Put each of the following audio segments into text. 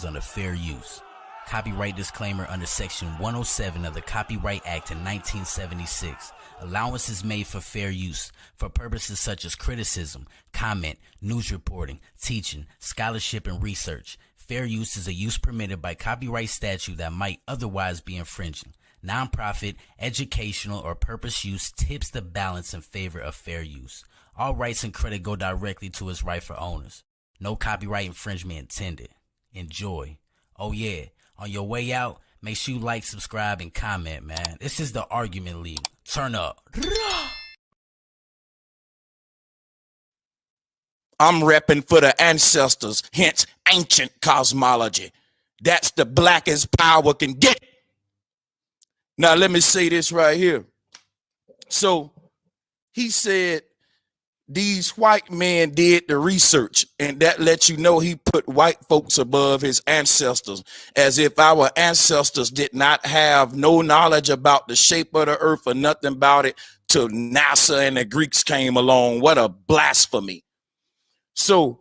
falls under fair use. Copyright disclaimer under Section 107 of the Copyright Act in 1976. Allowance is made for fair use for purposes such as criticism, comment, news reporting, teaching, scholarship, and research. Fair use is a use permitted by copyright statute that might otherwise be infringing. Nonprofit, educational, or purpose use tips the balance in favor of fair use. All rights and credit go directly to its rightful owners. No copyright infringement intended. Enjoy. Oh yeah, on your way out, make sure you like, subscribe, and comment, man. This is the Argument League. Turn up. I'm repping for the ancestors, hence ancient cosmology. That's the blackest power can get. Now, let me say this right here. So he said these white men did the research, and that lets you know he put white folks above his ancestors, as if our ancestors did not have no knowledge about the shape of the earth or nothing about it till NASA and the Greeks came along. What a blasphemy. So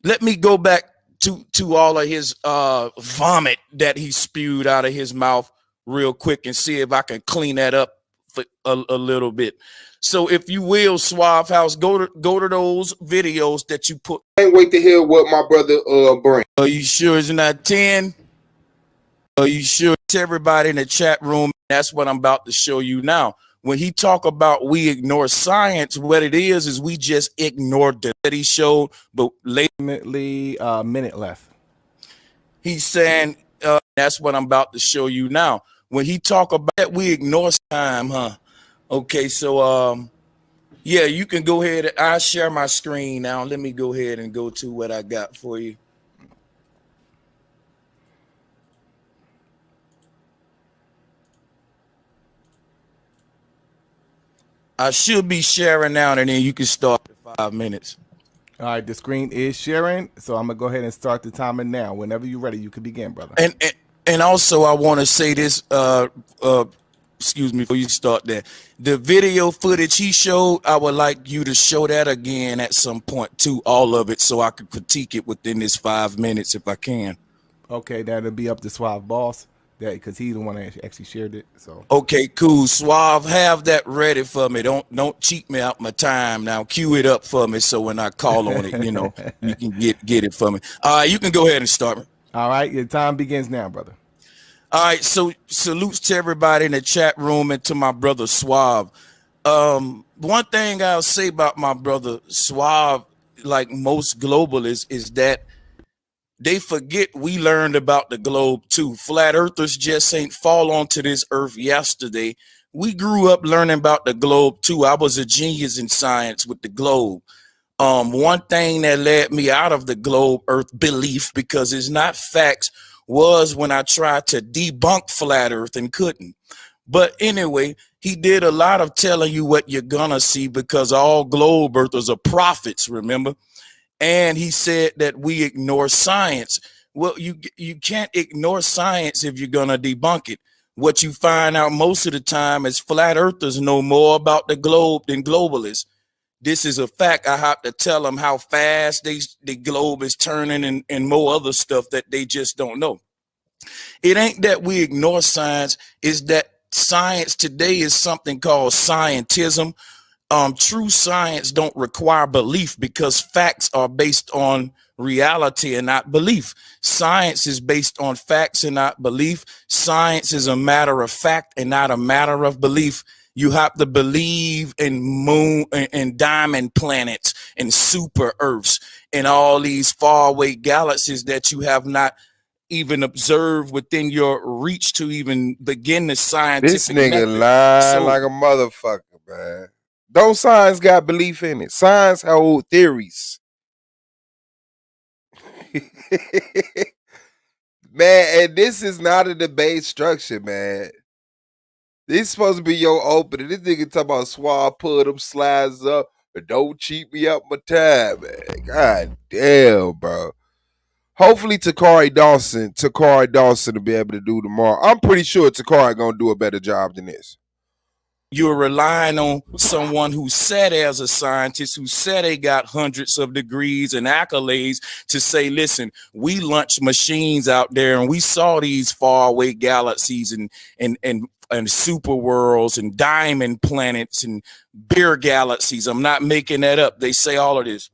let me go back to all of his vomit that he spewed out of his mouth real quick and see if I can clean that up for a little bit. So if you will, Suave House, go to those videos that you put. Can't wait to hear what my brother brings. Are you sure it's not 10? Are you sure? It's everybody in the chat room. That's what I'm about to show you now. When he talk about we ignore science, what it is we just ignored that he showed, but lately a minute left. He's saying that's what I'm about to show you now. When he talk about that, we ignore time, huh? Okay, so yeah, you can go ahead. I'll share my screen now. Let me go ahead and go to what I got for you. I should be sharing now, and then you can start in 5 minutes. All right, the screen is sharing, so I'm gonna go ahead and start the timer now. Whenever you're ready, you can begin, brother. And also, I want to say this. Excuse me, before you start that, the video footage he showed, I would like you to show that again at some point too, all of it, so I can critique it within this 5 minutes if I can. Okay, that'll be up to Suave Boss, that because he's the one that actually shared it. So okay, cool. Suave, have that ready for me. Don't cheat me out my time. Now cue it up for me, so when I call on it, you know, you can get it for me. All right, you can go ahead and start. All right, your time begins now, brother. All right, so salutes to everybody in the chat room and to my brother Suave. One thing I'll say about my brother Suave, like most globalists, is that they forget we learned about the globe too. Flat earthers just ain't fall onto this earth yesterday. We grew up learning about the globe too. I was a genius in science with the globe. One thing that led me out of the globe earth belief, because it's not facts, was when I tried to debunk flat earth and couldn't. But anyway, he did a lot of telling you what you're gonna see, because all globe earthers are prophets, remember? And he said that we ignore science. Well, you can't ignore science if you're gonna debunk it. What you find out most of the time is flat earthers know more about the globe than globalists. This is a fact. I have to tell them how fast the globe is turning and more other stuff that they just don't know. It ain't that we ignore science, it's that science today is something called scientism. True science don't require belief, because facts are based on reality and not belief. Science is based on facts and not belief. Science is a matter of fact and not a matter of belief. You have to believe in moon and diamond planets and super earths and all these faraway galaxies that you have not even observed within your reach to even begin the scientific This nigga method. lying like a motherfucker, man. Don't science got belief in it. Science hold theories. Man, and this is not a debate structure, man. This is supposed to be your opening. This nigga talking about Suave pull them slides up, but don't cheat me up my time, man. God damn, bro. Hopefully Takari Dawson will be able to do tomorrow. I'm pretty sure Takari gonna do a better job than this. You're relying on someone who said as a scientist, who said they got hundreds of degrees and accolades to say, listen, we launched machines out there and we saw these faraway galaxies and super worlds and diamond planets and beer galaxies. I'm not making that up. They say all of this.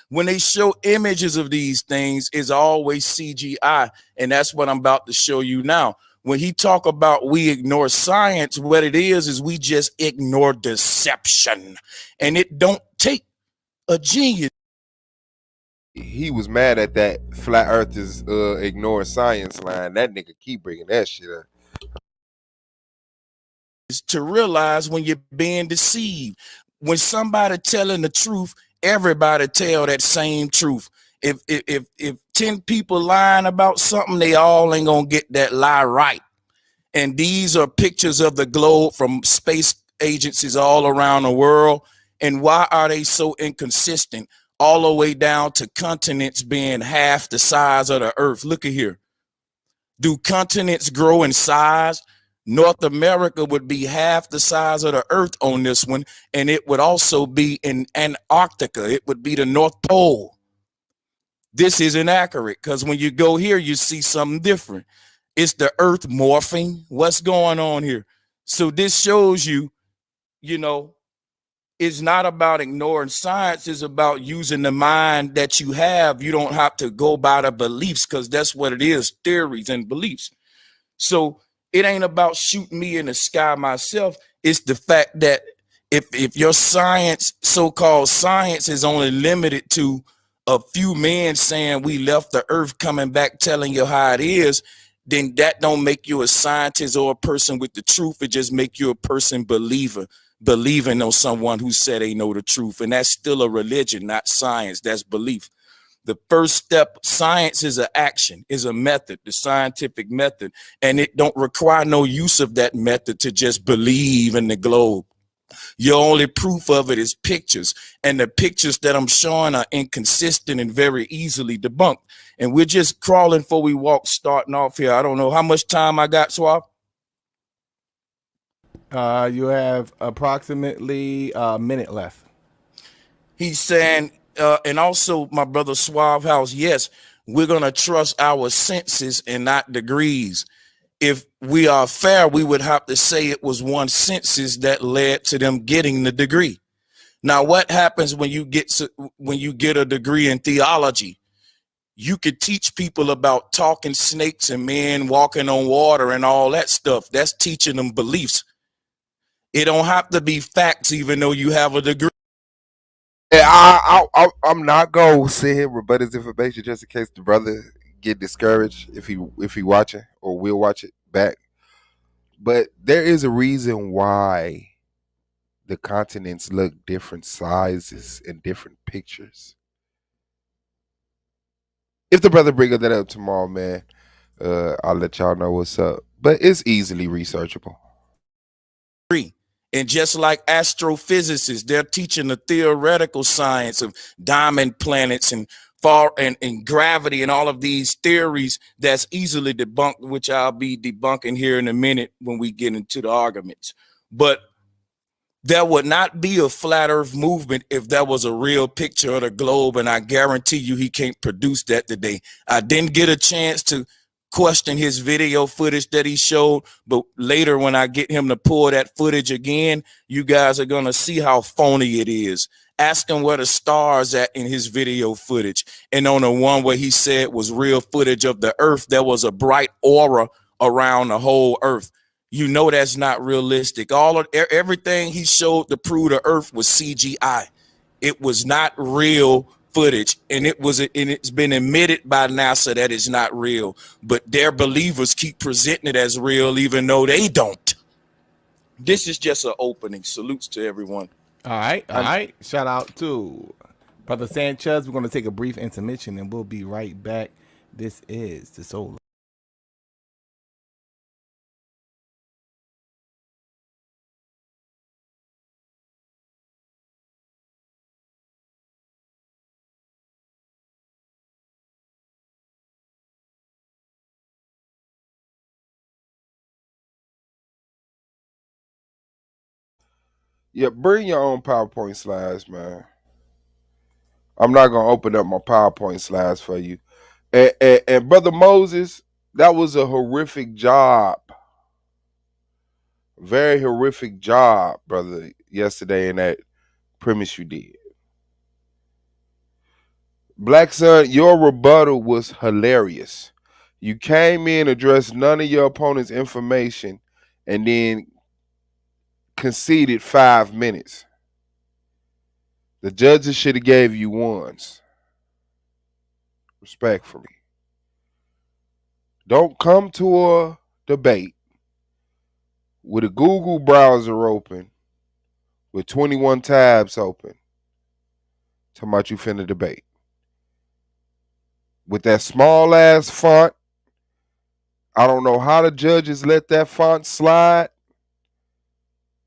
When they show images of these things, it's always CGI. And that's what I'm about to show you now. When he talk about we ignore science, what it is we just ignore deception. And it don't take a genius He was mad at that flat earthers ignoring science line. That nigga keep bringing that shit up. to realize when you're being deceived. When somebody telling the truth, everybody tell that same truth. If 10 people lying about something, they all ain't gonna get that lie right. And these are pictures of the globe from space agencies all around the world. And why are they so inconsistent? All the way down to continents being half the size of the earth. Look at here. Do continents grow in size? North America would be half the size of the earth on this one, and it would also be in Antarctica. It would be the North Pole. This isn't accurate because when you go here, you see something different. It's the earth morphing. What's going on here? So this shows you, you know, it's not about ignoring science. It's about using the mind that you have. You don't have to go by the beliefs because that's what it is, theories and beliefs. So it ain't about shooting me in the sky myself. It's the fact that if your science, so-called science, is only limited to a few men saying we left the earth, coming back telling you how it is, then that don't make you a scientist or a person with the truth. It just make you a person believer, believing on someone who said they know the truth. And that's still a religion, not science. That's belief. The first step, science is an action, is a method, the scientific method, and it don't require no use of that method to just believe in the globe. Your only proof of it is pictures, and the pictures that I'm showing are inconsistent and very easily debunked. And we're just crawling before we walk, starting off here. I don't know how much time I got, Swab. You have approximately a minute left. He's saying, and also my brother Suave House, yes, we're going to trust our senses and not degrees. If we are fair, we would have to say it was one census that led to them getting the degree. Now, what happens when you get a degree in theology? You could teach people about talking snakes and men walking on water and all that stuff. That's teaching them beliefs. It don't have to be facts, even though you have a degree. Yeah, I'm not gonna sit here and rebut his information just in case the brother get discouraged if he watching or will watch it back. But there is a reason why the continents look different sizes in different pictures. If the brother bring that up tomorrow, man, I'll let y'all know what's up. But it's easily researchable. And just like astrophysicists, they're teaching the theoretical science of diamond planets and and gravity and all of these theories that's easily debunked, which I'll be debunking here in a minute when we get into the arguments. But there would not be a flat earth movement if that was a real picture of the globe, and I guarantee you he can't produce that today. I didn't get a chance to question his video footage that he showed, but later when I get him to pull that footage again, you guys are going to see how phony it is. Ask him where the stars at in his video footage. And on the one where he said was real footage of the earth, there was a bright aura around the whole earth. You know that's not realistic. All of everything he showed to prove the earth was CGI. It was not real footage, and it's been admitted by NASA that it's not real. But their believers keep presenting it as real, even though they don't. This is just an opening. Salutes to everyone. All right. Shout out to Brother Sanchez. We're going to take a brief intermission and we'll be right back. This is the Soul. Yeah, bring your own PowerPoint slides, man. I'm not gonna open up my PowerPoint slides for you. And brother Moses, that was a horrific job. Very horrific job, brother, yesterday in that premise you did. Black Son, your rebuttal was hilarious. You came in, addressed none of your opponent's information, and then conceded 5 minutes. The judges should have gave you ones. Respectfully. Don't come to a debate with a Google browser open with 21 tabs open. Talking about you finna debate. With that small ass font, I don't know how the judges let that font slide,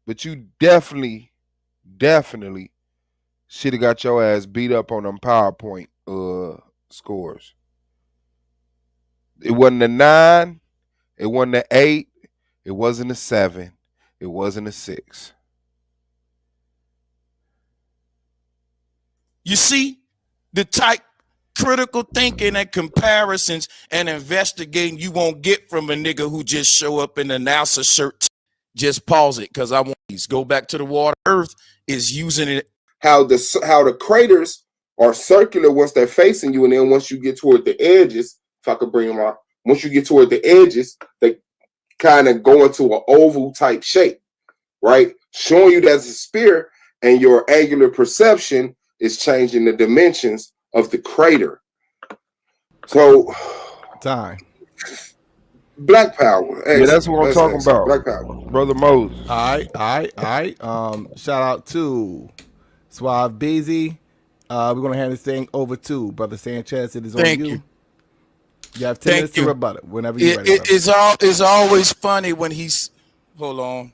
but you definitely should have got your ass beat up on them PowerPoint scores. It wasn't a 9, it wasn't an 8, it wasn't a 7, it wasn't a 6. You see the type critical thinking and comparisons and investigating you won't get from a nigga who just show up in a NASA shirt. Just pause it, because I want these. Go back to the water. Earth is using it. How the craters are circular once they're facing you, and then once you get toward the edges, if I could bring them out, once you get toward the edges, they kind of go into an oval type shape, right? Showing you that's a sphere, and your angular perception is changing the dimensions of the crater. So, Time. Black power. Excellent. Yeah, that's what I'm talking about. Black power. Brother Moses. All right. Shout out to Suave Beezy. We're gonna hand this thing over to Brother Sanchez. It is on you. You have 10 minutes to rebut it whenever you're ready. It's always funny when he's hold on.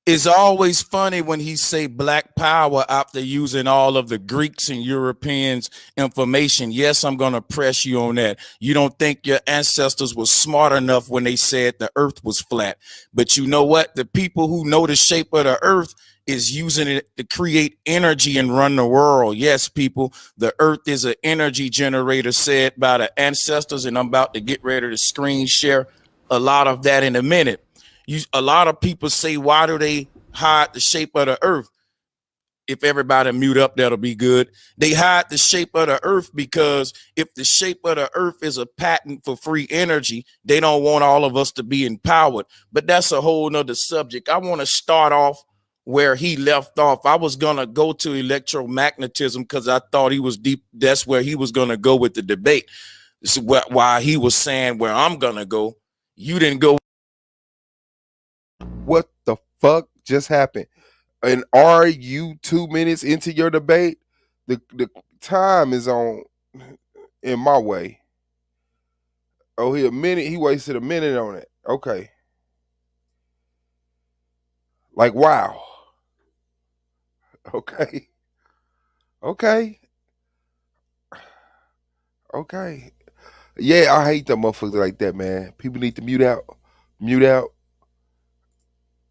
It's always funny when he say black power after using all of the Greeks and Europeans information. Yes, I'm going to press you on that. You don't think your ancestors were smart enough when they said the earth was flat. But you know what? The people who know the shape of the earth is using it to create energy and run the world. Yes, people, the earth is an energy generator said by the ancestors, and I'm about to get ready to screen share a lot of that in a minute. A lot of people say, why do they hide the shape of the earth? If everybody mute up, that'll be good. They hide the shape of the earth because if the shape of the earth is a patent for free energy, they don't want all of us to be empowered. But that's a whole nother subject. I want to start off where he left off. I was going to go to electromagnetism because I thought he was deep. That's where he was going to go with the debate. This is why he was saying where I'm going to go. You didn't go. What the fuck just happened? And are you 2 minutes into your debate? The time is on in my way. Oh, he wasted a minute on it. Okay. Like, wow. Okay. Okay. Okay. Yeah, I hate them motherfuckers like that, man. People need to mute out. Mute out.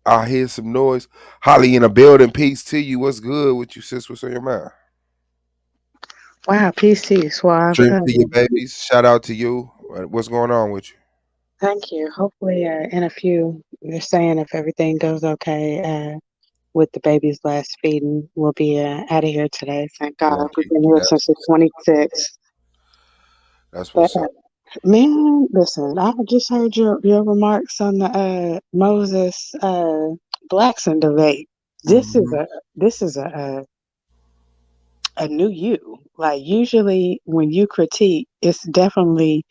I hear some noise. Holly in a building. Peace to you. What's good with you, sis? What's on your mind? Wow, peace to you, Suave. Dream to your babies. Shout out to you. What's going on with you? Thank you. Hopefully, in a few, they're saying if everything goes okay with the baby's last feeding, we'll be out of here today. Thank God. We've been here since the 26th. That's what's up. Man, listen, I just heard your remarks on the Moses Blackson debate. This is a new you. Like usually when you critique, it's definitely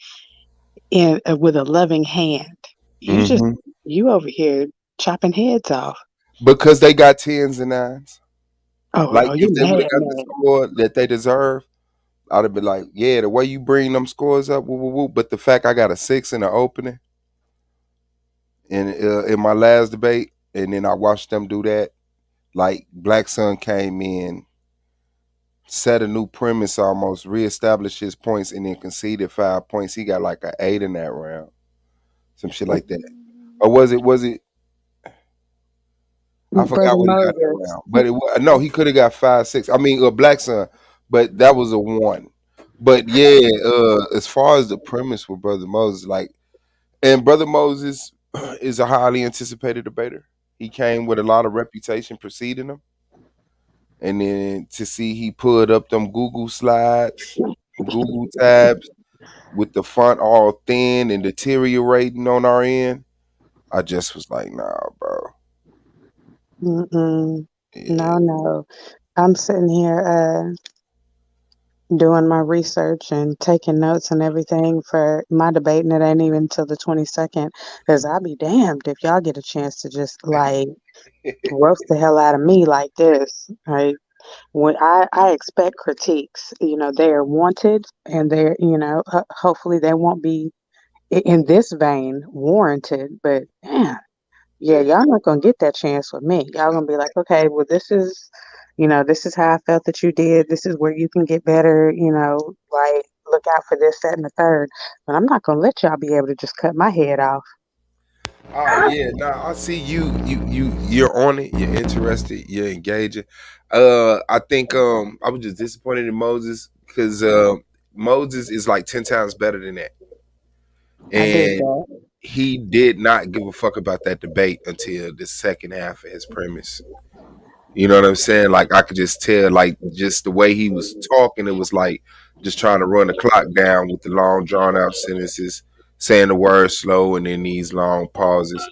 with a loving hand. You over here chopping heads off because they got 10s and 9s. Like you if they would have got mad. the score that they deserve, I'd have been like, yeah, the way you bring them scores up, woo, woo, woo. But the fact I got a 6 in the opening in my last debate, and then I watched them do that. Like Black Sun came in, set a new premise, almost reestablished his points, and then conceded 5 points. He got like an 8 in that round, some shit like that. Or was it? I Brother forgot what he got that Moses. round, but no, he could have got 5-6. I mean, Black Sun, but that was a 1. But yeah, as far as the premise with Brother Moses, like, and Brother Moses is a highly anticipated debater. He came with a lot of reputation preceding him, and then to see he put up them Google slides, Google tabs with the font all thin and deteriorating on our end, I just was like, nah, bro. Mm-mm. Yeah. No. I'm sitting here doing my research and taking notes and everything for my debate, and it ain't even till the 22nd. Because I'll be damned if y'all get a chance to just like roast the hell out of me like this. Right? When I expect critiques, they're wanted, and they're, hopefully they won't be in this vein warranted. But damn. Yeah, Yeah. y'all not gonna get that chance with me. Y'all gonna be like, okay, well, this is how I felt that you did. This is where you can get better. Like look out for this, that, and the third. But I'm not gonna let y'all be able to just cut my head off. Oh yeah, nah, I see you're on it, you're interested, you're engaging. I think I was just disappointed in Moses because Moses is like 10 times better than that. I did And that. he did not give a fuck about that debate until the second half of his premise. You know what I'm saying? Like I could just tell, like just the way he was talking, it was like just trying to run the clock down with the long drawn out sentences, saying the words slow and then these long pauses.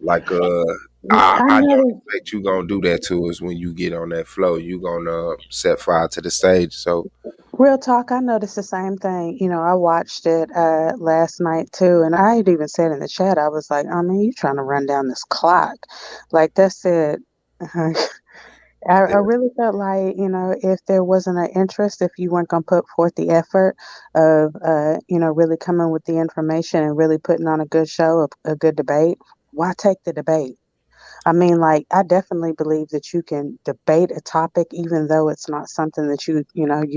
Like I I don't know. expect you gonna do that to us when you get on that flow. You gonna set fire to the stage. So Real talk, I noticed the same thing. I watched it last night too, and I had even said in the chat, I was like, I mean, you trying to run down this clock. Like that's it. I yeah, really felt like, if there wasn't an interest, if you weren't going to put forth the effort of, really coming with the information and really putting on a good show, a good debate, why take the debate? I mean, like, I definitely believe that you can debate a topic even though it's not something that you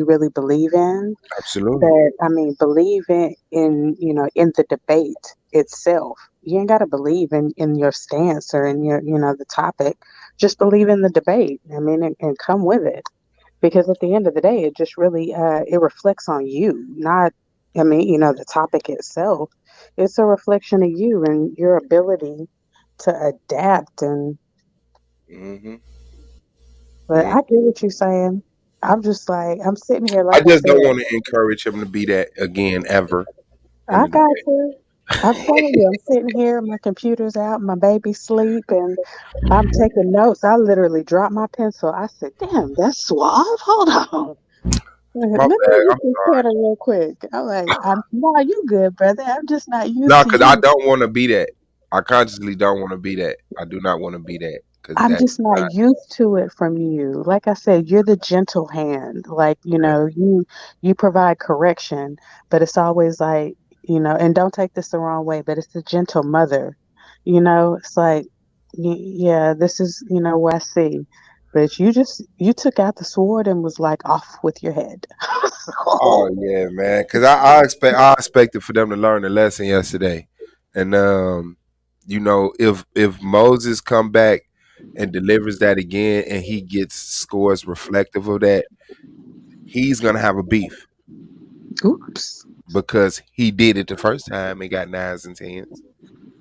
really believe in. absolutely. But I mean, believe in the debate itself. You ain't got to believe in your stance or in the topic. Just believe in the debate. I mean, and come with it. Because at the end of the day, it just really it reflects on you, not. I mean, the topic itself. It's a reflection of you and your ability to adapt. And Hmm. but I get what you're saying. I'm just like I'm sitting here, I like I just don't said. want to encourage him to be that again ever in I the got debate. you. I'm telling you, I'm sitting here, my computer's out, my baby's asleep, and I'm taking notes. I literally dropped my pencil. I said, damn, that's suave. Hold on. Let My me bad. get I'm this sorry. cutter real quick. I'm like, no, you good, brother. I'm just not used No, to because I you. don't want to be that. I consciously don't want to be that. I do not want to be that because I'm that's just not not. used to it from you. Like I said, you're the gentle hand. Like, Yeah. you provide correction, but it's always like, and don't take this the wrong way, but it's the gentle mother. It's like, yeah, this is, what I see. But you took out the sword and was like off with your head. Oh yeah, man. Because I expected for them to learn the lesson yesterday, and if Moses come back and delivers that again, and he gets scores reflective of that, he's gonna have a beef Oops. because he did it the first time and got 9s and 10s.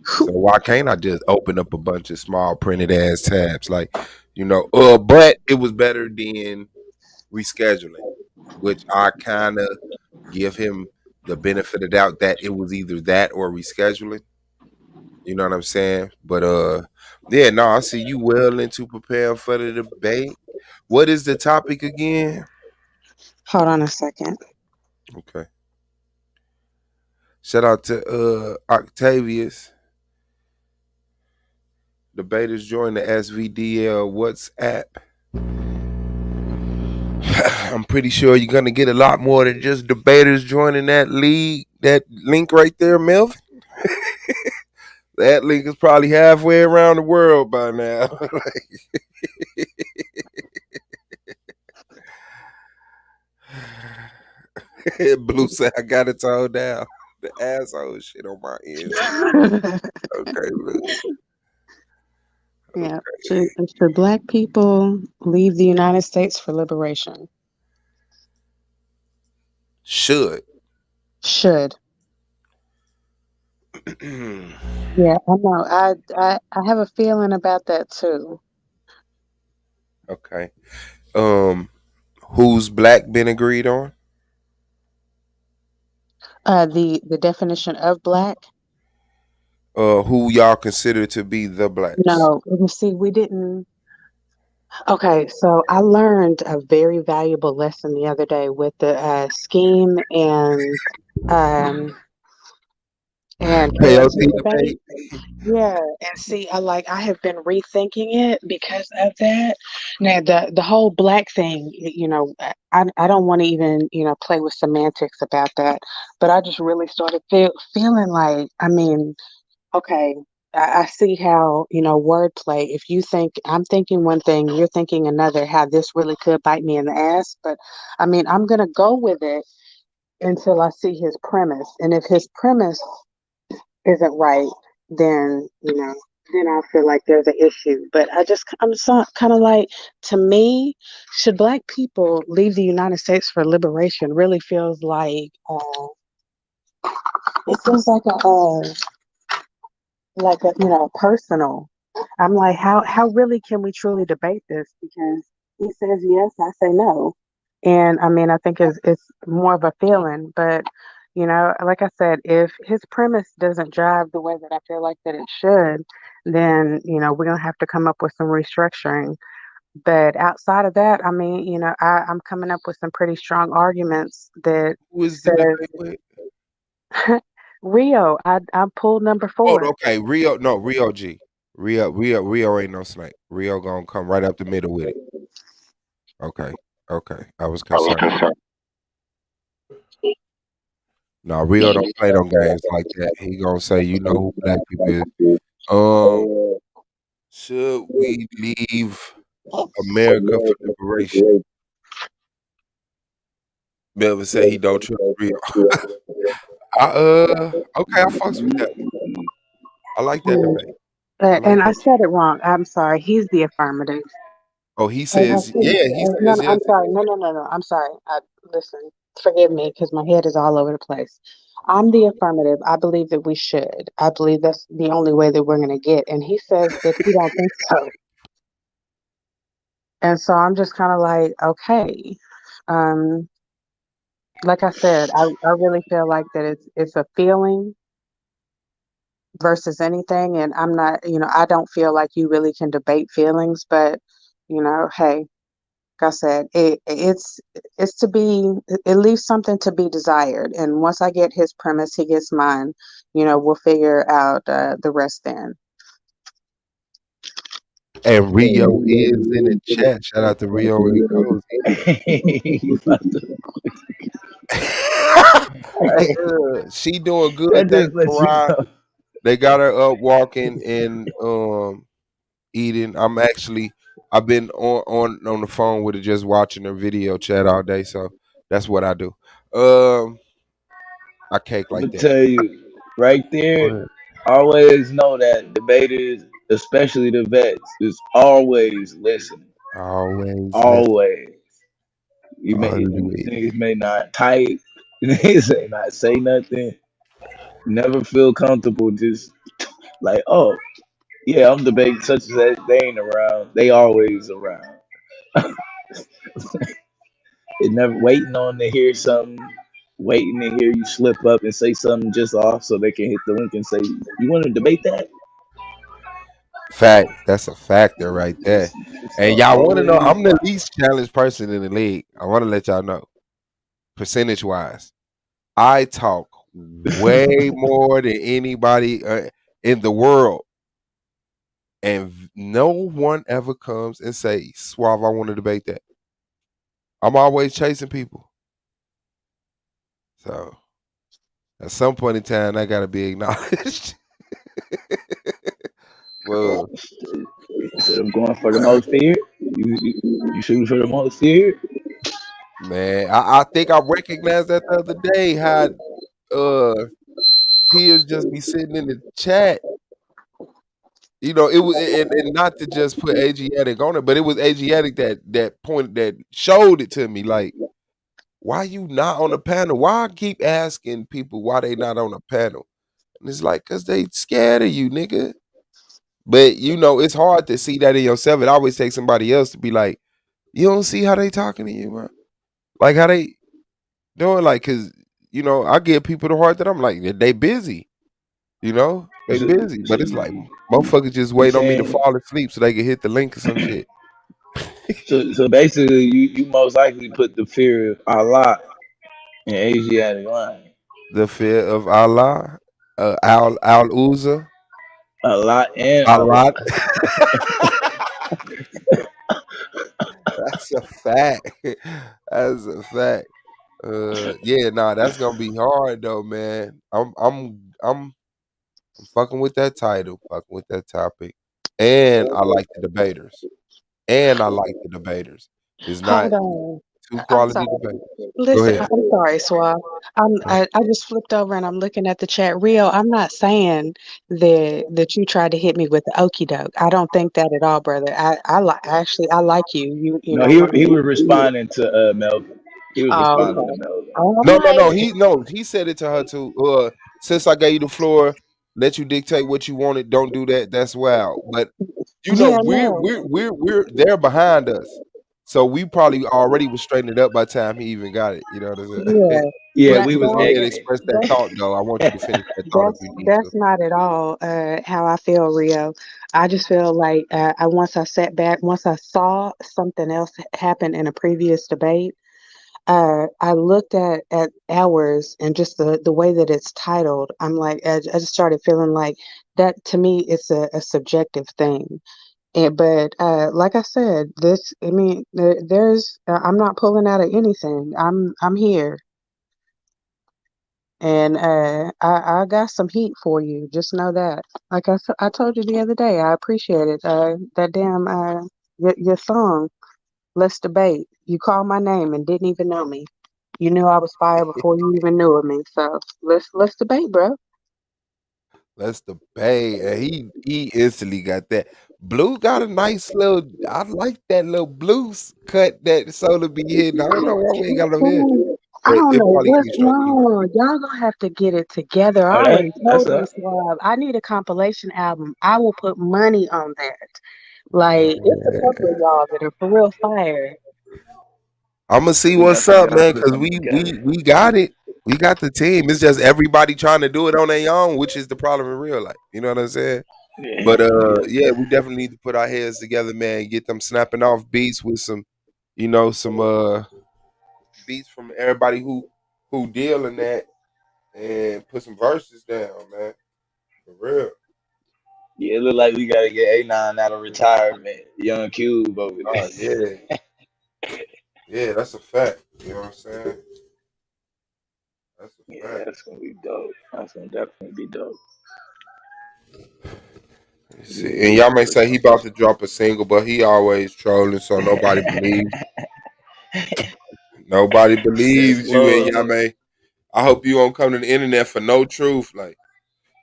So why can't I just open up a bunch of small printed ass tabs like, but it was better than rescheduling, which I kind of give him the benefit of doubt that it was either that or rescheduling. You know what I'm saying? But yeah, no, I see you well into preparing for the debate. What is the topic again? Hold on a second. Okay. Shout out to Octavius. Debaters join the SVDL WhatsApp. I'm pretty sure you're gonna get a lot more than just debaters joining that league. That link right there, Melvin. That link is probably halfway around the world by now. Blue said I got it toned down. The asshole shit on my end. Okay, look. Yeah. Should Black people leave the United States for liberation? Should. Should. Yeah, I know. I have a feeling about that too. Okay. Who's black been agreed on? The definition of black. Who y'all consider to be the blacks? No, you see, we didn't. Okay, so I learned a very valuable lesson the other day with the scheme um and KOT heritage debate. debate. Yeah, and see, I have been rethinking it because of that. Now the whole black thing, I don't want to even play with semantics about that, but I just really started feeling like, I mean, okay, I see how, wordplay, if you think I'm thinking one thing, you're thinking another, how this really could bite me in the ass. But I mean, I'm going to go with it until I see his premise. And if his premise isn't right, then, then I feel like there's an issue. But I'm so, kind of like, to me, should Black people leave the United States for liberation really feels like, it feels like a personal. I'm like, how really can we truly debate this? Because he says yes, I say no, and I mean, I think it's more of a feeling. But like I said, if his premise doesn't drive the way that I feel like that it should, then we're gonna have to come up with some restructuring. But outside of that, I mean, I'm coming up with some pretty strong arguments that Who is the says debate with? Rio. I pulled number Oh, 4. okay. Rio, no, Rio G. Rio ain't no snake. Rio gonna come right up the middle with it. Okay. Okay. I was concerned. No, Rio don't play them games like that. He gonna say, you know who black people is. Um, should we leave America for liberation? Melvin said he don't trust Rio. Okay, I fucks with that. I like that debate. I like And I that. said it wrong. I'm sorry. He's the affirmative. Oh, he And I says, think, yeah, he no, says no, yes. I'm sorry. No, no, no, no. I'm sorry. Listen, forgive me because my head is all over the place. I'm the affirmative. I believe that we should. I believe that's the only way that we're going to get. And he says that he don't think so. And so I'm just kind of like, okay. Um, like I said, I really feel like that it's a feeling versus anything. And I'm not, I don't feel like you really can debate feelings, but hey, like I said, it's to be, it leaves something to be desired. And once I get his premise, he gets mine. We'll figure out the rest then. And Rio is in the chat. Shout out to Rio and Cozy. You about to- Hey, she doing I good. just Thanks, let you Karan. know. They got her up walking and eating. I've been on the phone with her just watching her video chat all day. So that's what I do. I cake I'm like gonna that. tell you right Go there. ahead. Always know that debaters, especially the vets, is always listening. Always listen. Always. Always. Niggas may not type. Niggas may not say nothing. Never feel comfortable. Just like, oh yeah, I'm debating such as that. They ain't around. They always around. It never waiting on to hear something, waiting to hear you slip up and say something just off so they can hit the link and say, "You want to debate that?" Fact. That's a factor right there. It's And y'all want to know? always I'm the least challenged person in the league. I want to let y'all know, percentage wise. I talk way more than anybody in the world, and no one ever comes and say, "Suave, I want to debate that." I'm always chasing people, so at some point in time, I gotta be acknowledged. Well, instead of going for the most feared, you shoot for the most feared. man, I think I recognized that the other day. How uh peers just be sitting in the chat You know, it was, and not to just put Asiatic on it, but it was Asiatic that point that showed it to me. Like, why you not on the panel? Why I keep asking people why they not on the panel? And it's like, cause they scared of you, nigga. But you know, it's hard to see that in yourself. It always takes somebody else to be like, you don't see how they talking to you, bro. Like how they doing, like, cause you know, I give people the heart that I'm like, they busy, you know, they So, busy. so But it's like motherfuckers just you wait on me to saying fall asleep so they can hit the link or some shit. so basically you most likely put the fear of Allah in Asiatic line. The fear of Allah, Al Uza, Allah and Allah. Allah. That's a fact. That's a fact. Yeah, nah, that's gonna be hard though, man. I'm fucking with that title, fucking with that topic, and I like the debaters, and I like the debaters. It's not Hold on. two I'm quality sorry. debaters. Go Listen, ahead. I'm sorry, Swab. I just flipped over and I'm looking at the chat. Rio, I'm not saying that you tried to hit me with the okey doke. I don't think that at all, brother. Actually I like you. You No, know he one of he was the. responding to Melvin. He was Oh, responding to okay. Melvin. All No, no, right. no. He said it to her too. Since I gave you the floor, let you dictate what you wanted. Don't do that. That's wild. But you know, Yeah, no. they're behind us, so we probably already was straightening it up by the time he even got it. You know what I'm saying? Yeah. Yeah, But That we you was go ahead and egging express that thought, though. I want you to finish that thought if it. you need to. that's not at all how I feel, Rio. I just feel like I once I sat back, once I saw something else happen in a previous debate. I looked at ours and just the way that it's titled. I'm like, I just started feeling like that. To me, it's a subjective thing. But like I said, this. I mean, there's. I'm not pulling out of anything. I'm here, and I got some heat for you. Just know that. Like I told you the other day, I appreciate it. That damn your song. Let's debate. You called my name and didn't even know me. You knew I was fired before you even knew of me. So let's debate, bro. Let's debate. And he instantly got that. Blue got a nice little. I like that little blues cut that Solar be hitting. I don't know why we ain't got no here, Ooh, I but don't it know probably what's came straight to you. wrong. Y'all gonna have to get it together. I Oh, already that's told you, up. Swab. I need a compilation album. I will put money on that. Like it's a couple of y'all that are for real fire. I'm gonna see We what's definitely up, gotta man, put because something together. we got it. We got the team. It's just everybody trying to do it on their own, which is the problem in real life. You know what I'm saying? Yeah, But yeah, yeah, we definitely need to put our heads together, man. Get them snapping off beats with some, you know, some beats from everybody who deal in that, and put some verses down, man. For real. yeah. It look like we gotta get A9 out of retirement. Young Cube over there. Oh yeah, yeah, that's a fact. You know what I'm saying? That's a Yeah, fact. that's gonna be dope. That's gonna definitely be dope. See, Yeah, and we y'all can may put say he something. about to drop a single, but he always trolling, so nobody believes. Nobody Says believes you, and love. y'all may. I hope you won't come to the internet for no truth. Like,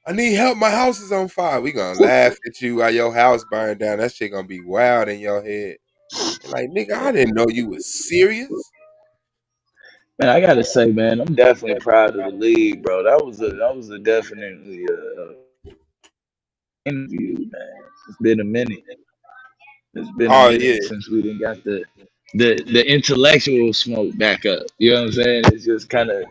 I need help. My house is on fire. We gonna laugh at you while your house burned down. That shit gonna be wild in your head. And like, nigga, I didn't know you was serious. Man, I gotta say, man, I'm definitely proud of the league, bro. That was a definitely interview, man. It's been a minute. It's been a Oh yeah, minute since we didn't got the intellectual smoke back up. You know what I'm saying? It's just kind of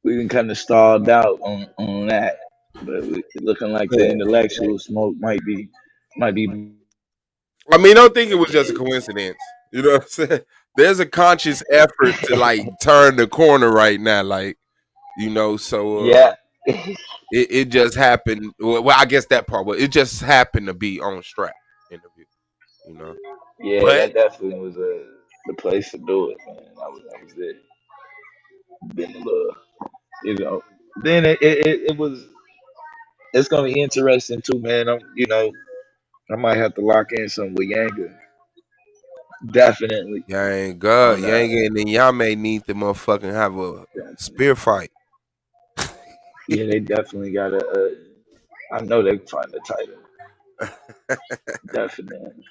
we been kind of stalled out on that, but looking like the yeah. intellectual smoke might be. I mean, don't think it was just a coincidence. You know what I'm saying? There's a conscious effort to like turn the corner right now. Like, you know, so Yeah, it just happened. Well, I guess that part, but it just happened to be on strap interview. You know, yeah, but that definitely was the place to do it, man. That was it. Been a little, you know. Then it was. It's gonna be interesting too, man. I might have to lock in some with Yanga. Definitely on Yanga, and then y'all may need to motherfucking have a definitely. spear fight. Yeah, they definitely got to. I know they find the title. Definitely.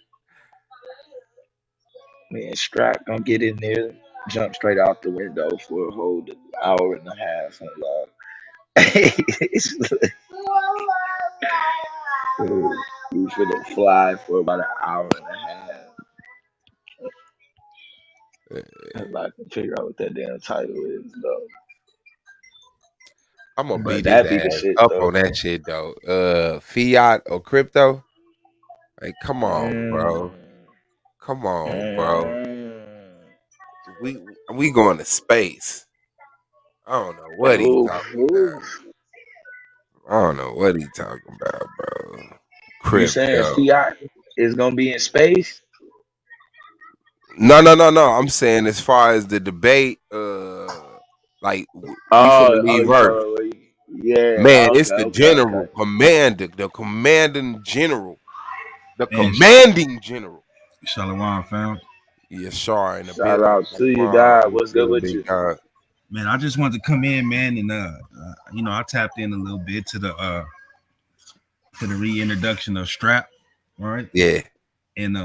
Me and Strap gonna get in there, jump straight out the window for a whole hour and a half. And, we finna fly for about an hour and a half. If I can figure out what that damn title is, though. I'm gonna But beat his that'd be the ass shit, up though. on that shit though. Fiat or crypto? Like, come on, Mm, bro. Come on, bro. mm. We going to space. I don't know what he Oof, talking about. oof. I don't know what he talking about, bro. You saying Crypto. Fiat is gonna be in space? No, no, no, no. I'm saying as far as the debate, like we finna Oh, leave you Earth. talking about, yeah, Man, it's okay, the okay, okay. general commander, the commanding general, the And commanding general. Shalom, fam. Yes, sure, in the Shout building. out to you, Shalom. God. What's What's good good, with big you? guy? Man, I just wanted to come in, man, and I tapped in a little bit to the reintroduction of Strap, all right? Yeah. And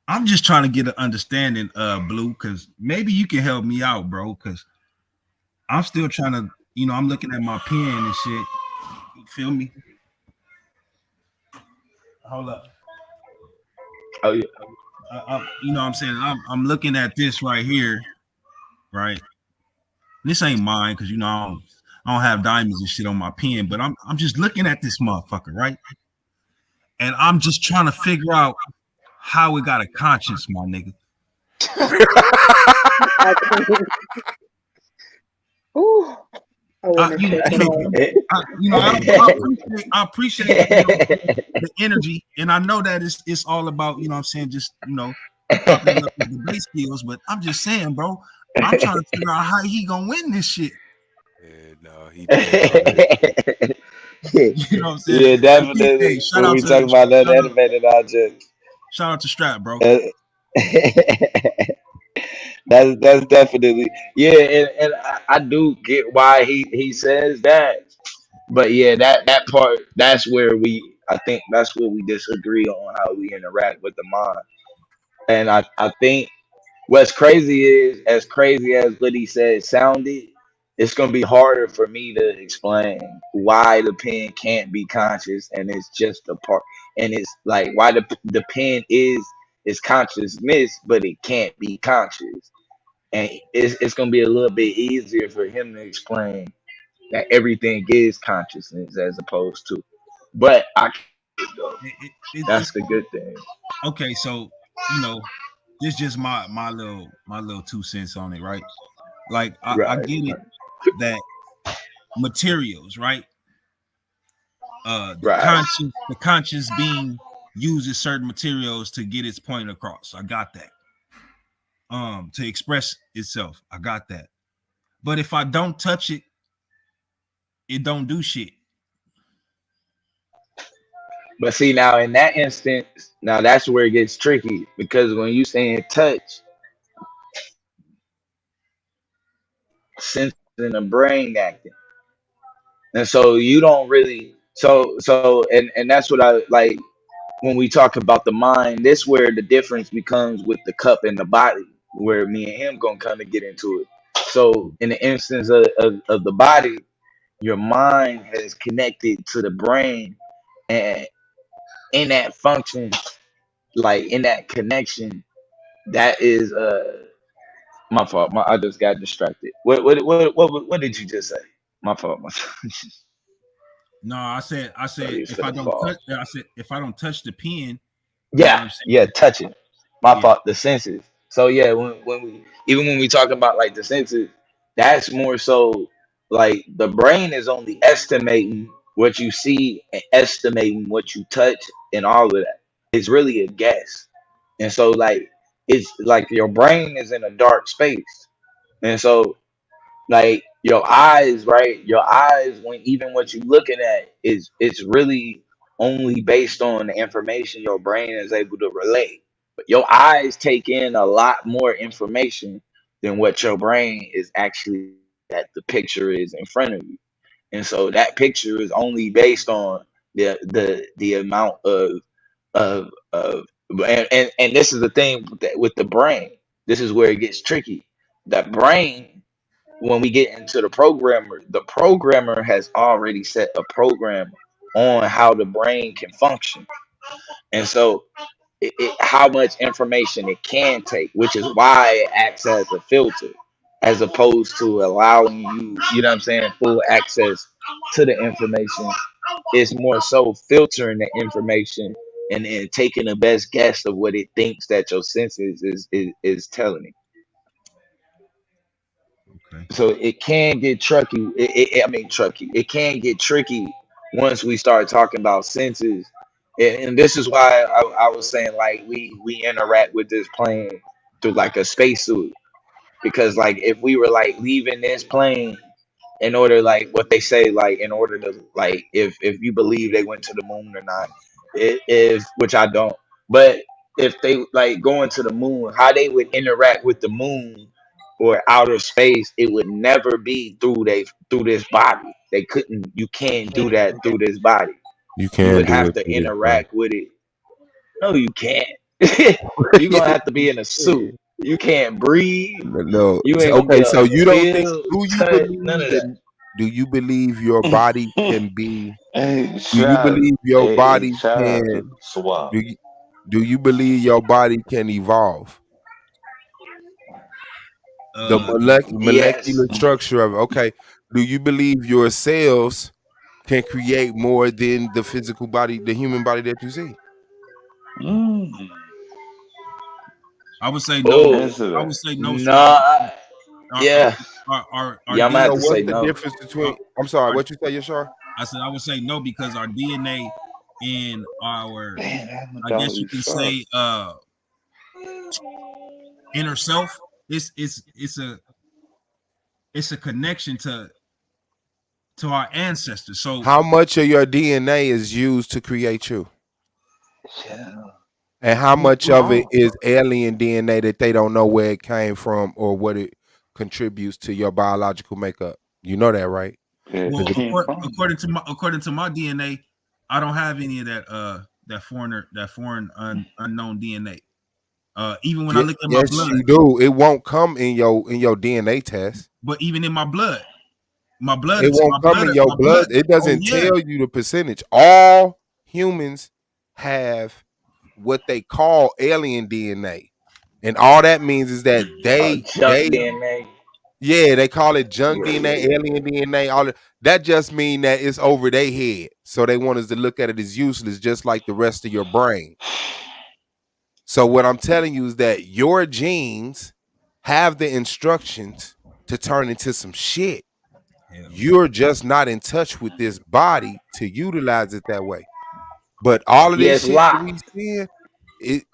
I'm just trying to get an understanding, Blue, because maybe you can help me out, bro, because I'm still trying to, I'm looking at my pen and shit. You feel me? Hold up. Oh yeah. You know what I'm saying? I'm looking at this right here, right? This ain't mine because I don't have diamonds and shit on my pen, but I'm just looking at this motherfucker, right? And I'm just trying to figure out how it got a conscience, my nigga. I can't. Ooh, I want I, to you know, check it out. I appreciate the energy, and I know that it's all about what I'm saying, just chopping up his debate skills. But I'm just saying, bro, I'm trying to figure out how he gonna win this shit. Yeah, no, he dead on it. You know what I'm saying? Yeah, Hey, definitely. When we talk about that animated object, shout out to Strap, bro. uh, that's definitely and I do get why he says that. But yeah, that part that's where I think that's where we disagree on how we interact with the mind. And I think what's crazy is, as crazy as what he said sounded, it's gonna be harder for me to explain why the pen can't be conscious and it's just a part, and it's like why the pen is consciousness, but it can't be conscious. And it's gonna be a little bit easier for him to explain that everything is consciousness as opposed to. But I though. It's That's the good thing. okay. So this just my little 2 cents on it, right? Like I Right. get it that materials, right? The Right. conscious being uses certain materials to get its point across. I got that. To express itself. I got that. But if I don't touch it, it don't do shit. But see, now in that instance, now that's where it gets tricky because when you saying touch, sense in the brain acting, and so you don't really. And that's what I like when we talk about the mind. This where the difference becomes with the cup and the body, where me and him gonna kind of get into it. So in the instance of the body, your mind has connected to the brain, and in that function, like in that connection, that is my fault. I just got distracted. What did you just say? My fault. No, I said Thought he was if I finna don't fall. touch I said if I don't touch the pen, you know what Yeah, I'm yeah, saying? touching. My Yeah. fault. The senses. So yeah, when we even when we talk about like the senses, that's more so like the brain is only estimating what you see and estimating what you touch and all of that. It's really a guess. And so like it's like your brain is in a dark space. And so like your eyes, right? Your eyes, when even what you're looking at is it's really only based on the information your brain is able to relate. But your eyes take in a lot more information than what your brain is actually that the picture is in front of you. And so that picture is only based on the amount of and this is the thing with the brain. This is where it gets tricky. That brain, when we get into the programmer has already set a program on how the brain can function. And so how much information it can take, which is why it acts as a filter, as opposed to allowing you, you know what I'm saying, full access to the information. It's more so filtering the information and then taking the best guess of what it thinks that your senses is telling it. Okay. So it can get tricky. I mean, tricky. It can get tricky once we start talking about senses, and this is why I was saying like we interact with this plane through like a spacesuit, because like if we were like leaving this plane in order, like what they say, like in order to, like if you believe they went to the moon or not, if which I don't, but if they like going to the moon, how they would interact with the moon or outer space, it would never be through this body. They couldn't. You can't do that through this body. You You can would do have it to through this, bro. interact with it. No, you can't. You're Yes, gonna have to be you in a can. suit. You can't breathe. No. You So, ain't gonna okay, be so able to you don't think? feel, Do you touch, none believe of that. that? Do you believe your body can be? Hey, Do you shout, believe your body shout out to can? Swab. Do you, do you believe your body can evolve? The Uh, Yes. molecular structure of it. Okay. Do you believe your cells can create more than the physical body, the human body that you see? Mm, I would say no. Oh answer I would that. say no, no. Swab. Our our Yeah. our Yeah. I'm gonna have So to DNA. what's say the no. difference Our, between? I'm sorry. our, What you say, Yashar? I said I would say no because our DNA and our, Damn, that my I dog guess you is can sharp. say, inner self. It's a connection to our ancestors. So How much of your DNA is used to create you? Yeah. And how much of it Oh, is alien DNA that they don't know where it came from or what it contributes to your biological makeup? You know that, right? it 'Cause well, if- came from you. according to my DNA, I don't have any of that that foreign unknown DNA. Even when I look at my yes, blood, you do. It won't come in your DNA test. but even in It won't come in your my blood. blood. It Oh doesn't yeah, tell you the percentage. All humans have what they call alien DNA. And all that means is that Junk DNA. yeah, they call it junk Yeah, yeah, DNA, yeah. alien DNA, all that just mean that it's over their head. So they want us to look at it as useless, just like the rest of your brain. So what I'm telling you is that your genes have the instructions to turn into some shit. hell yeah. You're just not in touch with this body to utilize it that way. But all of Yeah, this it's shit that we locked. seeing,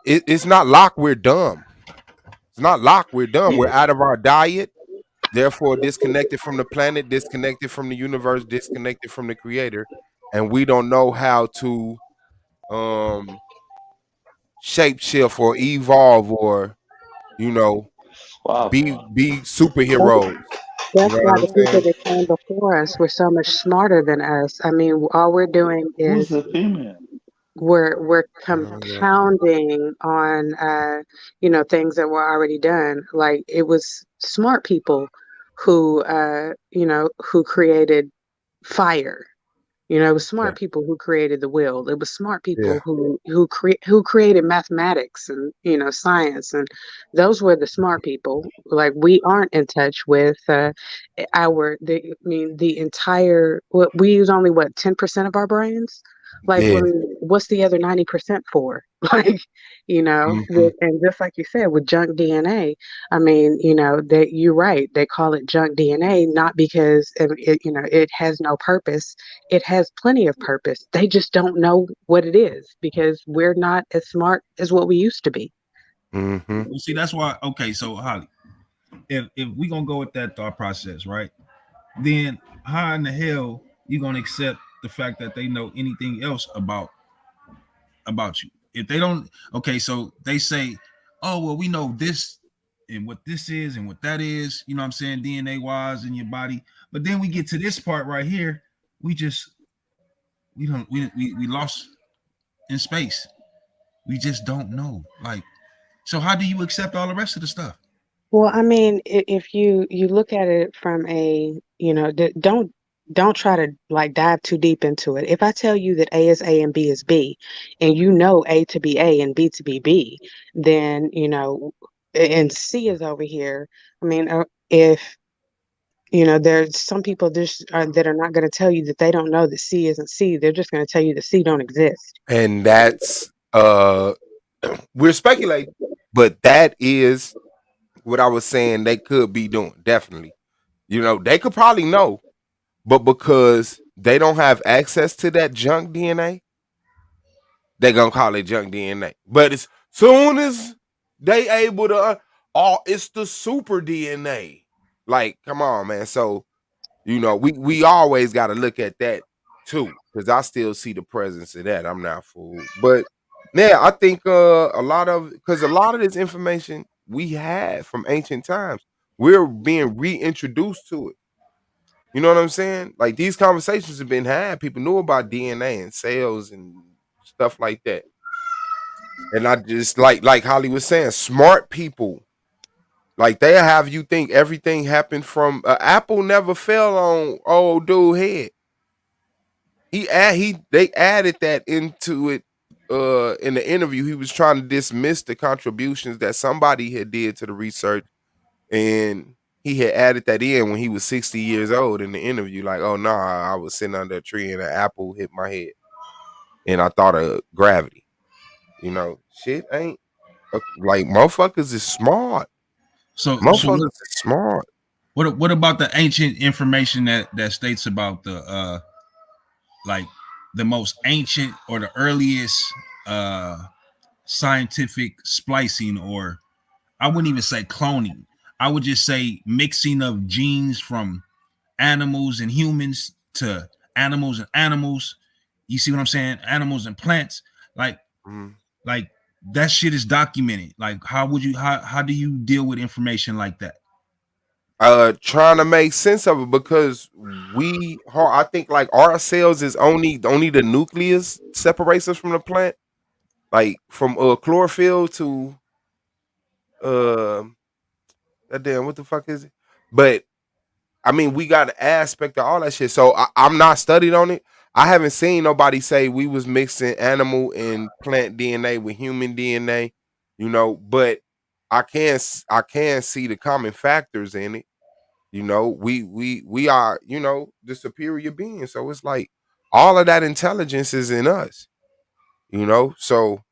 it's not locked. We're dumb. It's not locked. We're dumb. We're Yeah. out of our diet. Therefore, disconnected from the planet, disconnected from the universe, disconnected from the creator, and we don't know how to um shapeshift or evolve or you know Swab, be superheroes. You That's know why what I'm the people saying? that came before us were so much smarter than us. I mean, all we're doing who's is the female? we're Yeah. compounding on things that were already done. Like it was smart people who who created fire. It was Yeah. smart people who created the wheel. It was smart Yeah. people who created mathematics and science, and those were the smart people. Like we aren't in touch with the entire. What we use only 10% of our brains. Like, Yeah. what's the other 90% for? Like, Hmm. and just like you said, with junk DNA, I mean, that you're right. They call it junk DNA not because it has no purpose. It has plenty of purpose. They just don't know what it is because we're not as smart as what we used to be. Hmm. Well, see, that's why. Okay, so Holly, if we gonna go with that thought process, right? Then how in the hell you gonna accept the fact that they know anything else about you? If they don't, okay, so they say, oh well, we know this and what this is and what that is. You know what I'm saying, DNA wise in your body. But then we get to this part right here. We just we lost in space. We just don't know. Like, so how do you accept all the rest of the stuff? Well, I mean, if you look at it from a, don't try to like dive too deep into it. If I tell you that A is A and B is B, and you know A to be A and B to be B, then and C is over here. I mean, if there's some people that are not going to tell you that they don't know that C isn't C. They're just going to tell you that C don't exist. And that's we're speculating, but that is what I was saying they could be doing. Definitely. They could probably know, but because they don't have access to that junk DNA, they're gonna call it junk DNA. But as soon as they able to, it's the super DNA. Like, come on, man. So we always got to look at that too, because I still see the presence of that. I'm not fooled, but yeah, I think a lot of this information we had from ancient times, we're being reintroduced to it. You know what I'm saying? Like, these conversations have been had. People knew about DNA and cells and stuff like that. And I just like Holly was saying, smart people, like, they have you think everything happened from apple never fell on old dude head. They added that into it in the interview. He was trying to dismiss the contributions that somebody had did to the research, and he had added that in when he was 60 years old in the interview. Like, oh no, I was sitting under a tree and an apple hit my head, and I thought of gravity. Shit ain't like, motherfuckers is smart. Motherfuckers is smart. What about the ancient information that states about the like the most ancient or the earliest scientific splicing, or I wouldn't even say cloning. I would just say mixing of genes from animals and humans to animals and animals. You see what I'm saying? Animals and plants. Like that shit is documented. Like, how do you deal with information like that? Trying to make sense of it, because I think, like, our cells is only the nucleus separates us from the plant, like from chlorophyll to damn, what the fuck is it? But I mean, we got an aspect of all that shit. So I'm not studied on it. I haven't seen nobody say we was mixing animal and plant DNA with human DNA, but I can see the common factors in it. We are, the superior being. So it's like all of that intelligence is in us, So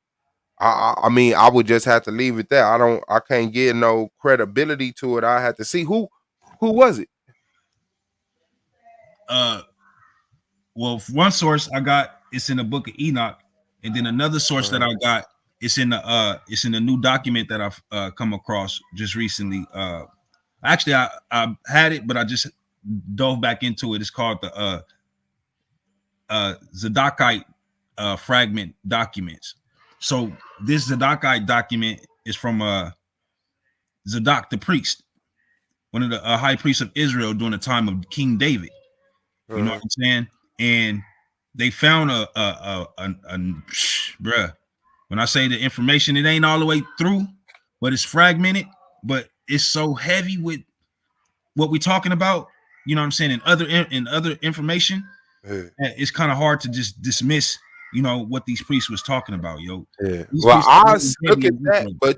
I mean, I would just have to leave it there. I can't get no credibility to it. I had to see who was it. Well, one source I got, it's in the book of Enoch, and then another source that I got, it's in the new document that I've come across just recently. Actually, I had it, but I just dove back into it. It's called the Zadokite fragment documents. So this Zadokite document is from Zadok the priest, one of the high priests of Israel during the time of King David. You know what I'm saying? And they found a bruh. When I say the information, it ain't all the way through, but it's fragmented, but it's so heavy with what we're talking about. You know what I'm saying? In other information, it's kind of hard to just dismiss, what these priests was talking about, yo. Yeah. Well, I look at that, but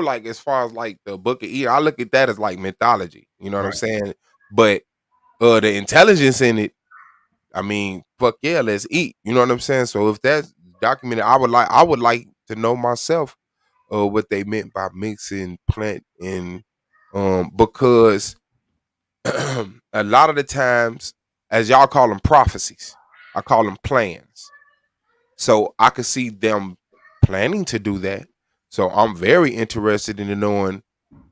like, as far as like the Book of Enoch, I look at that as like mythology. You know what I'm saying? But the intelligence in it, I mean, fuck yeah, let's eat. You know what I'm saying? So if that's documented, I would like to know myself what they meant by mixing plant and because a lot of the times, as y'all call them prophecies, I call them plans. So I could see them planning to do that. So I'm very interested in knowing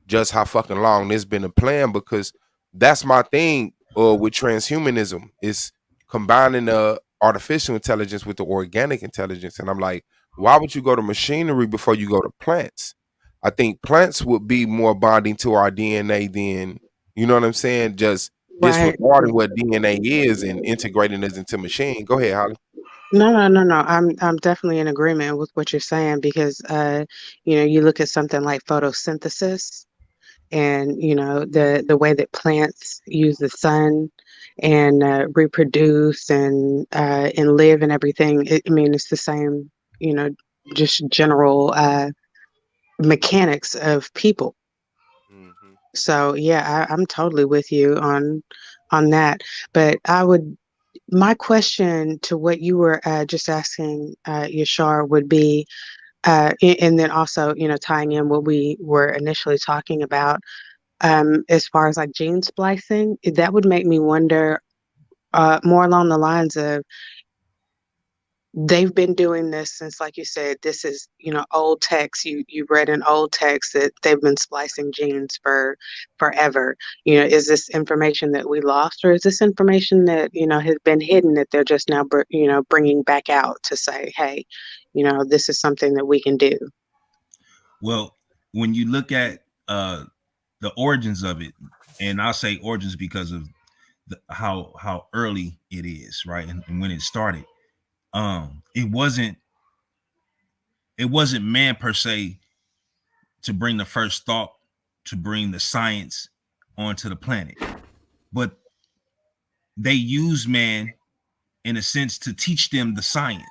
just how fucking long this been a plan, because that's my thing with transhumanism, is combining the artificial intelligence with the organic intelligence. And I'm like, why would you go to machinery before you go to plants? I think plants would be more bonding to our DNA than, you know what I'm saying, just disregarding what DNA is and integrating it into machine. Go ahead, Holly. No. I'm definitely in agreement with what you're saying because you look at something like photosynthesis and the way that plants use the sun and reproduce and live and everything. I mean, it's the same, just general mechanics of people. Hmm. So yeah, I'm totally with you on that. But my question to what you were just asking, Yashar, would be, and then also, tying in what we were initially talking about, as far as like gene splicing, that would make me wonder, more along the lines of they've been doing this since, like you said, this is, old text. You read in old text that they've been splicing genes for forever. Is this information that we lost, or is this information that, has been hidden that they're just now, bringing back out to say, hey, this is something that we can do? Well, when you look at the origins of it, and I'll say origins because of how early it is, right, and when it started, it wasn't man per se to bring the first thought, to bring the science onto the planet, but they use man in a sense to teach them the science.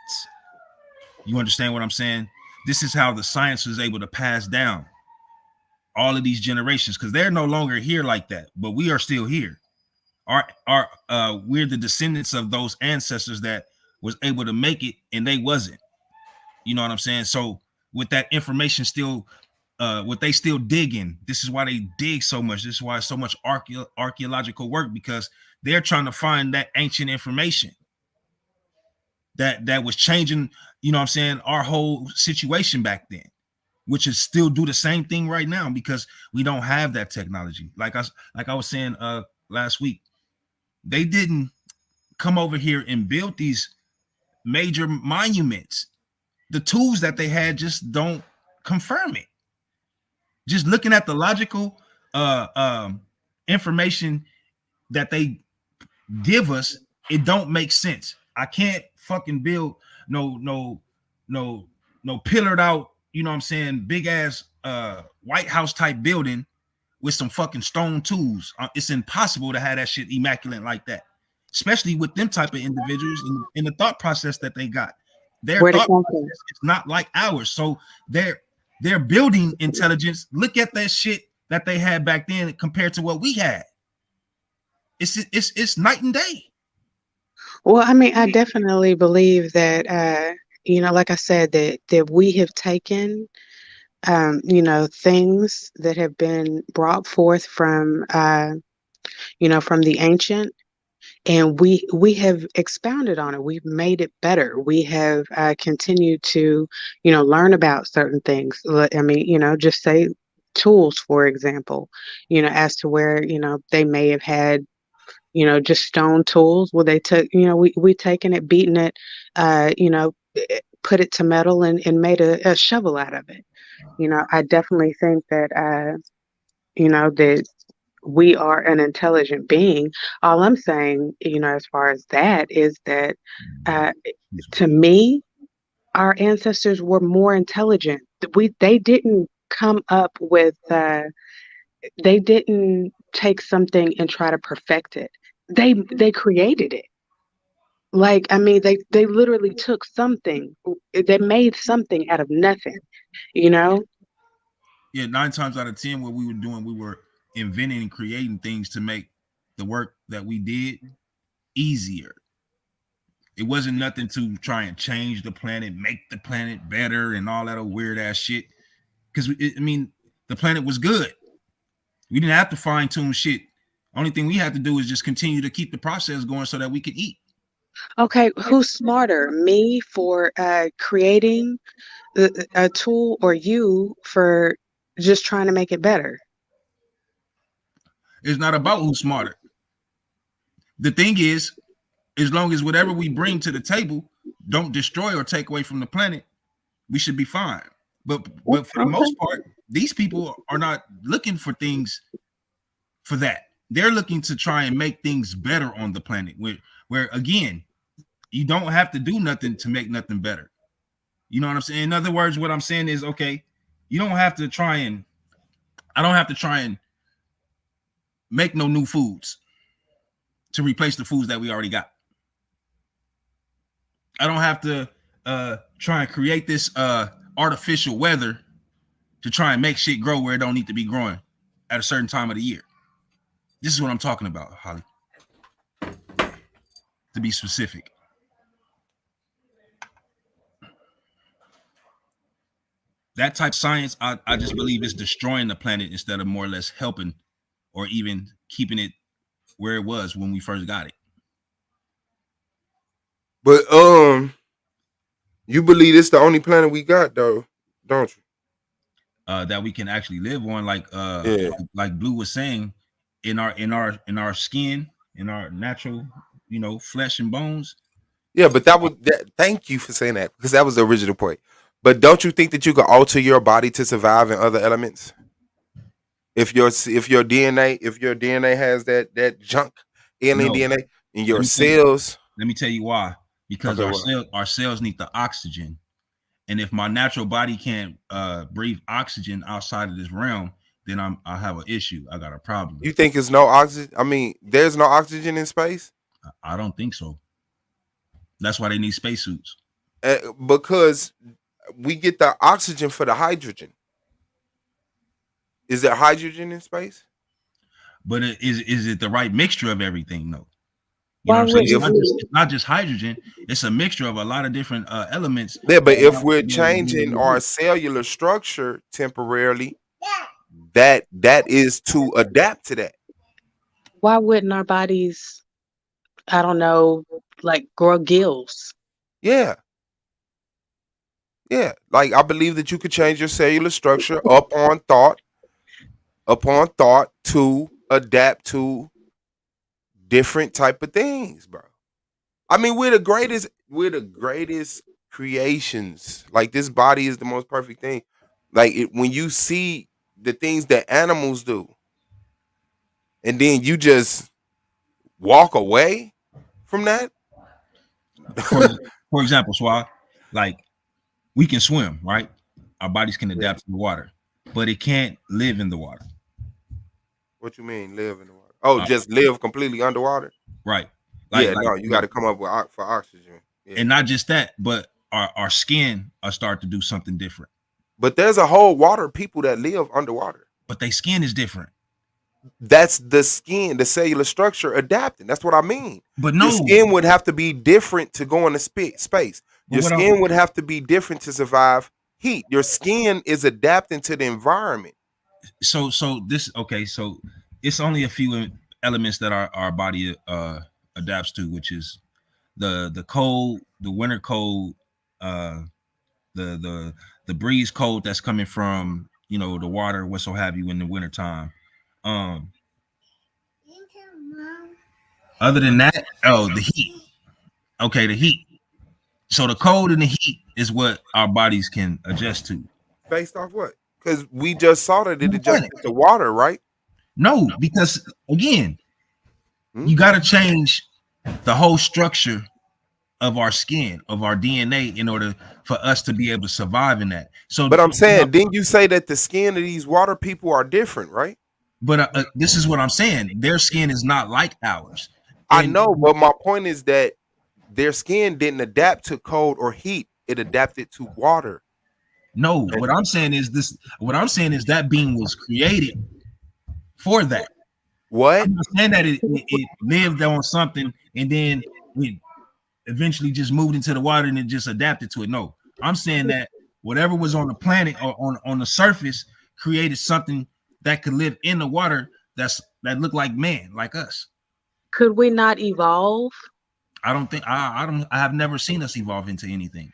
You understand what I'm saying? This is how the science was able to pass down all of these generations, because they're no longer here like that, but we are still here. We're the descendants of those ancestors that was able to make it and they wasn't. You know what I'm saying? So with that information still, what they still digging, this is why they dig so much. This is why so much archaeological work, because they're trying to find that ancient information that was changing, you know what I'm saying, our whole situation back then, which is still do the same thing right now because we don't have that technology. Like I was saying last week, they didn't come over here and build these major monuments. The tools that they had just don't confirm it. Just looking at the logical information that they give us, it don't make sense. I can't fucking build no pillared out, you know what I'm saying, big ass White House type building with some fucking stone tools. It's impossible to have that shit immaculate like that, especially with them type of individuals in the thought process that they got. Their Where to thought come process from? is not like ours. So they're building intelligence. Look at that shit that they had back then compared to what we had. It's night and day. Well, I mean, I definitely believe that, like I said, that we have taken, things that have been brought forth from the ancient, and we have expounded on it. We've made it better. We have continued to, learn about certain things. I mean, just say tools, for example, as to where, they may have had, just stone tools. Well, they took, we taken it, beaten it, put it to metal and made a shovel out of it. I definitely think that, that we are an intelligent being. All I'm saying, as far as that, is that, uh, to me, our ancestors were more intelligent. They didn't come up with, they didn't take something and try to perfect it. They created it. Like, I mean, they literally took something, they made something out of nothing, you know? Yeah, 9 times out of 10, what we were doing, we were inventing and creating things to make the work that we did easier. It wasn't nothing to try and change the planet, make the planet better, and all that weird ass shit. Because I mean, the planet was good. We didn't have to fine tune shit. Only thing we had to do is just continue to keep the process going so that we could eat. Okay, who's smarter, me for creating a tool, or you for just trying to make it better? It's not about who's smarter. The thing is, as long as whatever we bring to the table don't destroy or take away from the planet, we should be fine. But for the Okay. most part, these people are not looking for things for that. They're looking to try and make things better on the planet. Where again, You don't have to do nothing to make nothing better. You know what I'm saying? In other words, what I'm saying is, okay, you don't have to try and, I don't have to try and make no new foods to replace the foods that we already got. I don't have to try and create this artificial weather to try and make shit grow where it don't need to be growing at a certain time of the year. This is what I'm talking about, Holly. To be specific. That type of science, I just believe is destroying the planet instead of more or less helping or even keeping it where it was when we first got it. But you believe it's the only planet we got though, don't you? That we can actually live on, like Blue was saying, in our skin, in our natural, flesh and bones. Yeah, but thank you for saying that, because that was the original point. But don't you think that you can alter your body to survive in other elements? If your DNA has that junk alien No. DNA in your Let cells. me tell you why. Because our cells need the oxygen. And if my natural body can't breathe oxygen outside of this realm, then I have an issue. I got a problem. You think it's no oxygen? I mean, there's no oxygen in space? I don't think so. That's why they need spacesuits. Because we get the oxygen for the hydrogen. Is there hydrogen in space? But is it the right mixture of everything, though? You know what I'm saying? It's not just hydrogen. It's a mixture of a lot of different elements. Yeah, but if we're changing our cellular structure temporarily, that is to adapt to that. Why wouldn't our bodies, I don't know, like grow gills? Yeah. Yeah. Like, I believe that you could change your cellular structure upon thought to adapt to different type of things, bro. I mean, we're the greatest creations. Like, this body is the most perfect thing. Like, when you see the things that animals do, and then you just walk away from that. For example, Swag, like, we can swim, right? Our bodies can adapt to the water, but it can't live in the water. What you mean, live in the water? Oh, just live completely underwater? Right. No, you got to come up with for oxygen. Yeah. And not just that, but our skin are start to do something different. But there's a whole water people that live underwater. But their skin is different. That's the skin, the cellular structure adapting. That's what I mean. But no, your skin would have to be different to go into space. Your skin would have to be different to survive heat. Your skin is adapting to the environment. So it's only a few elements that our body adapts to, which is the cold, the winter cold, the breeze cold that's coming from the water, what so have you, in the wintertime. Other than that, the heat. Okay, the heat. So the cold and the heat is what our bodies can adjust to. Based off what? Because we just saw that it adjusted to water, right? No, because again, you got to change the whole structure of our skin, of our DNA, in order for us to be able to survive in that. So, but I'm saying, didn't you say that the skin of these water people are different, right? But this is what I'm saying. Their skin is not like ours. I know, but my point is that their skin didn't adapt to cold or heat. It adapted to water. No, what I'm saying is this. What I'm saying is that being was created for that. What? I'm not saying that it lived on something and then it eventually just moved into the water and it just adapted to it. No, I'm saying that whatever was on the planet or on the surface created something that could live in the water that looked like man, like us. Could we not evolve? I don't think I have never seen us evolve into anything.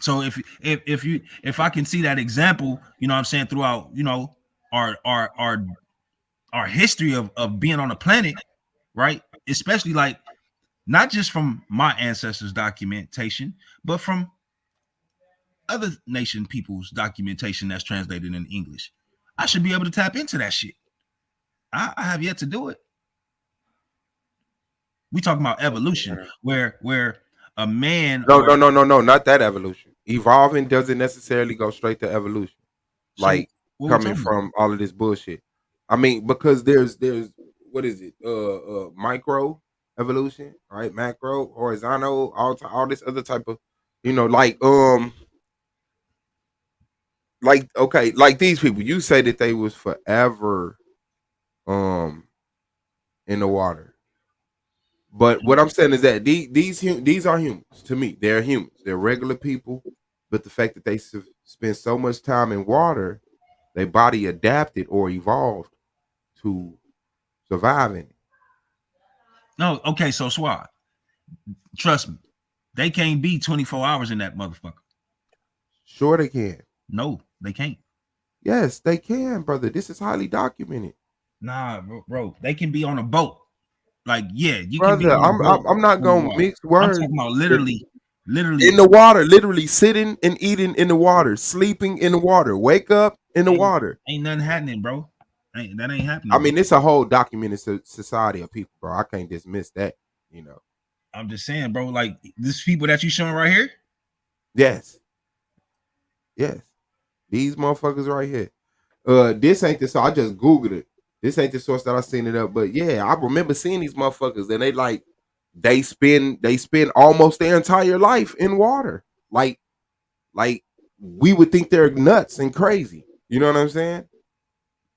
So if I can see that example, what I'm saying, throughout, our history of being on the planet, right? Especially like not just from my ancestors' documentation, but from other nation people's documentation that's translated in English. I should be able to tap into that shit. I have yet to do it. We talking about evolution, where a man No, or no, no, no, no, not that evolution. Evolving doesn't necessarily go straight to evolution. so Like what we coming talking about? from all of this bullshit. I mean, because there's what is it? Micro evolution, right? Macro, horizontal, all this other type of, like okay, like these people. You say that they was forever um in the water. But what I'm saying is that these are humans to me. They're humans. They're regular people. But the fact that they spend so much time in water, their body adapted or evolved to survive in it. No, okay, so Swat, trust me, they can't be 24 hours in that motherfucker. Sure, they can. No, they can't. Yes, they can, brother. This is highly documented, Nah, bro, they can be on a boat. Like, yeah, you can be brother. on a I'm boat I'm, I'm not on the gonna water. mix I'm words. talking about If literally. in the water, literally sitting and eating in the water, sleeping in the water, wake up in the Ain't water. ain't nothing happening, bro. That ain't I happening, bro. mean, it's a whole documented society of people, bro. I can't dismiss that, you know. I'm just saying, bro. Like these people that you showing right here. Yes, yes. These motherfuckers right here. This ain't the so I just googled it. This ain't the source that I seen it up, but yeah, I remember seeing these motherfuckers and they spend almost their entire life in water. Like we would think they're nuts and crazy. You know what I'm saying?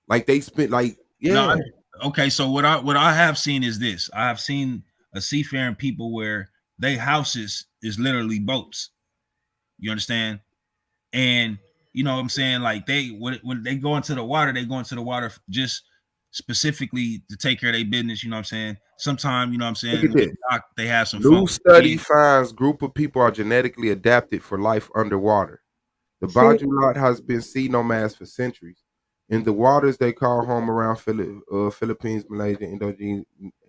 Like they spent like No, yeah. okay. So what I have seen is this. I have seen a seafaring people where they houses is literally boats. You understand? And you know what I'm saying? Like when they go into the water, they go into the water just specifically to take care of their business. You know what I'm saying? Sometimes, you know what I'm Look saying, at when they this. dock, they have some fun New with the study kids. finds group of people are genetically adapted for life underwater. The See, Bajulat has been sea nomads for centuries. In the waters they call home around Philippines, Malaysia,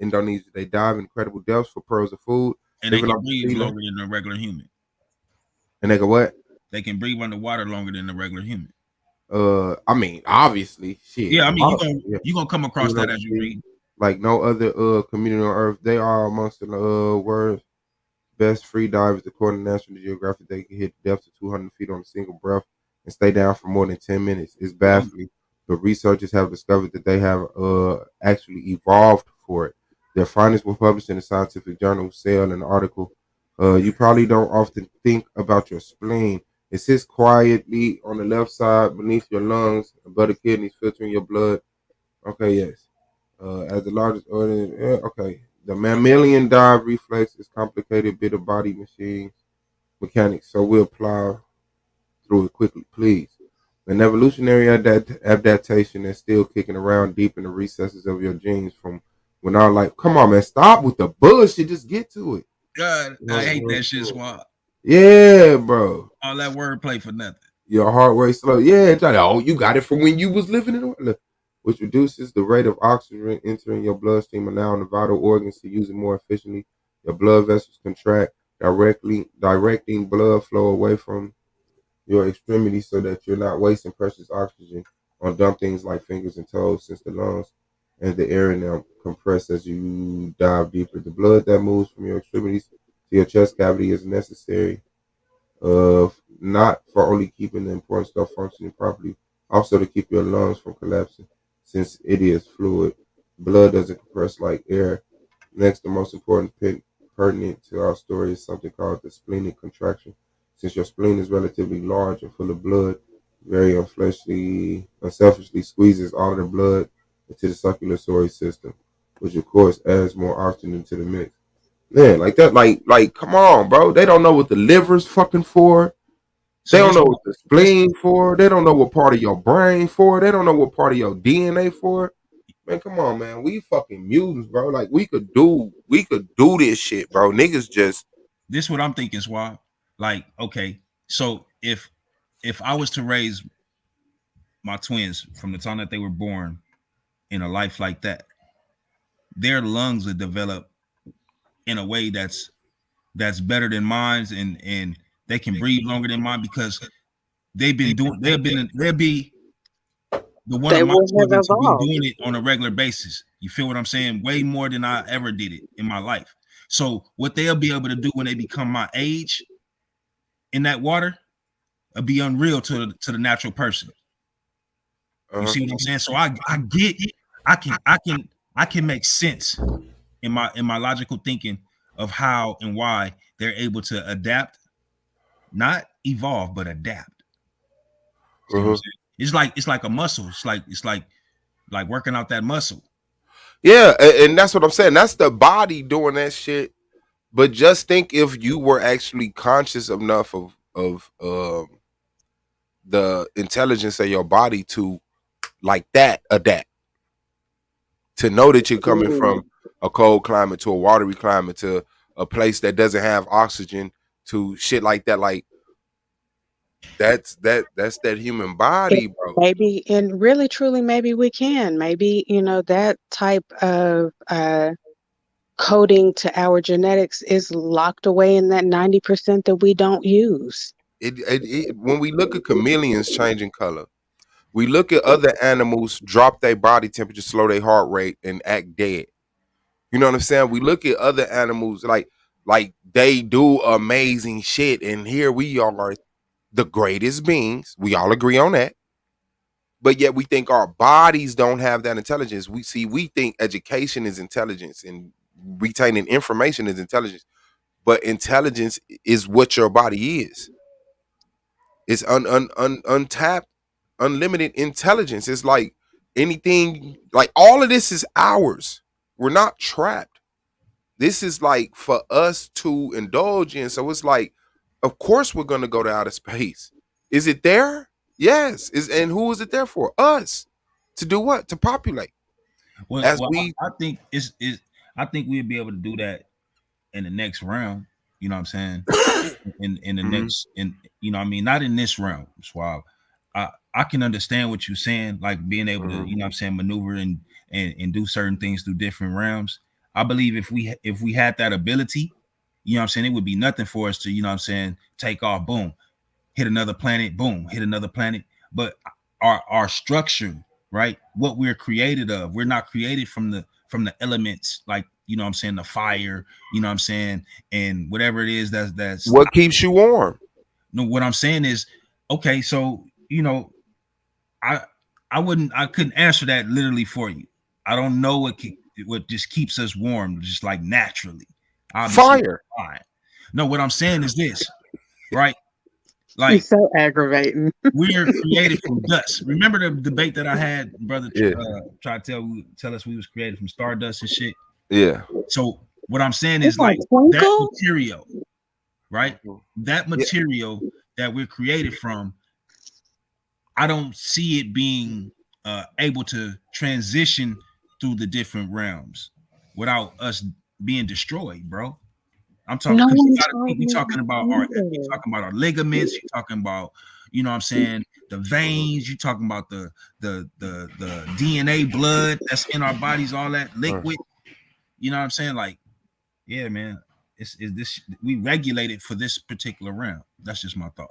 Indonesia, they dive incredible depths for pearls of food, And they living can off the breathe sea. longer than a regular human. And they go, what? They can breathe underwater longer than a regular human. I mean, obviously, shit. Yeah, I A mean lot of yeah, you gonna come across living that on the as you sea, read. like no other community on Earth. They are amongst the world's best free divers, according to National Geographic. They can hit depths of 200 feet on a single breath and stay down for more than 10 minutes. It's Um, baffling, but researchers have discovered that they have actually evolved for it. Their findings were published in the scientific journal Cell in an article. You probably don't often think about your spleen. It sits quietly on the left side beneath your lungs, above the kidneys, filtering your blood. Okay, yes. As the largest organ, okay. The mammalian dive reflex is complicated bit of body machine mechanics, so we'll plow through it quickly, please. An evolutionary adaptation that's still kicking around deep in the recesses of your genes from when our life. Come on, man, stop with the bullshit. Just get to it. God, You I know, hate that shit, Swab. yeah, bro. All that wordplay for nothing. Your heart rate slow. Yeah, it's like, oh, you got it from when you was living in the which reduces the rate of oxygen entering your bloodstream, allowing the vital organs to use it more efficiently. Your blood vessels contract, directing blood flow away from your extremities so that you're not wasting precious oxygen on dumb things like fingers and toes, since the lungs and the air in them compress as you dive deeper. The blood that moves from your extremities to your chest cavity is necessary, not for only keeping the important stuff functioning properly, also to keep your lungs from collapsing, since it is fluid. Blood doesn't compress like air. Next, the most important pertinent to our story is something called the splenic contraction. Since your spleen is relatively large and full of blood, very unselfishly squeezes all of the blood into the circulatory system, which of course adds more oxygen to the mix. Man, like that, like, come on, bro. They don't know what the liver's fucking for. They So don't this know what the this spleen for. They don't know what part of your brain for. They don't know what part of your DNA for. Man, come on, man. We fucking mutants, bro. Like we could do this shit, bro. Niggas just this what I'm thinking, Swab. Like, okay, so if I was to raise my twins from the time that they were born in a life like that, their lungs would develop in a way that's better than mine's, and they can breathe longer than mine because they've been doing they'll be the one They of my would children have to be evolved. doing it on a regular basis. You feel what I'm saying? Way more than I ever did it in my life. So what they'll be able to do when they become my age in that water will be unreal to the natural person. You see what I'm saying? So I get it. I can make sense in my logical thinking of how and why they're able to adapt, not evolve, but adapt. See what I'm saying? It's like a muscle. It's like working out that muscle. Yeah, and that's what I'm saying. That's the body doing that shit. But just think if you were actually conscious enough of the intelligence of your body to like that adapt, to know that you're coming from a cold climate to a watery climate to a place that doesn't have oxygen to shit like that. Like that's that human body, bro. Maybe, and really, truly, maybe we can. Maybe, that type of coding to our genetics is locked away in that 90% that we don't use. When we look at chameleons changing color, we look at other animals drop their body temperature, slow their heart rate, and act dead. You know what I'm saying? We look at other animals like they do amazing shit, and here we are, the greatest beings. We all agree on that. But yet we think our bodies don't have that intelligence. We think education is intelligence and retaining information is intelligence. But intelligence is what your body is. It's untapped, unlimited intelligence. It's like anything, like all of this is ours. We're not trapped. This is like for us to indulge in. So it's like, of course we're gonna go to outer space. Is it there? Yes. And who is it there for? Us. To do what? To populate. Well, As well we I think I think we'll be able to do that in the next round. You know what I'm saying? In the next, in I mean, not in this round, Suave. I can understand what you're saying, like being able to, what I'm saying, maneuver and do certain things through different realms. I believe if we had that ability, what I'm saying, it would be nothing for us to, what I'm saying, take off, boom, hit another planet, boom, hit another planet. But our structure, right? What we're created of, we're not created from the elements, like, what I'm saying, the fire, what I'm saying, and whatever it is that's what keeps you warm? No, what I'm saying is, okay, so I couldn't answer that literally for you. I don't know what just keeps us warm, just like naturally. Obviously, Fire. fine. No, what I'm saying is this, right? You're Like, so aggravating. we're created from dust. Remember the debate that I had, brother? Yeah. Tried to tell us we was created from stardust and shit. Yeah. So what I'm saying It's is, like like, that twinkle. material, right? That Yeah. material that we're created from, I don't see it being able to transition through the different realms without us being destroyed, bro. I'm talking No because you one gotta told think we me talking about you either. talking about our ligaments, you're talking about, what I'm saying, the veins, you talking about the DNA blood that's in our bodies, all that liquid. You know what I'm saying? Like, yeah, man. It's this, we regulate it for this particular realm. That's just my thought.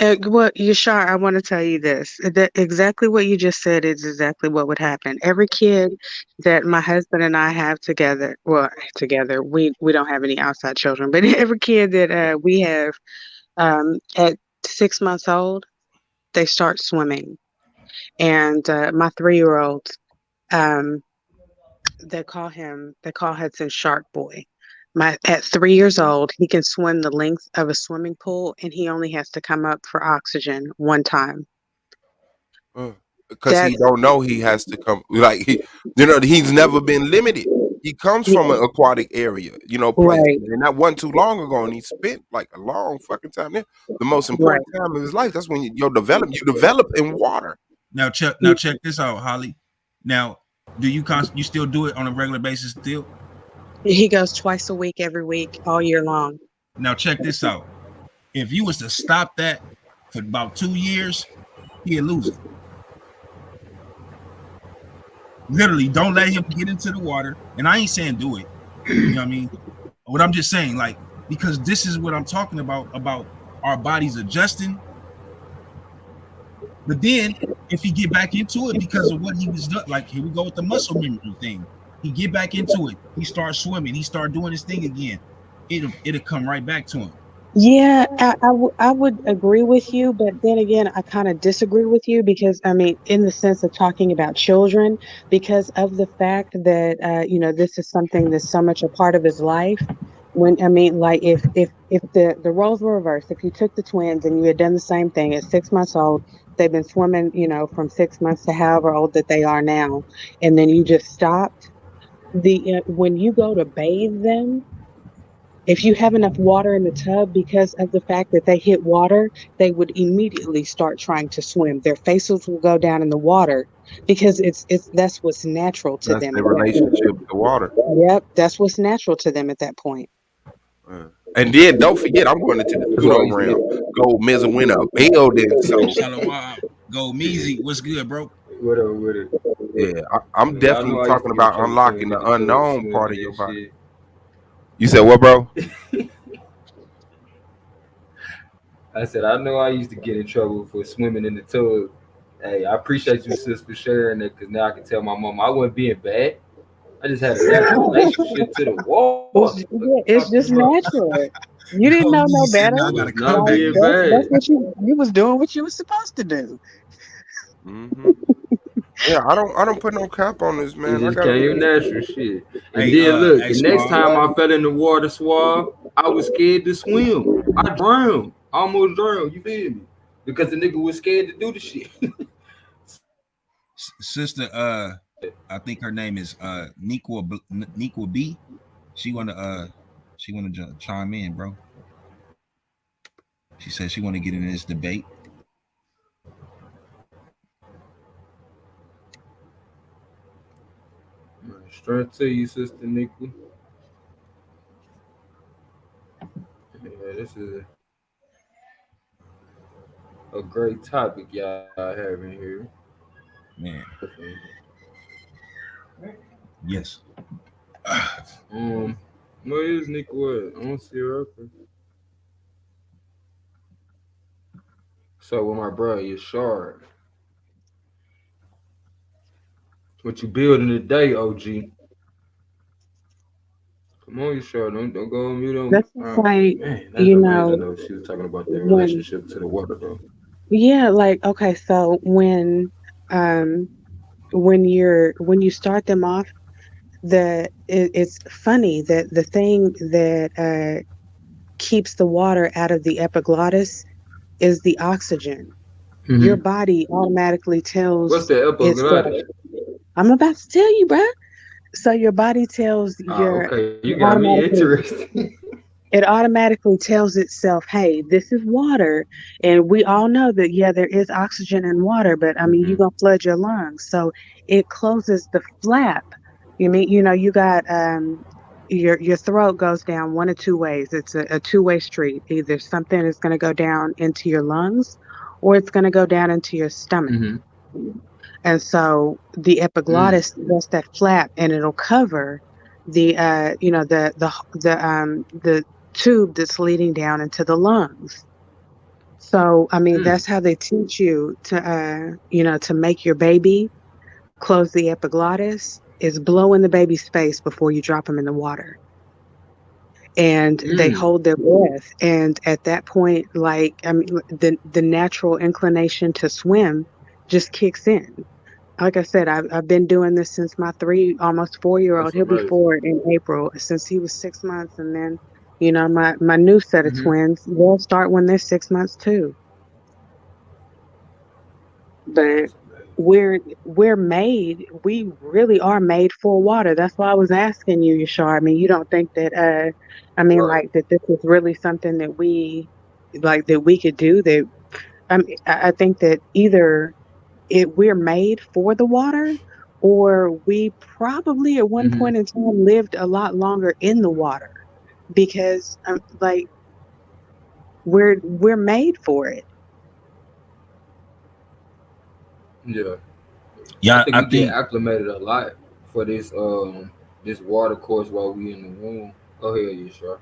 Well, Yashar, I want to tell you this. That exactly what you just said is exactly what would happen. Every kid that my husband and I have together, well, together, we don't have any outside children, but every kid that we have at 6 months old, they start swimming. And my 3-year-old, um, they call Hudson Shark Boy. At 3 years old, he can swim the length of a swimming pool, and he only has to come up for oxygen one time. Because he That's don't know he has to come, like he's never been limited. He comes from an aquatic area, place, right, and that wasn't too long ago, and he spent like a long fucking time there. The most right. important time of his life. That's when you develop in water. Now check this out, Holly. Now, do you still do it on a regular basis still? He goes twice a week, every week, all year long. Now check this out. If you was to stop that for about 2 years, he'd lose it. Literally, don't let him get into the water. And I ain't saying do it. You know what I mean? What I'm just saying, like, because this is what I'm talking about our bodies adjusting. But then if he get back into it because of what he was done. Like, here we go with the muscle memory thing. He get back into it. He starts swimming. He start doing his thing again. It'll come right back to him. Yeah, I would agree with you, but then again, I kind of disagree with you because, I mean, in the sense of talking about children, because of the fact that, this is something that's so much a part of his life. When, I mean, like if the roles were reversed, if you took the twins and you had done the same thing at 6 months old, they've been swimming, from 6 months to however old that they are now, and then you just stopped when you go to bathe them, if you have enough water in the tub, because of the fact that they hit water, they would immediately start trying to swim. Their faces will go down in the water because it's that's what's natural to That's them their at that relationship point. with the water. Yep, that's what's natural to them at that point. And then don't forget, I'm going into the That's what I pseudo used to realm. get. Go Miz and win a building. So Shalom, go Meezy. What's good, bro? Whatever with it. yeah, I'm Y'all know definitely I used to talking get in about trouble for unlocking getting the in the tub unknown part of swimming your and body. shit. You said what, bro? I said I know I used to get in trouble for swimming in the tub. Hey, I appreciate you, sis, for sharing that because now I can tell my mom I wasn't being bad. I just had a natural relationship to the water. It's just natural. You didn't Go know no Meezy said, better. "Now I I got was to not cover Like being you." that's bad. what you was doing what you were supposed to do. Hmm. Yeah, I don't put no cap on this, It man. I just gotta came be. natural shit. And Hey, then look, hey, the next Swab. time I fell in the water, Suave, I was scared to swim. I drowned. I almost drowned. You feel me? Because the nigga was scared to do the shit. Sister, I think her name is Nikwa B. She wanna chime in, bro. She said she want to get in this debate. Strength to you, sister Nikki. Yeah, this is a great topic y'all having here. Man, yes. Where is Nikki? What? I don't see her up here. So with my bro, you shard. What you building today, OG? Come on, you shard. Don't go on mute on. That's just like, Man, that's you amazing know, though. She was talking about their when relationship to the water though. yeah, like okay, so um when you start them off, it's funny that the thing that keeps the water out of the epiglottis is the oxygen. Your Mm-hmm. body automatically What's tells the itself, epiglottis? I'm about to tell you, bruh. So your body tells Okay, you it got me automatically interested. it automatically tells itself, hey, this is water. And we all know that, yeah, there is oxygen in water, but I mean, Mm-hmm. you're going to flood your lungs. So it closes the flap. You got your throat goes down one of two ways. It's a two-way street. Either something is going to go down into your lungs or it's going to go down into your stomach. Mm-hmm. And so the epiglottis, that's that flap, and it'll cover the tube that's leading down into the lungs. So I mean that's how they teach you to make your baby close the epiglottis is blow in the baby's face before you drop them in the water. And they hold their breath, and at that point, like I mean, the natural inclination to swim just kicks in. Like I said, I've been doing this since my almost 4-year-old. That's He'll be amazing. 4 in April. Since he was 6 months, and then my new set of Mm-hmm. twins, they'll start when they're 6 months too. But That's amazing. we really are made for water. That's why I was asking you, Yashar. I mean, you don't think that Right. like that this is really something that we could do that. I think that either we're made for the water, or we probably at one Mm-hmm. point in time lived a lot longer in the water because like we're made for it. Yeah. I Yeah, think I we get think. acclimated a lot for this water course while we in the room. Go ahead, you sure?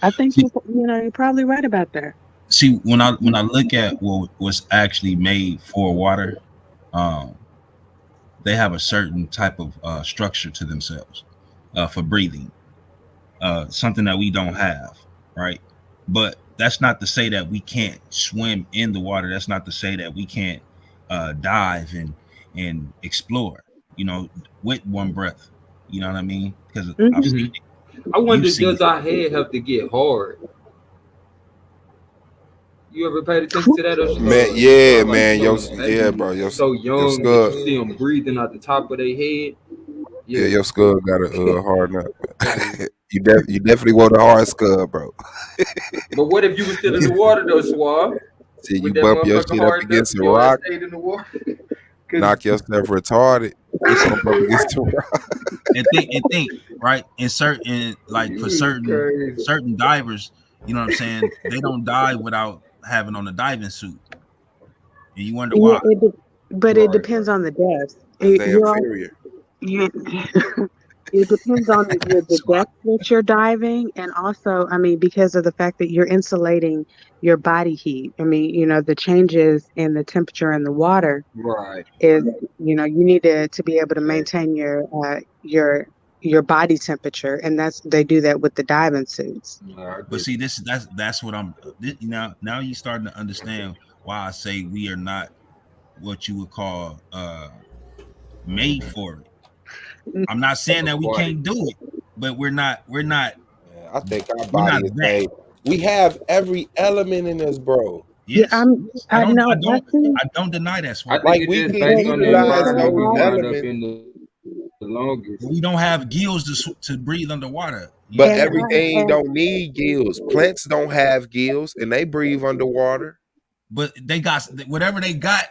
I think See, you're probably right about that. See, when I look at what was actually made for water, um, they have a certain type of structure to themselves for breathing, something that we don't have, right? But that's not to say that we can't swim in the water. That's not to say that we can't dive and explore, you know, with one breath. You know what I mean? Because I've seen it. I You've wonder, seen does it. our head have to get hard? You ever paid attention to that? Man, yeah, Like, man, when a yeah, baby bro, is so your young that skull, you see them breathing out the top of their head. yeah, Yeah. your skull got a harden up. Like, You definitely want a hard skull, bro. but what if you was still in the water though, Suave? See, With you that bump your motherfucker shit up hard up, against a your ass rock, stayed in the water. Cause knock yourself retarded. You bump up against the rock. And think right, in certain, like for you is certain crazy. certain divers, you know what I'm saying, they don't dive without having on a diving suit, and you wonder Yeah, why. but it Right, depends right. on the depth. Because they You're inferior. you, it depends on the So depth that you're diving, and also, I mean, because of the fact that you're insulating your body heat. I mean, the changes in the temperature in the water Right. is, you need to be able to maintain your body temperature, and they do that with the diving suits. I but get see, you. that's what I'm now you starting to understand why I say we are not what you would call made for it. I'm not saying that we Aquatic. can't do it, but we're not Man, I think our we're body not is that. made. We have every element in us, bro. Yeah, Yes, yes. I I don't know, I I don't see. I don't deny that, I Swab. think Like it's we just can But based on the when you utilize say environment we those all, wind up elements, in the longest. But we don't have gills to breathe underwater. but and everything don't need gills. Plants don't have gills, and they breathe underwater. But they got whatever they got.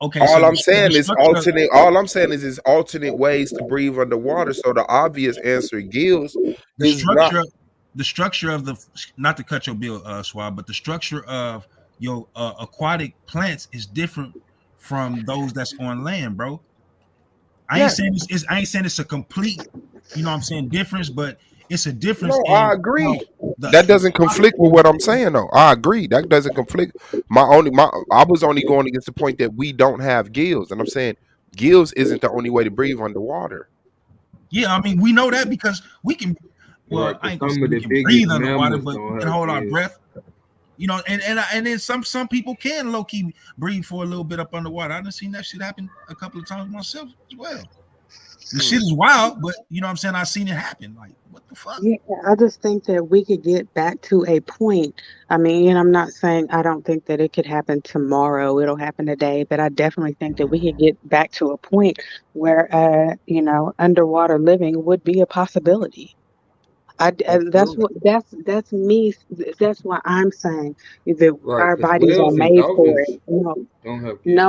Okay, so All the, I'm the saying is structure of alternate. All I'm saying is alternate ways to breathe underwater. So the obvious answer, gills, the is not. structure the structure of the, not to cut your bill, Swab, but the structure of your aquatic plants is different from those that's on land, bro. I ain't yeah, saying I ain't saying it's a complete, you know what I'm saying, difference, but it's a difference No, I in agree. how the That doesn't conflict with what I'm saying, though. I agree. That doesn't conflict. I was only going against the point that we don't have gills, and I'm saying gills isn't the only way to breathe underwater. yeah, I mean, we know that because we can, Right, well, I because ain't gonna say some of we the can biggest breathe underwater, mammals but we don't can have hold our gills. breath. And then some people can low key breathe for a little bit up underwater. I done seen that shit happen a couple of times myself as well. The shit is wild, but you know what I'm saying, I seen it happen. Like, what the fuck? yeah, I just think that we could get back to a point. I mean, and I'm not saying I don't think that it could happen tomorrow. It'll happen today, but I definitely think that we could get back to a point where, underwater living would be a possibility. That's And true. that's me. That's why I'm saying that Right, our because bodies are whales and made for it. dolphins don't have gills.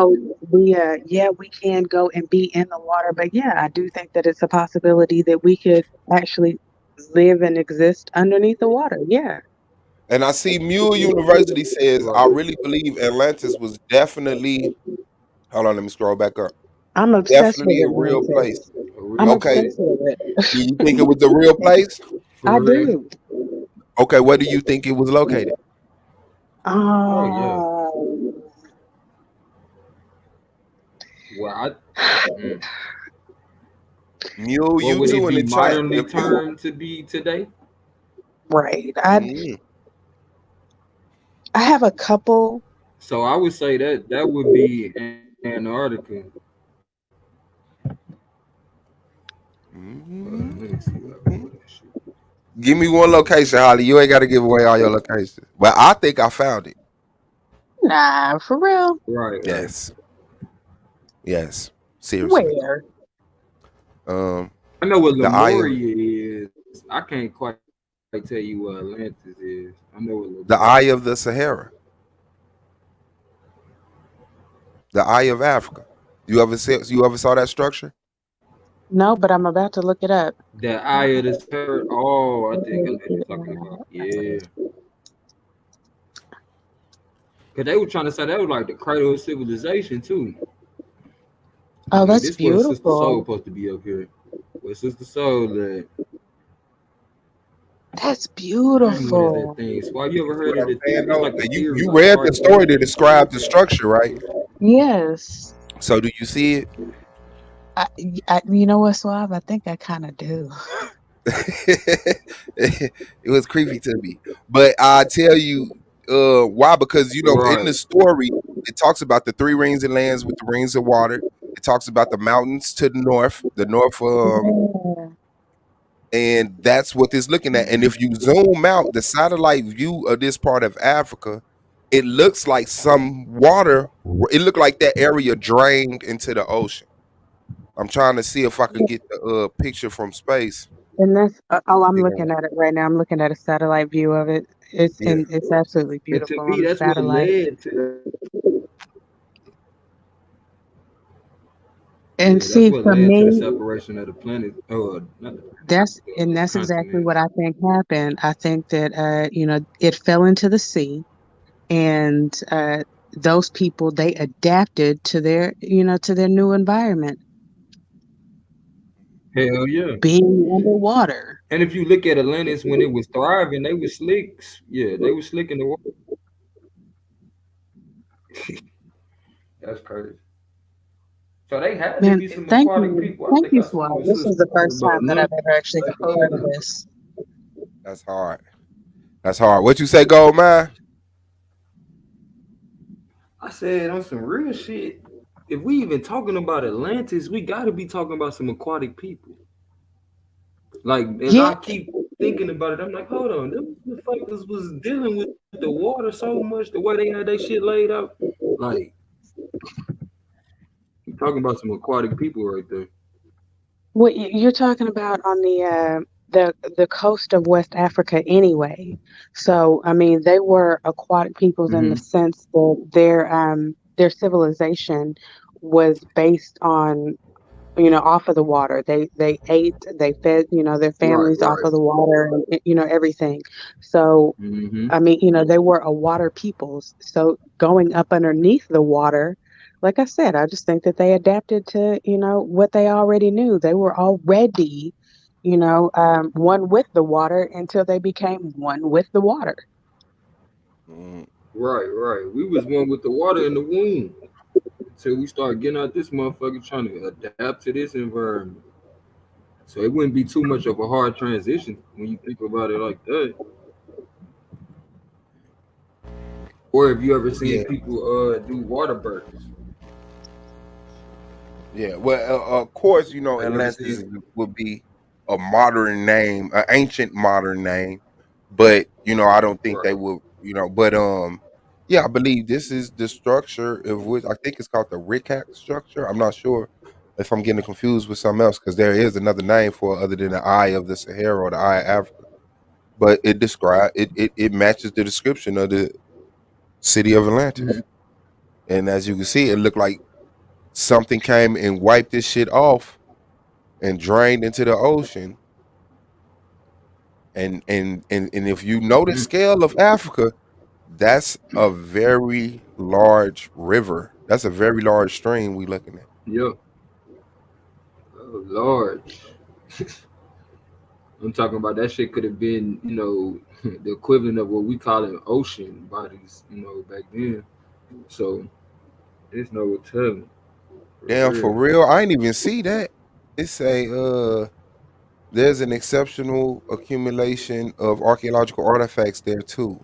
No, yeah, we can go and be in the water, but yeah, I do think that it's a possibility that we could actually live and exist underneath the water. Yeah, And I see Mule University says, I Right. really believe Atlantis was definitely. Hold on, let me scroll back up. I'm obsessed with Definitely a real place. Atlantis. A I'm real Okay, obsessed place. with it. do you think it was a real place? I For real. do. Okay, where do you think it was located? Oh yeah. Um, Well, mm. Mule, What you would two it in be the chat. modernly If you, termed to be today? right. mm, I have a couple. So I would say that would be Antarctica. Hold on, let me see what I can mm, put that shit. give me one location, Holly. You ain't got to give away all your locations. But I think I found it. Nah, for real. Right, right. Yes. Yes. Seriously. Where? Um, I know what the eye of Lemuria is. I can't quite tell you what Atlantis is. I know what the Lemuria eye is. of the Sahara. The eye of Africa. You ever saw that structure? No, but I'm about to look it up. The Eye of the Spirit. Oh, I think I know what you're talking about. Yeah. Because they were trying to say that was like the cradle of civilization, too. Oh, Like, that's this was Sister Soul beautiful. supposed to be up here. Where Sister Soul that That's What is that beautiful. thing? Swab, you ever You see heard what of I'm the saying theory? It's though? like a theory, You like read the story cartoon. to describe the structure, right? Yes. So do you see it? I, you know what, Suave? I think I kind of do. It was creepy to me. But I tell you why, because in Right. the story it talks about the three rings of lands with the rings of water. It talks about the mountains to the north Yeah. and that's what it's looking at. And Mm-hmm. if you zoom out the satellite view of this part of Africa, it looks like some water. It looked like that area drained into the ocean. I'm trying to see if I can get the picture from space. And that's oh, I'm Yeah, looking at it right now. I'm looking at a satellite view of it. It's yeah. and it's absolutely And to beautiful me, on the that's what satellite. led to And yeah, that's see, what for led to the me, separation of the planet. Not the that's exactly what continents. I think happened. I think that it fell into the sea, and those people they adapted to their new environment, Hell yeah. being underwater. And if you look at Atlantis when it was thriving, they were slick. Yeah, they were slick in the water. That's crazy. So they had to Man, be some aquatic people. I thank think you, I seen Suave. what This sister is the talking first about time that I've none. ever actually Like, heard of this. That's hard. That's hard. What you say, Gold Man? I said on some real shit. If we even talking about Atlantis, we got to be talking about some aquatic people. Like as Yeah, I keep thinking about it, I'm like, hold on, them motherfuckers was dealing with the water so much, the way they had their shit laid out. Like, you talking about some aquatic people right there. what you're talking about on the coast of West Africa anyway. So I mean, they were aquatic peoples in the Mm-hmm. sense that their civilization was based on off of the water. They ate, they fed their Right, families off right. of the water, and everything. So Mm-hmm. I mean, they were a water peoples. So going up underneath the water, like I said, I just think that they adapted to, what they already knew. They were already, one with the water until they became one with the water. Mm, Right, right. We was one with the water in the womb until we start getting out this motherfucker trying to adapt to this environment. So it wouldn't be too much of a hard transition when you think about it like that. Or if you ever yeah, seen people do water births. yeah. Well, of course, Like you ever seen Would be a modern name, an ancient modern name, but I don't think they right. would. But yeah, I believe this is the structure of which I think it's called the Rickhack structure. I'm not sure if I'm getting confused with something else because there is another name for it other than the Eye of the Sahara or the Eye of Africa. But it matches the description of the city of Atlantis. Mhm. And as you can see, it looked like something came and wiped this shit off and drained into the ocean. And if you know the Mhm. scale of Africa, that's a very large river. That's a very large stream we looking at. Yeah. Oh Lord. I'm talking about that shit could have been, the equivalent of what we call an ocean bodies, back then. So there's no telling for Damn, for real. real, I ain't even see that. It say there's an exceptional accumulation of archaeological artifacts there too.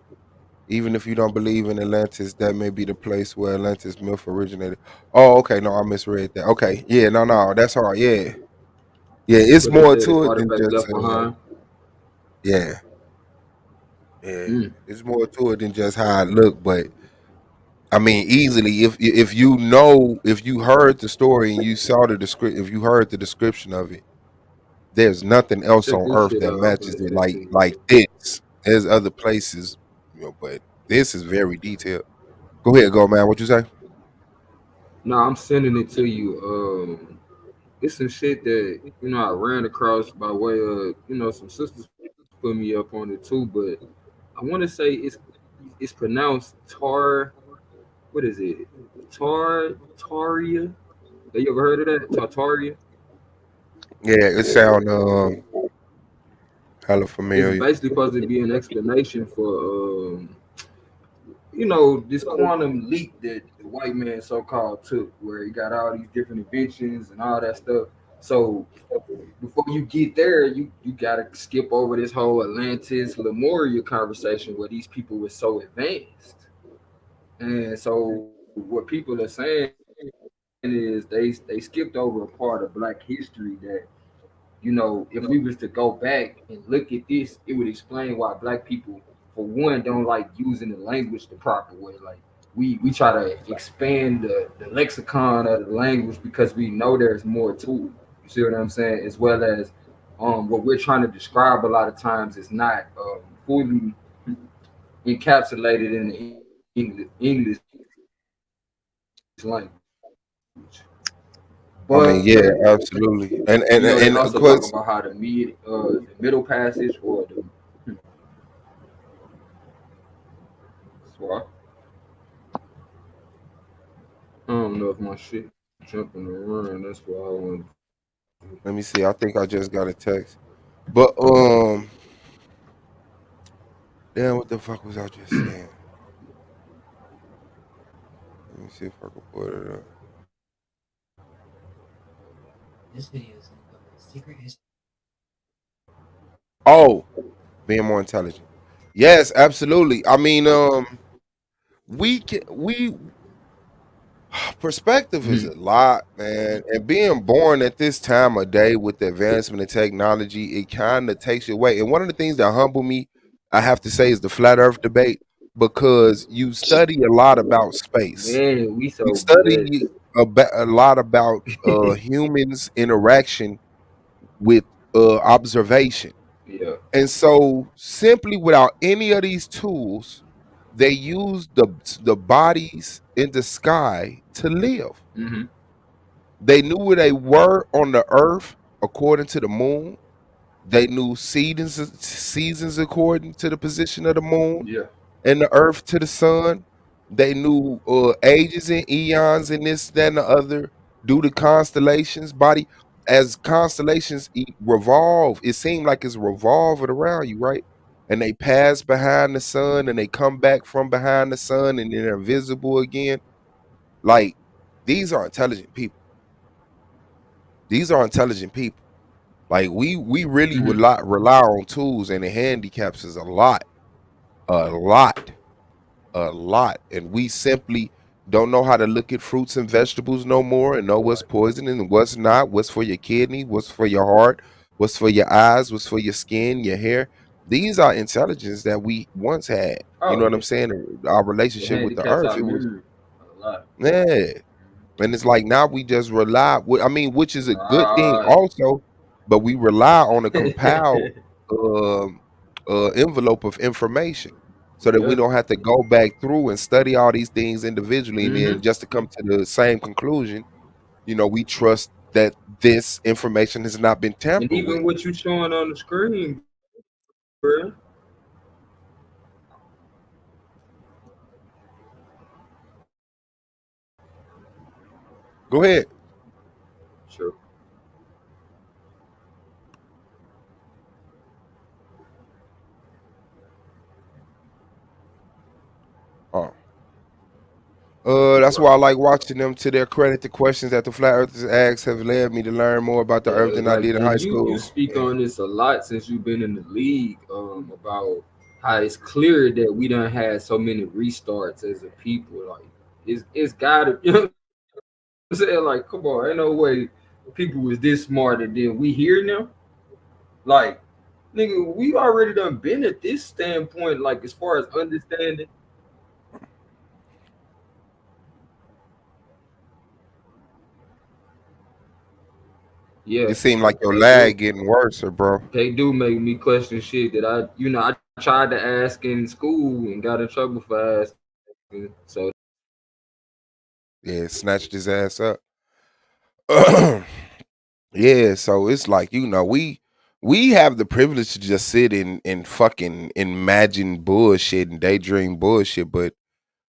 Even if you don't believe in Atlantis, that may be the place where Atlantis myth originated. Oh, okay. No, I misread that. Okay. Yeah, no, that's hard. Yeah. Yeah, it's But it more said it's to it than artifacts just left behind. yeah, yeah. Mm. It's more to it than just how it looked, but I mean easily if you heard the story and you saw the description if you heard the description of it, there's nothing else Check on this earth shit that out. I'm matches finna it text it. like this. There's other places, but this is very detailed. Go ahead, go man. What you say? No, I'm sending it to you. It's some shit that I ran across by way of some sisters put me up on it too. But I want to say it's pronounced tar. What is it? Tartaria. Have you ever heard of that? Tartaria. Yeah, it sound Hella It's familiar. basically supposed to be an explanation for this quantum leap that the white man so called took, where he got all these different inventions and all that stuff. So before you get there, you gotta skip over this whole Atlantis Lemuria conversation where these people were so advanced. And so what people are saying is they skipped over a part of Black history that if we was to go back and look at this, it would explain why Black people, for one, don't like using the language the proper way. Like we try to expand the lexicon of the language because we know there's more to it. You see what I'm saying? As well as what we're trying to describe a lot of times is not fully encapsulated in the English language. I mean, But yeah, absolutely. they And of also talk course, about how the middle passage or the swap. I don't know if my shit jumping around. That's why I want. let me see. I think I just got a text. But damn, what the fuck was I just saying? Let me see if I can put it up. Oh, being more intelligent. Yes, absolutely. I mean, we perspective is a lot, man. And being born at this time of day with the advancement of technology, it kind of takes you away. And one of the things that humble me, I have to say, is the flat Earth debate because you study a lot about space. Man, we You so study blessed. a lot about humans' interaction with observation. Yeah. And so, simply without any of these tools, they use the bodies in the sky to live. Mm-hmm. They knew where they were on the earth according to the moon. They knew seasons according to the position of the moon Yeah. and the earth to the sun. They knew ages and eons and this, that, and the other due to constellations. Body as constellations revolve, it seemed like it's revolving around you, right? And they pass behind the sun and they come back from behind the sun and they're invisible again. Like these are intelligent people. These are intelligent people. Like we really Mm-hmm. rely on tools and it handicaps us a lot, a lot. And we simply don't know how to look at fruits and vegetables no more and know what's Right. poison and what's not, what's for your kidney, what's for your heart, what's for your eyes, what's for your skin, your hair. These are intelligence that we once had. You know Oh what yeah. I'm saying? Our The relationship with the handicaps earth, our it was, memory a lot. yeah. And it's like now we just rely, I mean, which is a good thing Right. also, but we rely on a compiled um, envelope of information so that we Yeah. don't have to go back through and study all these things individually. And Mm-hmm. then just to come to the same conclusion, we trust that this information has not been And tampered even with. what you showing on the screen, bro. Go ahead. Sure. Oh. That's why I like watching them. To their credit, the questions that the flat earthers ask have led me to learn more about the earth Yeah, than I like, did in high and you school. speak on this a lot since you've been in the league, about how it's clear that we done had so many restarts as a people. Like it's gotta I'm saying, like, come on, ain't no way people was this smarter than we here now. Like, nigga, we already done been at this standpoint, like as far as understanding. It Yeah, seemed like your they lag do. getting worse, bro. They do make me question shit that I tried to ask in school and got in trouble for asking. So Yeah, snatched his ass up. Yeah, so it's like, we have the privilege to just sit and fucking imagine bullshit and daydream bullshit, but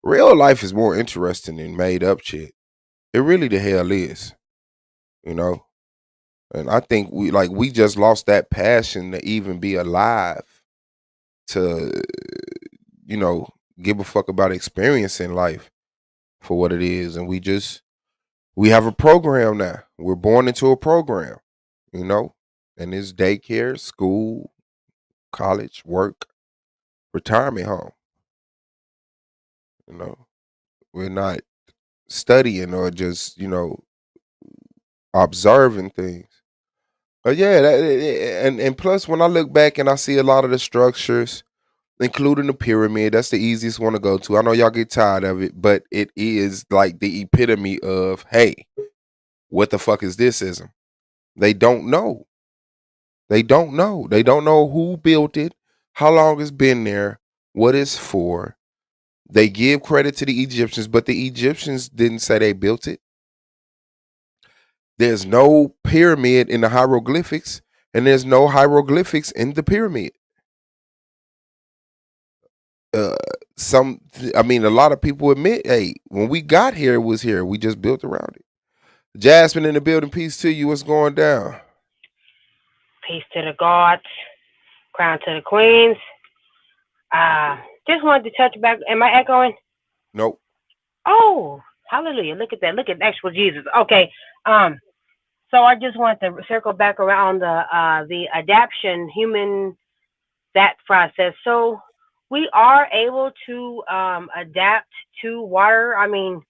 real life is more interesting than made up shit. It really the hell is, you know. And I think we just lost that passion to even be alive, to give a fuck about experiencing life for what it is. And we have a program now. We're born into a program, and it's daycare, school, college, work, retirement home. We're not studying or just observing things. But yeah, and plus when I look back and I see a lot of the structures, including the pyramid, that's the easiest one to go to. I know y'all get tired of it, but it is like the epitome of, hey, what the fuck is thisism? They don't know. They don't know. They don't know who built it, how long it's been there, what it's for. They give credit to the Egyptians, but the Egyptians didn't say they built it. There's no pyramid in the hieroglyphics, and there's no hieroglyphics in the pyramid. A lot of people admit, hey, when we got here, it was here. We just built around it. Jasmine in the building, peace to you. What's going down? Peace to the gods, crown to the queens. Just wanted to touch back. Am I echoing? Nope. Oh, hallelujah. Look at that. Look at actual Jesus. Okay. So I just wanted to circle back around the adaptation, that process. So we are able to adapt to water. I mean,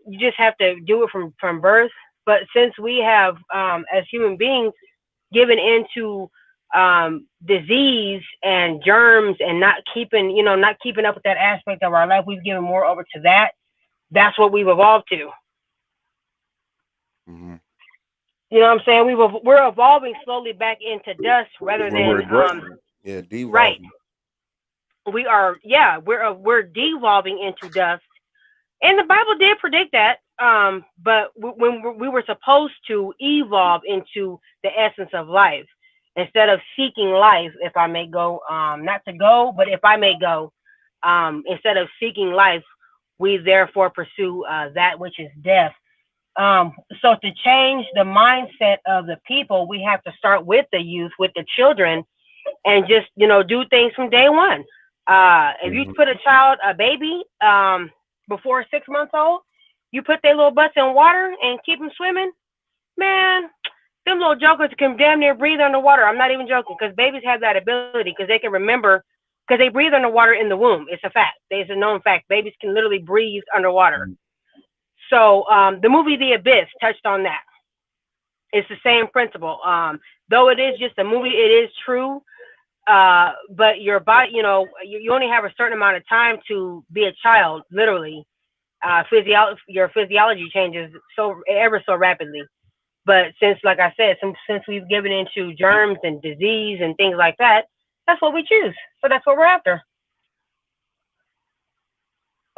you just have to do it from birth. But since we have, as human beings, given into disease and germs and not keeping up with that aspect of our life, we've given more over to that. That's what we've evolved to. Mm-hmm. You know what I'm saying? We're evolving slowly back into dust rather than devolving. Right. We are, we're devolving into dust, and the Bible did predict that. But when we were supposed to evolve into the essence of life instead of seeking life, if I may go, not to go, but if I may go, instead of seeking life, we therefore pursue that which is death. So to change the mindset of the people, we have to start with the youth, with the children, and just, do things from day one. If you put a baby, before 6 months old, you put their little butts in water and keep them swimming, man, them little jokers can damn near breathe underwater. I'm not even joking, because babies have that ability, because they can remember, because they breathe underwater in the womb. It's a fact. It's a known fact. Babies can literally breathe underwater. So the movie The Abyss touched on that. It's the same principle. Though it is just a movie, it is true. But your body, you only have a certain amount of time to be a child, literally. Your physiology changes ever so rapidly. But since, like I said, since we've given into germs and disease and things like that, that's what we choose. So that's what we're after.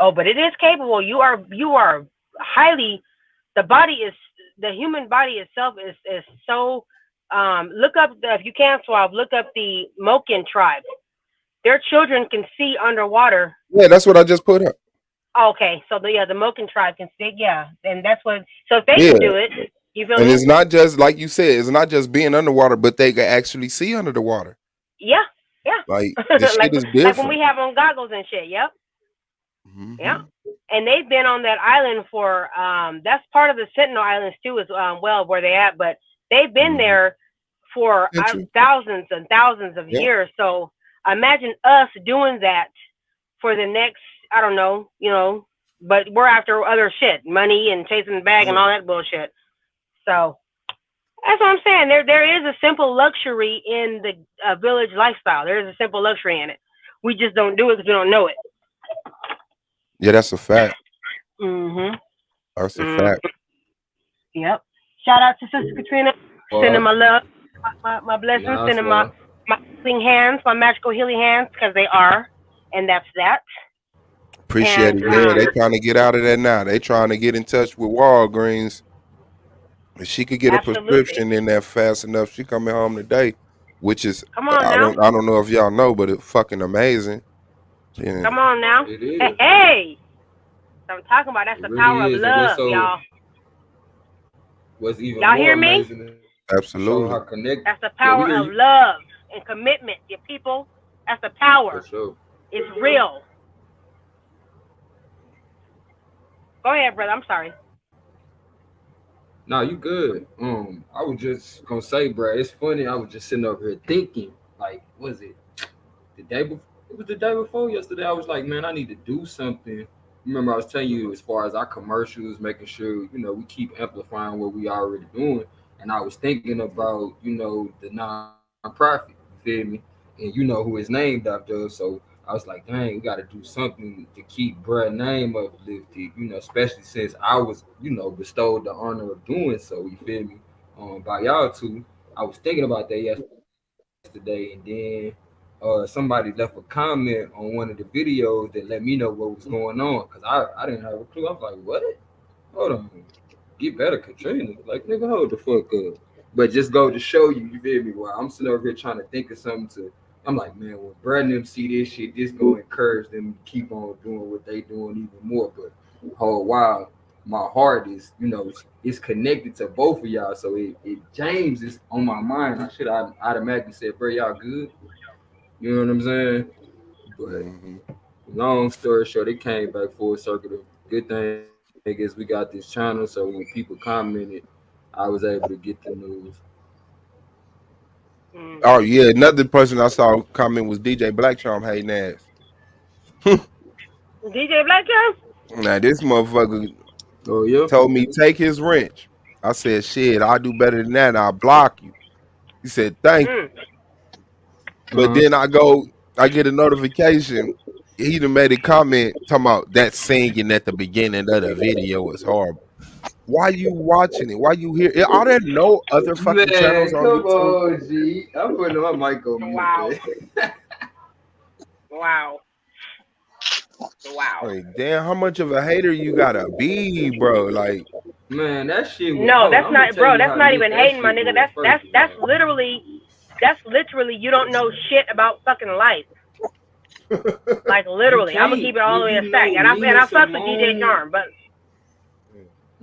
Oh, but it is capable. You are highly, the human body itself is so, look up, if you can, Swab, look up the Moken tribe. Their children can see underwater. Yeah, that's what I just put up. Okay, so the Moken tribe can see, and that's what, so if they can do it, you feel me? And it's not just, like you said, it's not just being underwater, but they can actually see under the water. Yeah. Like, this shit is different. Like when we have on goggles and shit, yep. Mm-hmm. Yeah. And they've been on that island for, that's part of the Sentinel Islands too, as well, where they at, but they've been there for thousands and thousands of years. So imagine us doing that for the next, I don't know, but we're after other shit, money and chasing the bag and all that bullshit. So that's what I'm saying. There is a simple luxury in the village lifestyle. There is a simple luxury in it. We just don't do it because we don't know it. Yeah, that's a fact. Mm-hmm. That's a fact. Yep. Shout out to Sister Katrina. Sending my love, my blessings, sending my healing hands, my magical healing hands, because they are. And that's that. Appreciate it. Yeah, they trying to get out of that now. They trying to get in touch with Walgreens. If she could get a prescription in there fast enough, she coming home today, which is, I don't know if y'all know, but it's fucking amazing. Yeah. Come on now. Hey. So I'm talking about, that's the power of love, y'all. What's even y'all more hear me? amazing Show Absolutely. how connected. That's the power of love and commitment, your people. That's the power. For sure. It's real. Go ahead, brother. I'm sorry. No, you good. I was just gonna say, bro, it's funny. I was just sitting over here thinking, like, was it the day before? It was the day before yesterday. I was like, man, I need to do something. Remember, I was telling you as far as our commercials, making sure we keep amplifying what we already doing. And I was thinking about the nonprofit. You feel me? And you know who it's named after. So I was like, dang, we got to do something to keep Bruh's name uplifted. Especially since I was bestowed the honor of doing so. You feel me? By y'all two. I was thinking about that yesterday, and then somebody left a comment on one of the videos that let me know what was going on, because I didn't have a clue. I was like, what? Hold on. Get better, Katrina. Like, nigga, hold the fuck up. But just go to show you, you feel me? While I'm sitting over here trying to think of something I'm like, man, when Brad and them see this shit, this gonna encourage them to keep on doing what they doing even more. But whole while, my heart is, it's connected to both of y'all. So it James is on my mind. I should automatically said, bro, y'all good? You know what I'm saying? But long story short, it came back full circle. The good thing is we got this channel, so when people commented, I was able to get the news. Oh yeah, another person I saw comment was DJ Black Charm hating ass. DJ Black Charm? Now this motherfucker yeah, told me take his wrench. I said, shit, I'll do better than that and I'll block you. He said, thank you. But then I get a notification. He done made a comment talking about that singing at the beginning of the video is horrible. Why you watching it? Why you here? Are there no other fucking channels on come YouTube? on, G. I'm putting my mic on mute. Wow. Wow. Like, damn, how much of a hater you gotta be, bro? Like, man, that shit. No, that's not, bro. That's not even hating, my nigga. That's literally you don't know shit about fucking life. Like literally, I'm gonna keep it all the way a stack, and I fuck with DJ Charm, but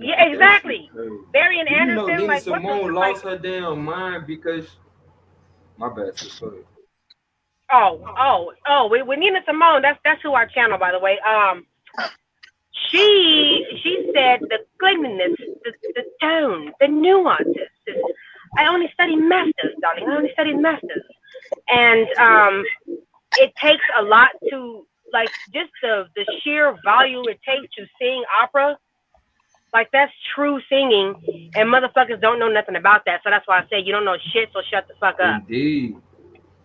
yeah, exactly. Barry and Anderson, Nina like Simone lost her damn mind because my bad, sister. With Nina Simone, that's who our channel, by the way. She said the cleanliness, the tone, the nuances. I only study masters, darling. I only study masters, and it takes a lot to like just the sheer volume it takes to sing opera. Like that's true singing, and motherfuckers don't know nothing about that. So that's why I say you don't know shit. So shut the fuck up. Indeed.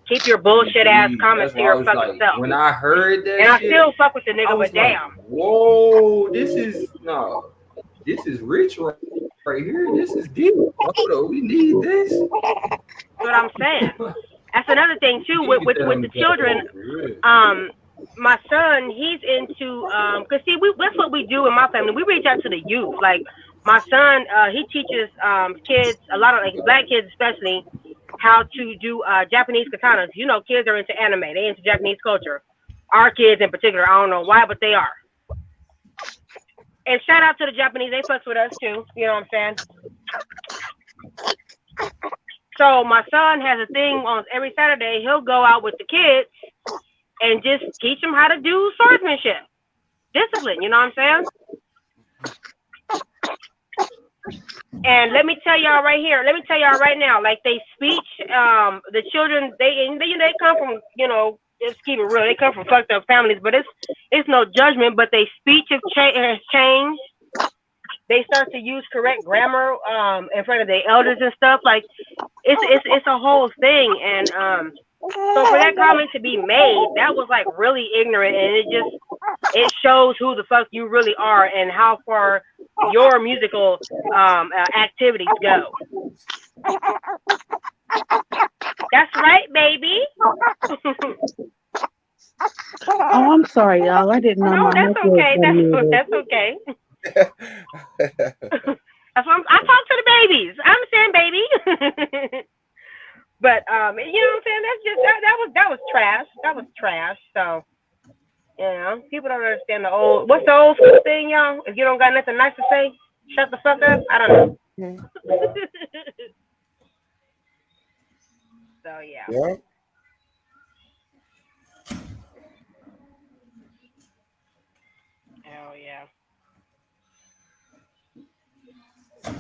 Keep your bullshit ass comments to your fucking self. When I heard that, and I still fuck with the nigga, but damn. Whoa, this is rich right here. This is deep. Hold on, we need this. That's what I'm saying. That's another thing too with the children. My son, he's into cause see that's what we do in my family. We reach out to the youth. Like my son, he teaches kids, a lot of like black kids especially, how to do Japanese katanas. Kids are into anime. They into Japanese culture. Our kids in particular, I don't know why, but they are. And shout out to the Japanese. They fucks with us too. You know what I'm saying? So my son has a thing on every Saturday. He'll go out with the kids and just teach them how to do swordsmanship. Discipline, you know what I'm saying? And let me tell y'all right here, right now, like they speech, the children, they come from, just keep it real, they come from fucked up families, but it's no judgment, but their speech has changed. They start to use correct grammar in front of their elders and stuff. Like it's a whole thing. And so for that comment to be made, that was like really ignorant, and it shows who the fuck you really are and how far your musical activities go. That's right, baby. Oh, I'm sorry, y'all. I didn't know. No, that's okay. That's okay. I talk to the babies. I'm saying, baby. But you know what I'm saying? That's just that was trash. That was trash. So people don't understand what's the old school thing, y'all? If you don't got nothing nice to say, shut the fuck up. I don't know. So yeah. Yeah. Hell yeah.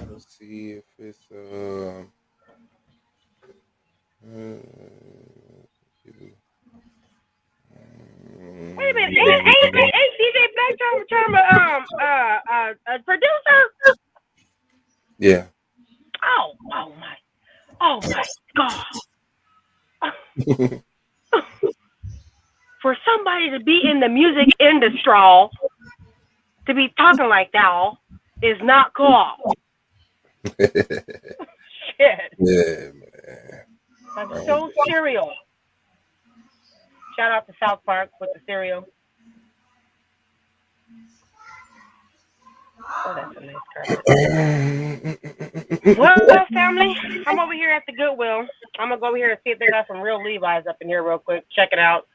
Let's see if it's Wait a minute. Ain't DJ Black a producer? yeah. Oh my God. For somebody to be in the music industry to be talking like that is not cool. Shit. Yeah, man. I'm so serial. Shout out to South Park with the cereal. Oh, that's a nice carpet. Well, family, I'm over here at the Goodwill. I'm gonna go over here and see if they got some real Levi's up in here real quick. Check it out.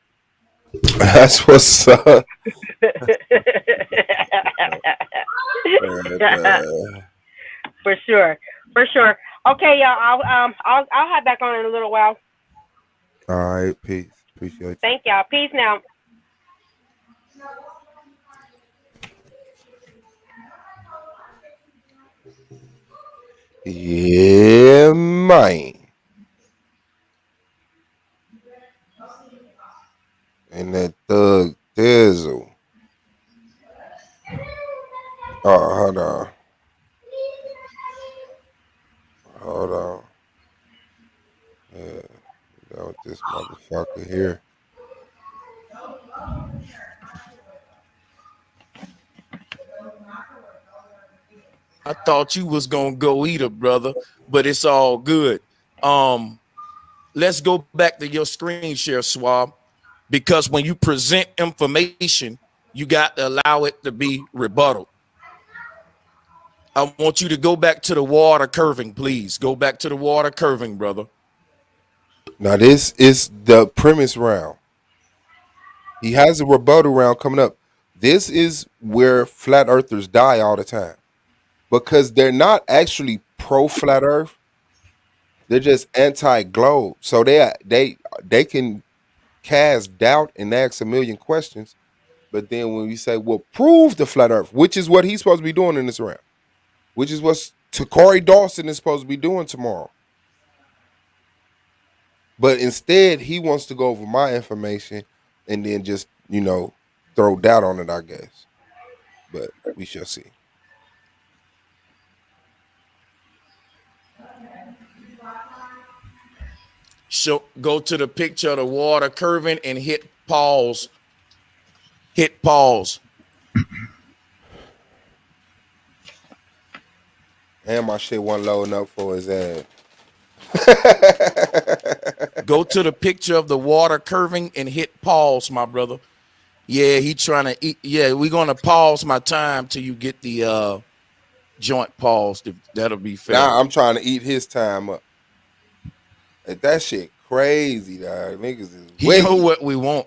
That's what's up. For sure. Okay, y'all. I'll head back on in a little while. All right, peace. Appreciate you. Thank y'all. Peace now. Yeah, man. And that thug Dizzle. Oh, hold on. That was this motherfucker here. I thought you was gonna go eat it, brother, but it's all good. Let's go back to your screen share, Swab, because when you present information, you got to allow it to be rebutted. I want you to go back to the water curving, please. Go back to the water curving, brother. Now this is the premise round. He has a rebuttal round coming up. This is where flat earthers die all the time because they're not actually pro flat earth. They're just anti-globe. So they can cast doubt and ask a million questions. But then when we say, well, prove the flat earth, which is what he's supposed to be doing in this round, which is what Takari Dawson is supposed to be doing tomorrow. But instead, he wants to go over my information and then just, throw doubt on it, I guess. But we shall see. Go to the picture of the water curving and hit pause. Hit pause. And my shit wasn't loading up for his ass. Go to the picture of the water curving and hit pause, my brother. Yeah, he trying to eat. Yeah, we're gonna pause my time till you get the joint paused. That'll be fair. Now I'm trying to eat his time up. That shit crazy, dog. Niggas is You know what we want.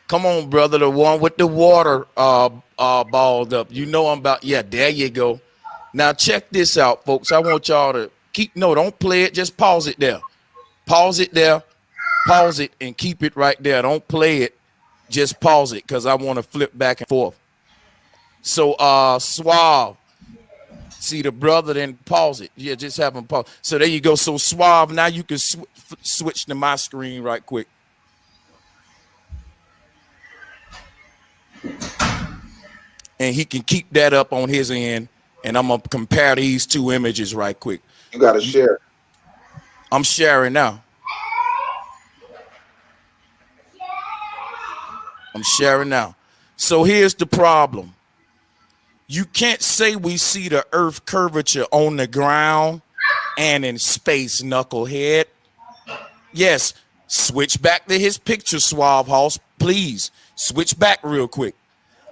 Come on, brother, the one with the water balled up. You know I'm about. Yeah, there you go. Now check this out, folks. I want y'all to don't play it. Just pause it there. Pause it there. Pause it and keep it right there. Don't play it. Just pause it because I want to flip back and forth. So Suave. See the brother, then pause it. Yeah, just have him pause. So there you go. So Suave, now you can switch to my screen right quick. And he can keep that up on his end. And I'm going to compare these two images right quick. You got to share. I'm sharing now. So here's the problem. You can't say we see the earth curvature on the ground and in space, knucklehead. Yes, switch back to his picture, Suave House. Please, switch back real quick.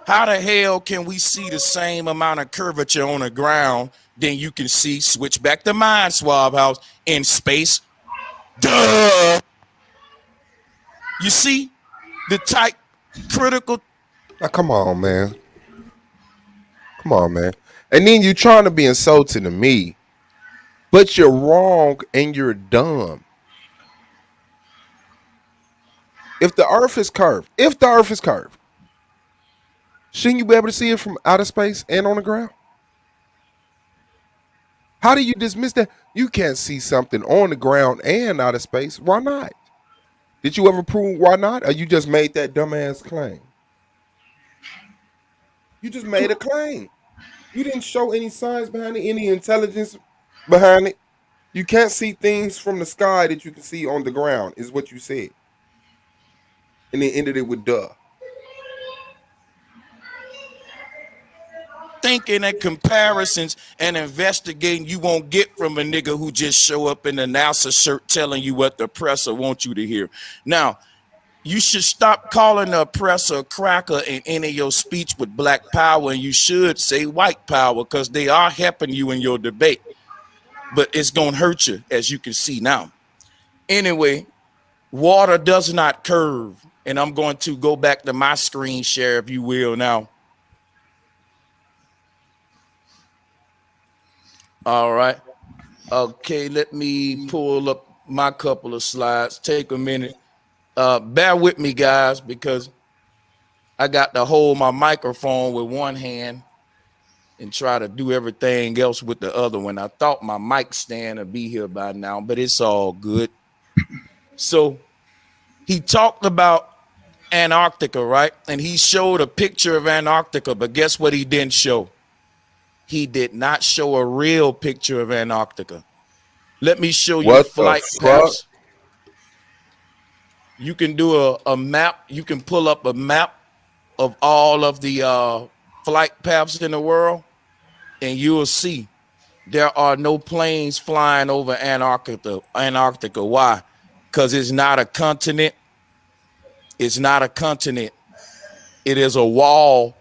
How the hell can we see the same amount of curvature on the ground than you can see, switch back to mine, Suave House, in space? Duh! You see the tight critical. Now, come on, man. And then you trying to be insulting to me But you're wrong and you're dumb. If the earth is curved, shouldn't you be able to see it from outer space and on the ground? How do you dismiss that? You can't see something on the ground and outer space. Why not? Did you ever prove why not? Or you just made that dumbass claim? You just made a claim. You didn't show any science behind it, any intelligence behind it. You can't see things from the sky that you can see on the ground, is what you said. And then ended it with duh. Thinking and comparisons and investigating you won't get from a nigga who just show up in a NASA shirt telling you what the oppressor wants you to hear. Now, you should stop calling the oppressor a cracker in any of your speech with black power, and you should say white power, because they are helping you in your debate. But it's going to hurt you, as you can see now. Anyway, water does not curve. And I'm going to go back to my screen share, if you will, now. All right. Okay, let me pull up my couple of slides. Take a minute. Bear with me, guys, because I got to hold my microphone with one hand and try to do everything else with the other one. I thought my mic stand would be here by now, but it's all good. So he talked about Antarctica, right? And he showed a picture of Antarctica, but guess what he didn't show? He did not show a real picture of Antarctica. Let me show you flight paths. You can do a map. You can pull up a map of all of the flight paths in the world, and you will see there are no planes flying over Antarctica. Why? Because it's not a continent. It's not a continent. It is a wall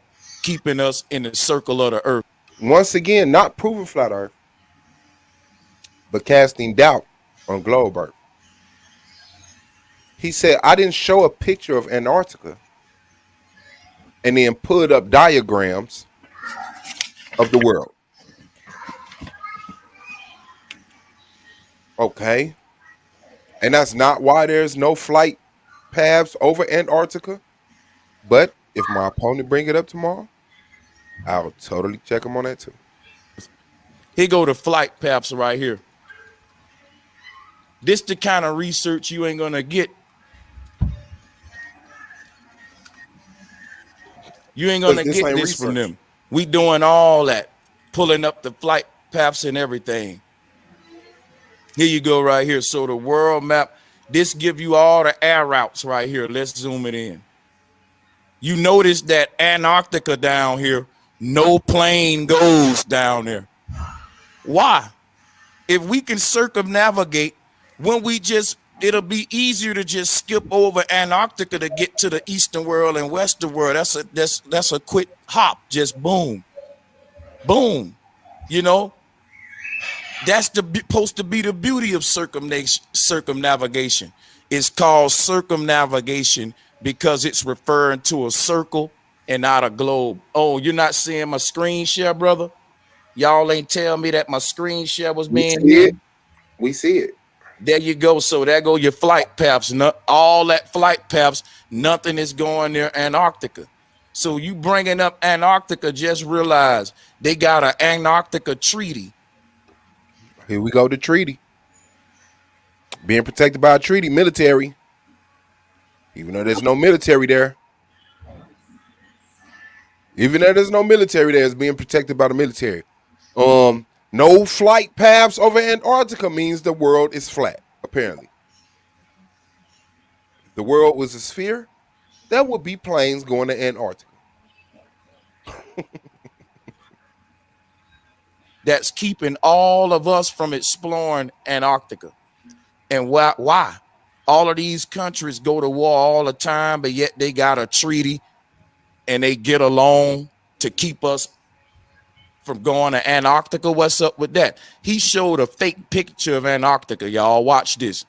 keeping us in the circle of the earth. Once again, not proving flat earth, but casting doubt on globe earth. He said, I didn't show a picture of Antarctica and then put up diagrams of the world. Okay. And that's not why there's no flight paths over Antarctica. But if my opponent bring it up tomorrow, I'll totally check him on that too. Here go the flight paths right here. This the kind of research you ain't gonna get. You ain't gonna get this from them. We doing all that, pulling up the flight paths and everything. Here you go right here. So the world map, this give you all the air routes right here. Let's zoom it in. You notice that Antarctica down here, no plane goes down there. Why? If we can circumnavigate, when we just, it'll be easier to just skip over Antarctica to get to the eastern world and western world. That's a quick hop, just boom, boom. You know, that's supposed to be the beauty of circumnavigation. It's called circumnavigation because it's referring to a circle and not a globe. Oh, you're not seeing my screen share, brother? Y'all ain't tell me that my screen share was being here. We see it. There you go. So there go your flight paths. All that flight paths, nothing is going near Antarctica. So you bringing up Antarctica, just realize they got an Antarctica treaty. Here we go, the treaty. Being protected by a treaty, military. Even though there's no military there. Even though there's no military there, it's being protected by the military. No flight paths over Antarctica means the world is flat, apparently. If the world was a sphere, there would be planes going to Antarctica. That's keeping all of us from exploring Antarctica. And why? All of these countries go to war all the time, but yet they got a treaty and they get along to keep us from going to Antarctica. What's up with that? He showed a fake picture of Antarctica. Y'all watch this.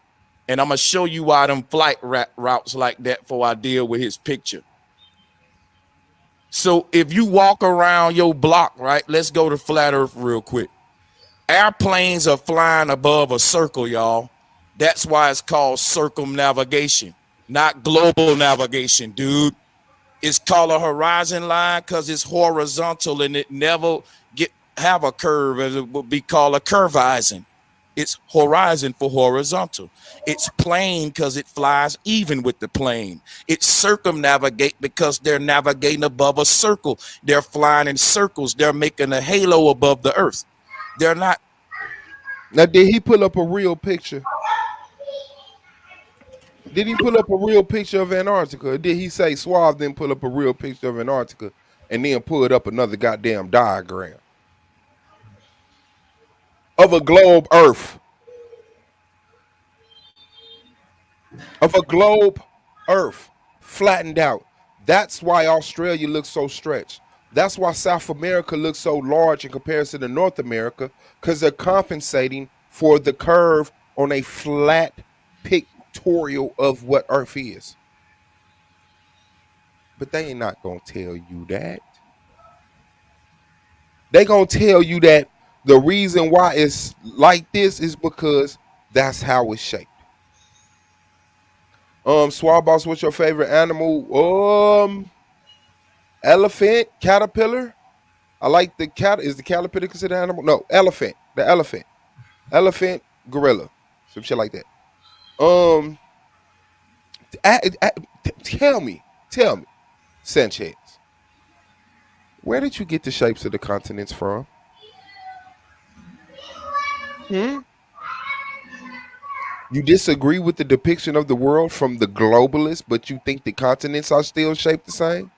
And I'm going to show you why them flight routes like that before I deal with his picture. So if you walk around your block, right? Let's go to flat earth real quick. Airplanes are flying above a circle, y'all. That's why it's called circumnavigation, not global navigation, dude. It's called a horizon line because it's horizontal and it never get have a curve, as it would be called a curvizing. It's horizon for horizontal. It's plane because it flies even with the plane. It's circumnavigate because they're navigating above a circle. They're flying in circles. They're making a halo above the earth. They're not. Now, did he pull up a real picture? Did he pull up a real picture of Antarctica? Or did he say Suave then pull up a real picture of Antarctica and then pulled up another goddamn diagram of a globe Earth? Of a globe Earth flattened out. That's why Australia looks so stretched. That's why South America looks so large in comparison to North America, because they're compensating for the curve on a flat pictorial of what Earth is. But they ain't not gonna tell you that. They gonna tell you that the reason why it's like this is because that's how it's shaped. Swab Boss, what's your favorite animal? Elephant, caterpillar. I like the cat. Is the caterpillar considered an animal? No, elephant. The elephant, gorilla, some shit like that. Um, tell me, Sanchez, where did you get the shapes of the continents from? Hmm? You disagree with the depiction of the world from the globalists, but you think the continents are still shaped the same?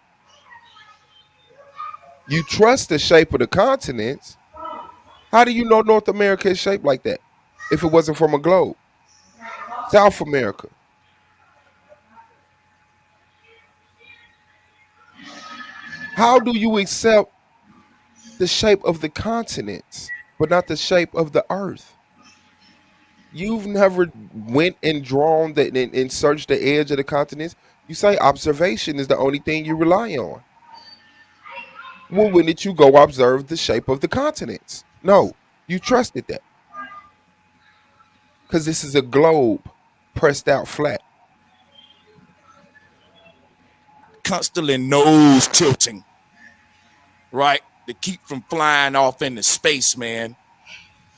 You trust the shape of the continents. How do you know North America is shaped like that if it wasn't from a globe? South America. How do you accept the shape of the continents, but not the shape of the earth? You've never went and drawn and searched the edge of the continents. You say observation is the only thing you rely on. Well, when did you go observe the shape of the continents? No, you trusted that because this is a globe pressed out flat. Constantly nose tilting, right? To keep from flying off into space, man.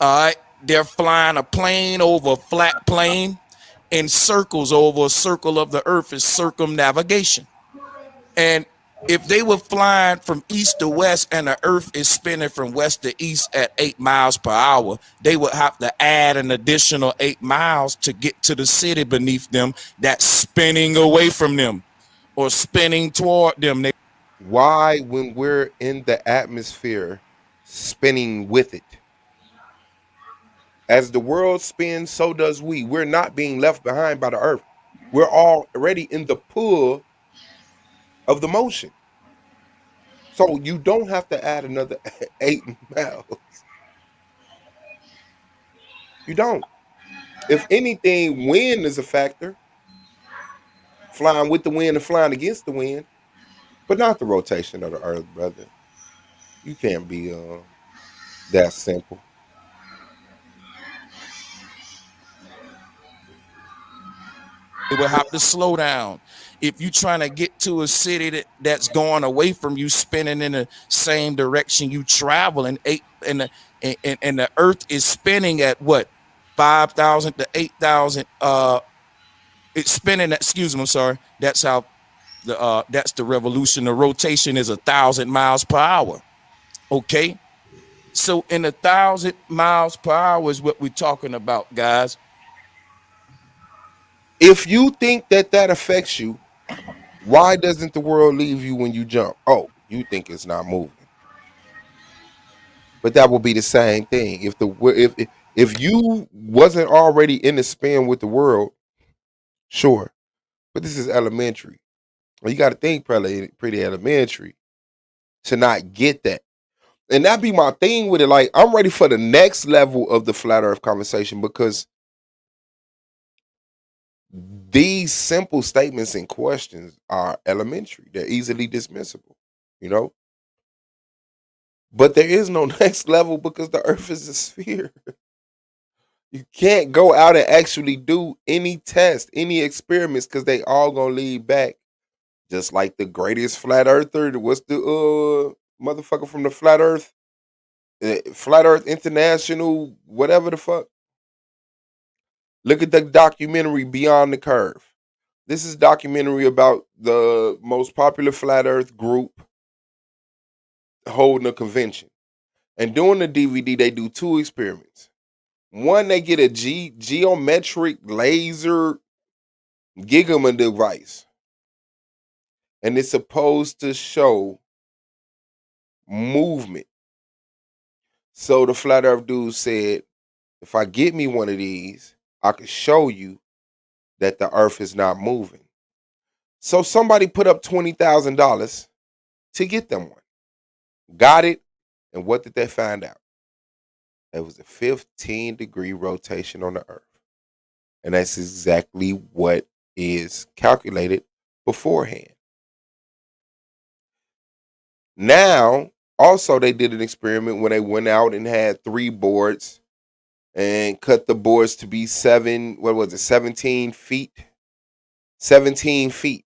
All right. They're flying a plane over a flat plane in circles over a circle of the earth is circumnavigation. And if they were flying from east to west and the earth is spinning from west to east at 8 miles per hour, they would have to add an additional 8 miles to get to the city beneath them that's spinning away from them or spinning toward them. Why, when we're in the atmosphere, spinning with it? As the world spins, so does we. We're not being left behind by the earth. We're already in the pull of the motion. So you don't have to add another 8 miles. You don't. If anything, wind is a factor. Flying with the wind and flying against the wind, but not the rotation of the earth, brother. You can't be that simple. It will have to slow down. If you're trying to get to a city that's going away from you, spinning in the same direction you travel, and the Earth is spinning at what 5,000 to 8,000. It's spinning. Excuse me, I'm sorry. That's how that's the revolution. The rotation is 1,000 miles per hour. Okay, so in 1,000 miles per hour is what we're talking about, guys. If you think that affects you, why doesn't the world leave you when you jump? Oh, you think it's not moving, but that will be the same thing if you wasn't already in the spin with the world. Sure, but this is elementary. Well, you got to think pretty elementary to not get that. And that be my thing with it. Like, I'm ready for the next level of the flat earth conversation because these simple statements and questions are elementary. They're easily dismissible, you know? But there is no next level because the earth is a sphere. You can't go out and actually do any test, any experiments, because they all gonna lead back. Just like the greatest flat earther. What's the motherfucker from the flat earth? Flat Earth International, whatever the fuck. Look at the documentary Beyond the Curve. This is a documentary about the most popular flat earth group holding a convention. And during the DVD, they do two experiments. One, they get a geometric laser gigama device. And it's supposed to show movement. So the flat earth dude said, if I get me one of these, I could show you that the earth is not moving. So somebody put up $20,000 to get them one. Got it. And what did they find out? It was a 15-degree rotation on the earth. And that's exactly what is calculated beforehand. Now, also they did an experiment when they went out and had 3 boards and cut the boards to be 17 feet? 17 feet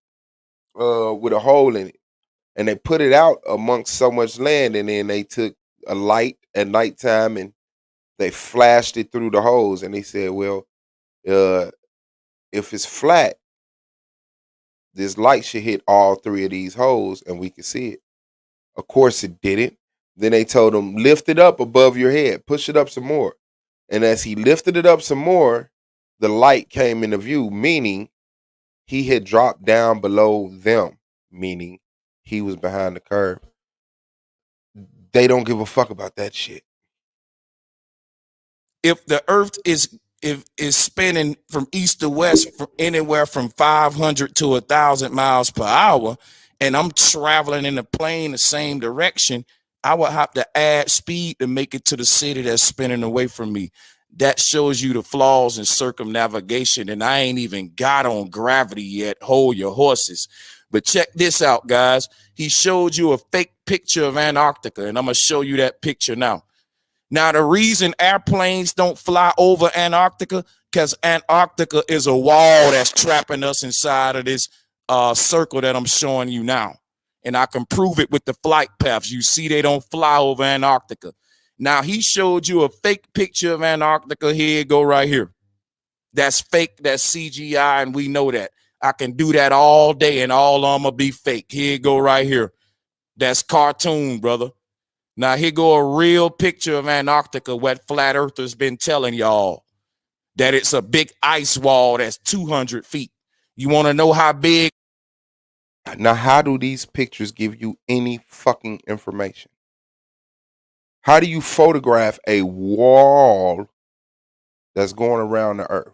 with a hole in it. And they put it out amongst so much land, and then they took a light at nighttime and they flashed it through the holes, and they said, well, if it's flat, this light should hit all 3 of these holes and we can see it. Of course it didn't. Then they told him, lift it up above your head, push it up some more. And as he lifted it up some more, the light came into view, meaning he had dropped down below them, meaning he was behind the curve. They don't give a fuck about that shit. If the earth is spinning from east to west, from anywhere from 500 to 1,000 miles per hour, and I'm traveling in a plane the same direction, I would have to add speed to make it to the city that's spinning away from me. That shows you the flaws in circumnavigation, and I ain't even got on gravity yet. Hold your horses. But check this out, guys. He showed you a fake picture of Antarctica, and I'm going to show you that picture now. Now, the reason airplanes don't fly over Antarctica, because Antarctica is a wall that's trapping us inside of this circle that I'm showing you now. And I can prove it with the flight paths. You see, they don't fly over Antarctica. Now, he showed you a fake picture of Antarctica. Here it go right here. That's fake. That's CGI, and we know that. I can do that all day, and all of them will be fake. Here it go right here. That's cartoon, brother. Now, here go a real picture of Antarctica, what flat earthers been telling y'all, that it's a big ice wall that's 200 feet. You want to know how big? Now, how do these pictures give you any fucking information? How do you photograph a wall that's going around the earth?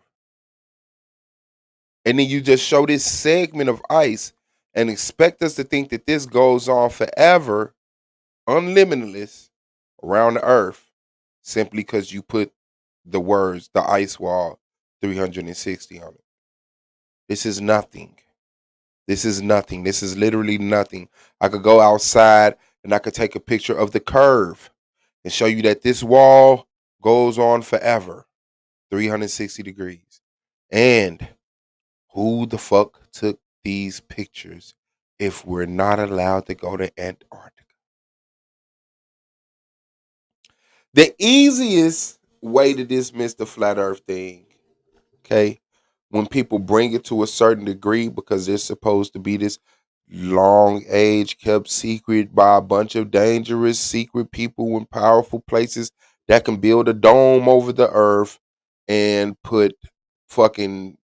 And then you just show this segment of ice and expect us to think that this goes on forever, unlimitless, around the earth, simply because you put the words, the ice wall, 360 on it. This is nothing. This is nothing. This is literally nothing. I could go outside and I could take a picture of the curve and show you that this wall goes on forever, 360 degrees. And who the fuck took these pictures if we're not allowed to go to Antarctica? The easiest way to dismiss the flat earth thing, okay, when people bring it to a certain degree because they're supposed to be this long age kept secret by a bunch of dangerous secret people in powerful places that can build a dome over the earth and put fucking,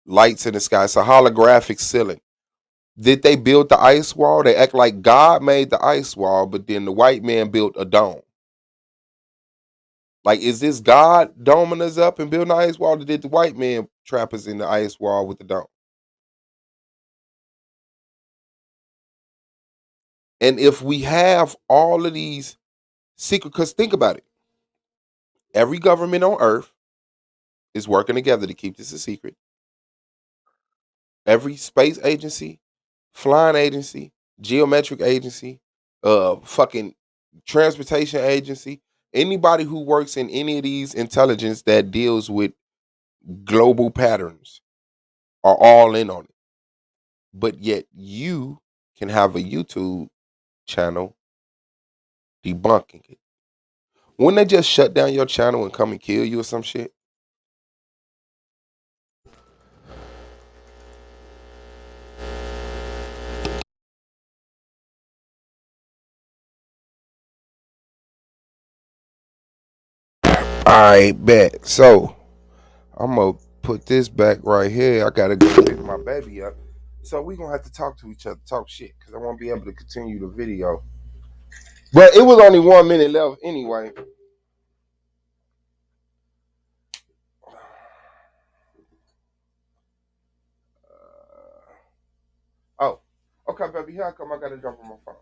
lights in the sky. It's a holographic ceiling. Did they build the ice wall? They act like God made the ice wall, but then the white man built a dome. Like, is this God doming us up and building the ice wall, or did the white man trap us in the ice wall with the dome? And if we have all of these secret, because think about it, every government on earth is working together to keep this a secret. Every space agency, flying agency, geometric agency, fucking transportation agency, anybody who works in any of these intelligence that deals with global patterns are all in on it. But yet you can have a YouTube channel debunking it. Wouldn't they just shut down your channel and come and kill you or some shit? I bet. So I'm gonna put this back right here. I gotta go pick my baby up. So we gonna have to talk to each other, talk shit, because I won't be able to continue the video. But it was only 1 minute left anyway. Oh, okay, baby. Here I come. I gotta jump on my phone.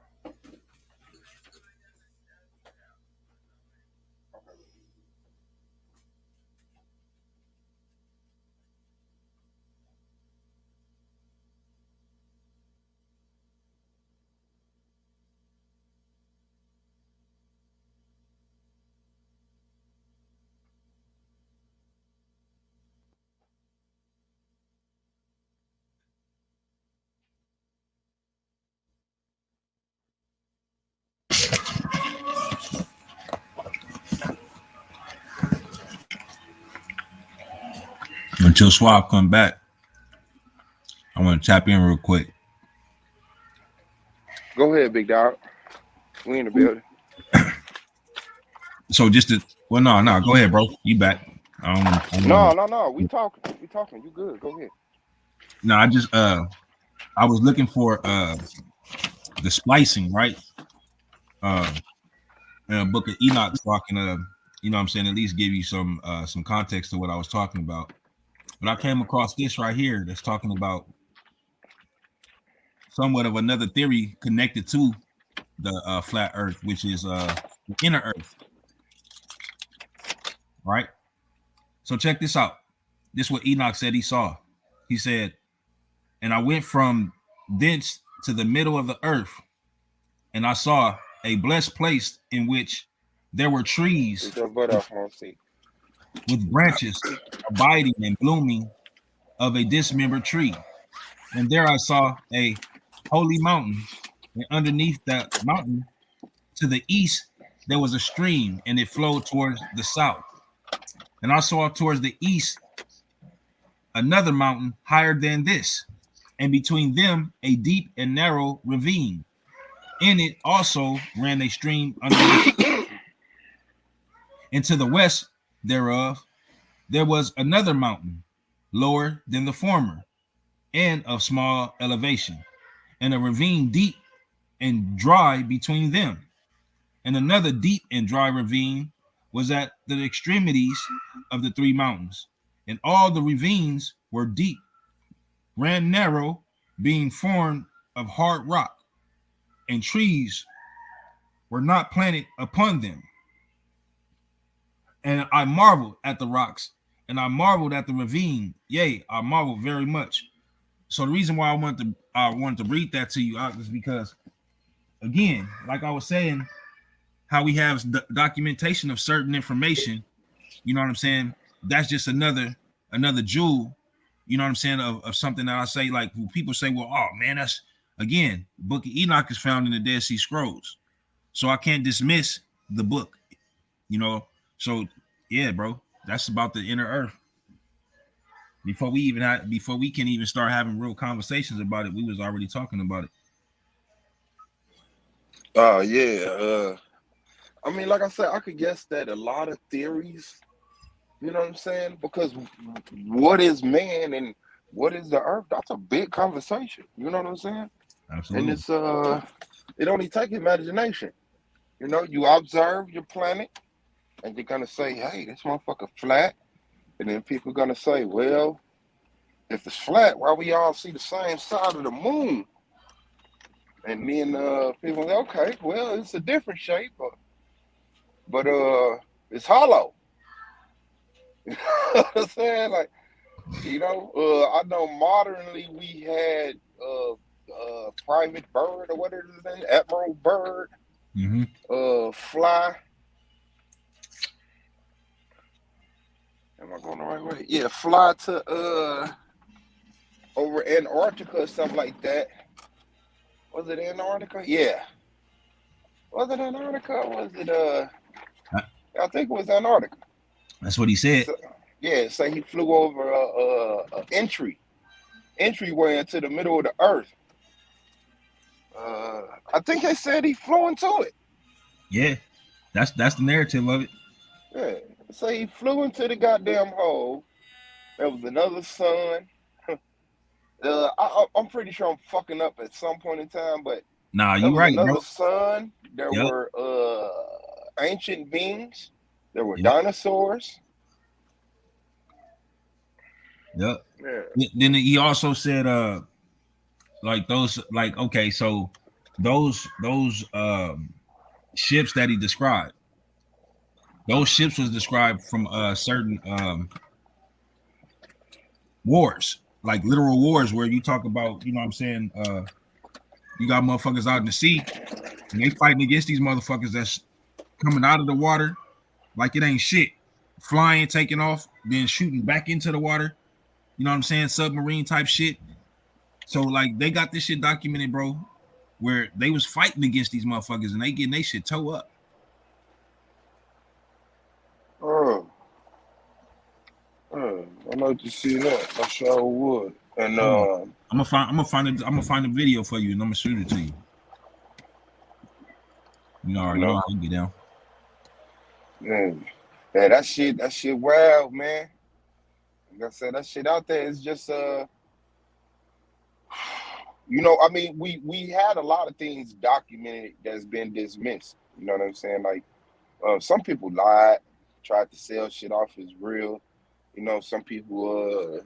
Until Swab come back, I want to tap in real quick. Go ahead, big dog. We in the building. So just to, well, no, go ahead, bro. You back? No. We talking. You good? Go ahead. No, I was looking for the splicing, right? In a book of Enoch, so I can you know what I'm saying, at least give you some context to what I was talking about. But I came across this right here that's talking about somewhat of another theory connected to the flat Earth, which is the inner Earth. Right? So check this out. This is what Enoch said he saw. He said, and I went from thence to the middle of the earth, and I saw a blessed place in which there were trees with branches abiding and blooming of a dismembered tree. And there I saw a holy mountain, and underneath that mountain to the east there was a stream, and it flowed towards the south. And I saw towards the east another mountain higher than this, and between them a deep and narrow ravine. In it also ran a stream underneath. And to the west thereof there was another mountain, lower than the former, and of small elevation, and a ravine deep and dry between them. And another deep and dry ravine was at the extremities of the three mountains. And all the ravines were deep, ran narrow, being formed of hard rock, and trees were not planted upon them. And I marveled at the rocks, and I marveled at the ravine. Yea, I marveled very much. So the reason why I wanted to read that to you is because, again, like I was saying, how we have documentation of certain information. You know what I'm saying? That's just another jewel. You know what I'm saying, of something that I say, like people say, well, oh man, that's, again, Book of Enoch is found in the Dead Sea Scrolls, so I can't dismiss the book. You know, so yeah, bro, that's about the inner earth. Before we can even start having real conversations about it, we was already talking about it. Oh yeah. I mean, like I said, I could guess that a lot of theories, you know what I'm saying? Because what is man and what is the earth? That's a big conversation. You know what I'm saying? Absolutely. And it's it only takes imagination. You know, you observe your planet and you're gonna say, hey, this motherfucker flat. And then people are gonna say, well, if it's flat, why we all see the same side of the moon? And then people say, okay, well, it's a different shape, but it's hollow. You know what I'm saying? Like, you know, I know modernly we had Private Bird or what is his name? Admiral Bird. Fly. Am I going the right way? Yeah, fly to over Antarctica or something like that. Was it Antarctica? Yeah. Was it Antarctica? Or was it I think it was Antarctica. That's what he said. So, yeah, so he flew over a entryway into the middle of the earth. I think they said he flew into it. Yeah, that's the narrative of it. Yeah, so he flew into the goddamn hole. There was another sun. I'm pretty sure I'm fucking up at some point in time, but nah, there you was right, another bro. sun. There Yep. were ancient beings. There were Yep. dinosaurs. Yep. Yeah. Then he also said, like those, like okay, so those ships that he described, those ships was described from certain wars, like literal wars, where you talk about, you know what I'm saying, you got motherfuckers out in the sea and they fighting against these motherfuckers that's coming out of the water like it ain't shit, flying, taking off, then shooting back into the water. You know what I'm saying? Submarine type shit. So like they got this shit documented, bro, where they was fighting against these motherfuckers and they getting they shit toe up. I'd like to see that. I sure would. And I'm gonna find the video for you and I'm gonna shoot it to you. You know how to get down. Yeah, that shit wild, man. Like I said, that shit out there is just I mean, we had a lot of things documented that's been dismissed. You know what I'm saying? Like some people lied, tried to sell shit off as real. You know, some people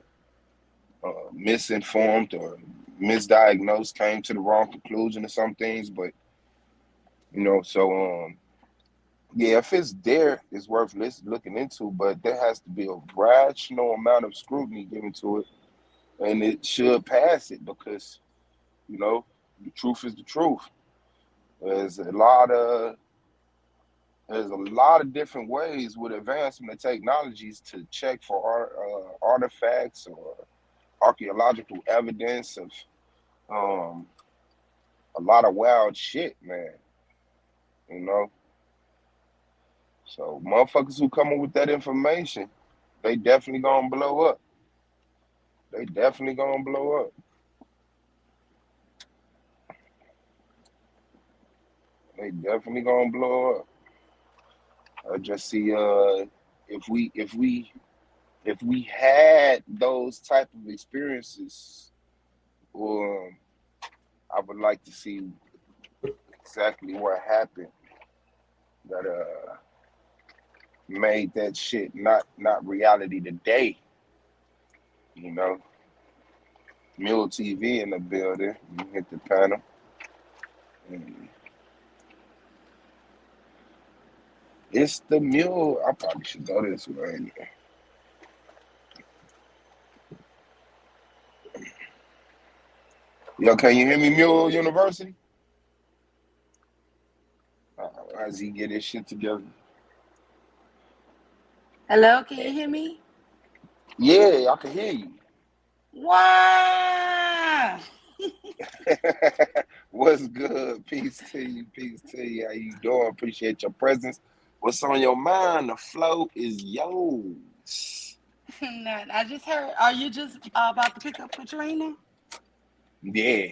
misinformed or misdiagnosed, came to the wrong conclusion of some things. But so yeah, if it's there, it's worth looking into. But there has to be a rational amount of scrutiny given to it, and it should pass it because the truth is the truth. There's a lot of different ways with advancement of technologies to check for artifacts or archaeological evidence of a lot of wild shit, man. So motherfuckers who come up with that information, they definitely gonna blow up. They definitely gonna blow up. They definitely gonna blow up. I just see if we had those type of experiences, I would like to see exactly what happened that made that shit not reality today. Mule TV in the building. You hit the panel. It's the Mule. I probably should go this way. Yo, can you hear me, Mule University? As he get his shit together. Hello, can you hear me? Yeah, I can hear you. Wow. What's good? Peace to you. Peace to you. How you doing? Appreciate your presence. What's on your mind? The flow is yours. None. I just heard. Are you just about to pick up Katrina? Yeah.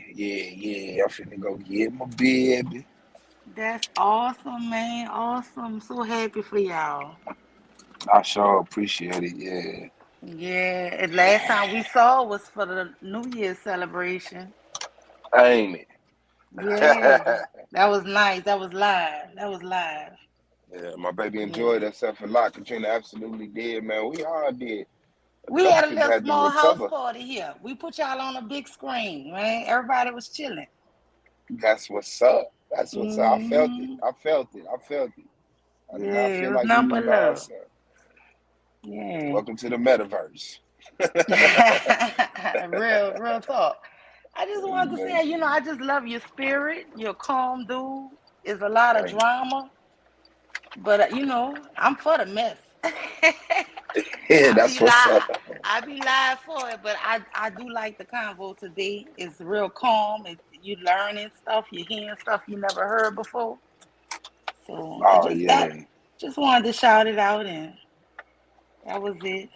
I'm finna go get my baby. That's awesome, man. Awesome. So happy for y'all. I sure appreciate it. Yeah. Yeah. And last time we saw was for the New Year's celebration. Ain't it? Yeah. That was nice. That was live. Yeah, my baby enjoyed herself a lot. Katrina absolutely did, man. We all did. We had a little small house party here. We put y'all on a big screen, man. Everybody was chilling. That's what's up. I felt it. I did not feel like we was by ourselves. Yeah. Welcome to the metaverse. real talk. I just wanted to say, I just love your spirit. You're a calm dude. It's a lot of drama, but I'm for the mess. Yeah, that's what's up. I be live for it, but I do like the convo today. It's real calm. You learning stuff. You hearing stuff you never heard before. So just wanted to shout it out, and that was it.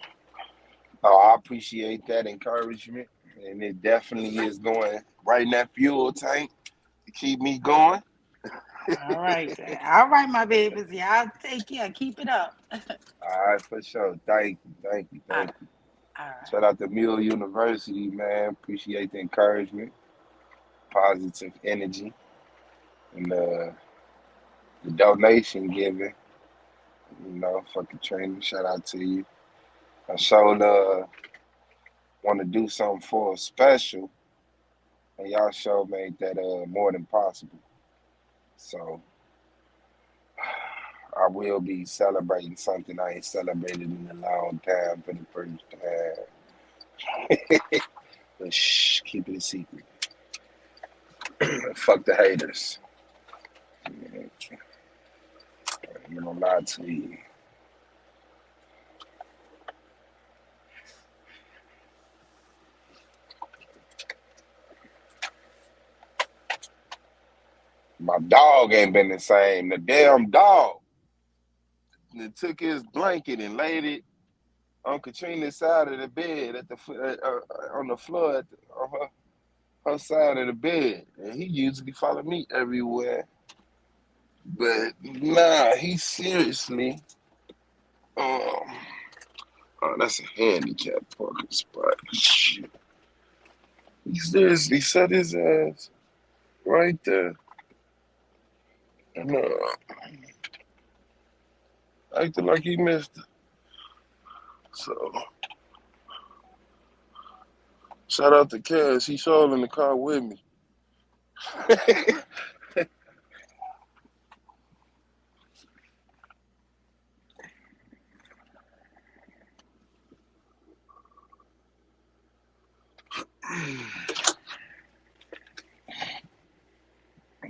Oh, I appreciate that encouragement, and it definitely is going right in that fuel tank to keep me going. All right, my babies. Y'all take care. Keep it up. All right, for sure. Thank you. All right. Shout out to Mule University, man. Appreciate the encouragement, positive energy, and the donation giving. For Katrina. Shout out to you. I sure want to do something for a special, and y'all sure made that more than possible. So I will be celebrating something I ain't celebrated in a long time for the first time. But shh, keep it a secret. Fuck the haters. I'm gonna lie to you. My dog ain't been the same. The damn dog. They took his blanket and laid it on Katrina's side of the bed on the floor on her side of the bed. And he usually follow me everywhere. But nah, he seriously. Oh, that's a handicap parking spot. Shit. He seriously set his ass right there. And acting like he missed it. So shout out to Cass. He's all in the car with me.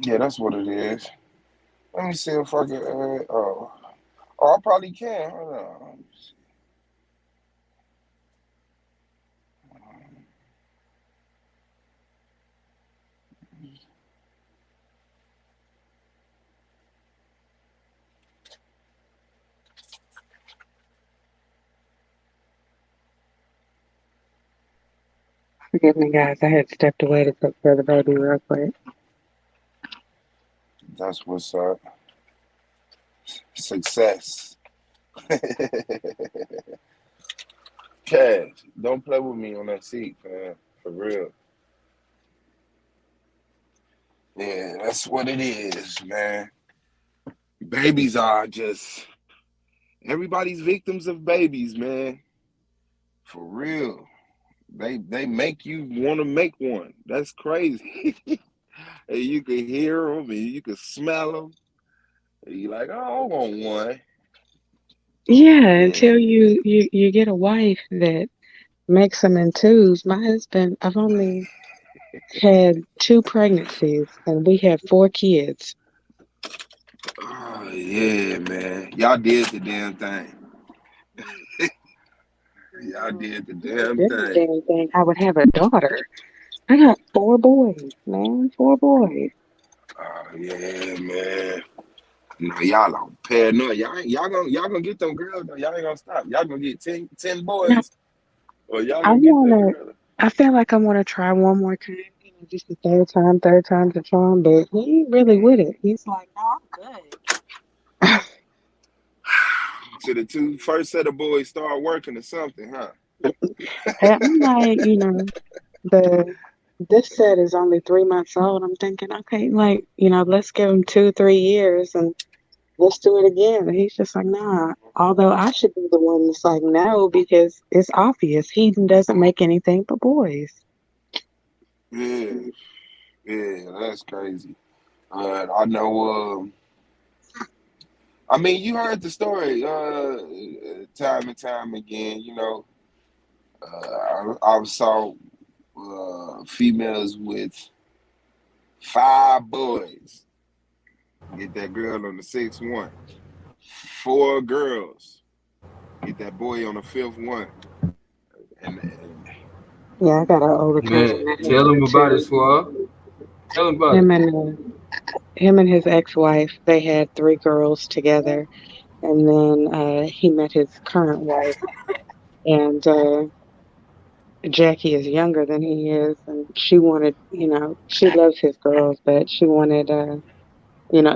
Yeah, that's what it is. Let me see if I can I probably can. Hold on. Forgive me, guys. I had stepped away to cook for the baby real quick. That's what's up. Success. Cash, don't play with me on that seat, man. For real. Yeah, that's what it is, man. Babies are just everybody's victims of babies, man. For real. They make you want to make one. That's crazy. And you can hear them and you can smell them. And you're like, oh, I want one. Yeah, until you get a wife that makes them in twos. My husband, I've only had 2 pregnancies, and we had 4 kids. Oh yeah, man. Y'all did the damn thing. Y'all did the damn thing. I would have a daughter. I got 4 boys, man. 4 boys. Oh yeah, man. No, y'all on paranoid. Y'all gonna get them girls though. Y'all ain't gonna stop. Y'all gonna get 10 boys. Now, Or y'all gonna get them girls. I feel like I want to try one more time, just the third time's the charm, but he ain't really with it. He's like, no, I'm good. So the first set of boys start working or something, huh? I'm like, this set is only 3 months old. I'm thinking, okay, like, let's give him 2, 3 years and let's do it again. And he's just like, nah. Although I should be the one that's like, no, because it's obvious he doesn't make anything but boys. Yeah, that's crazy. I know. I mean, you heard the story time and time again. I saw females with 5 boys. Get that girl on the 6th one. 4 girls. Get that boy on the 5th one. And Yeah, I got an older cousin Man, that has tell him that about it, too. Swab. Tell him about it. Him and him and his ex-wife, they had 3 girls together, and then he met his current wife, and Jackie is younger than he is, and she wanted, she loves his girls, but she wanted, a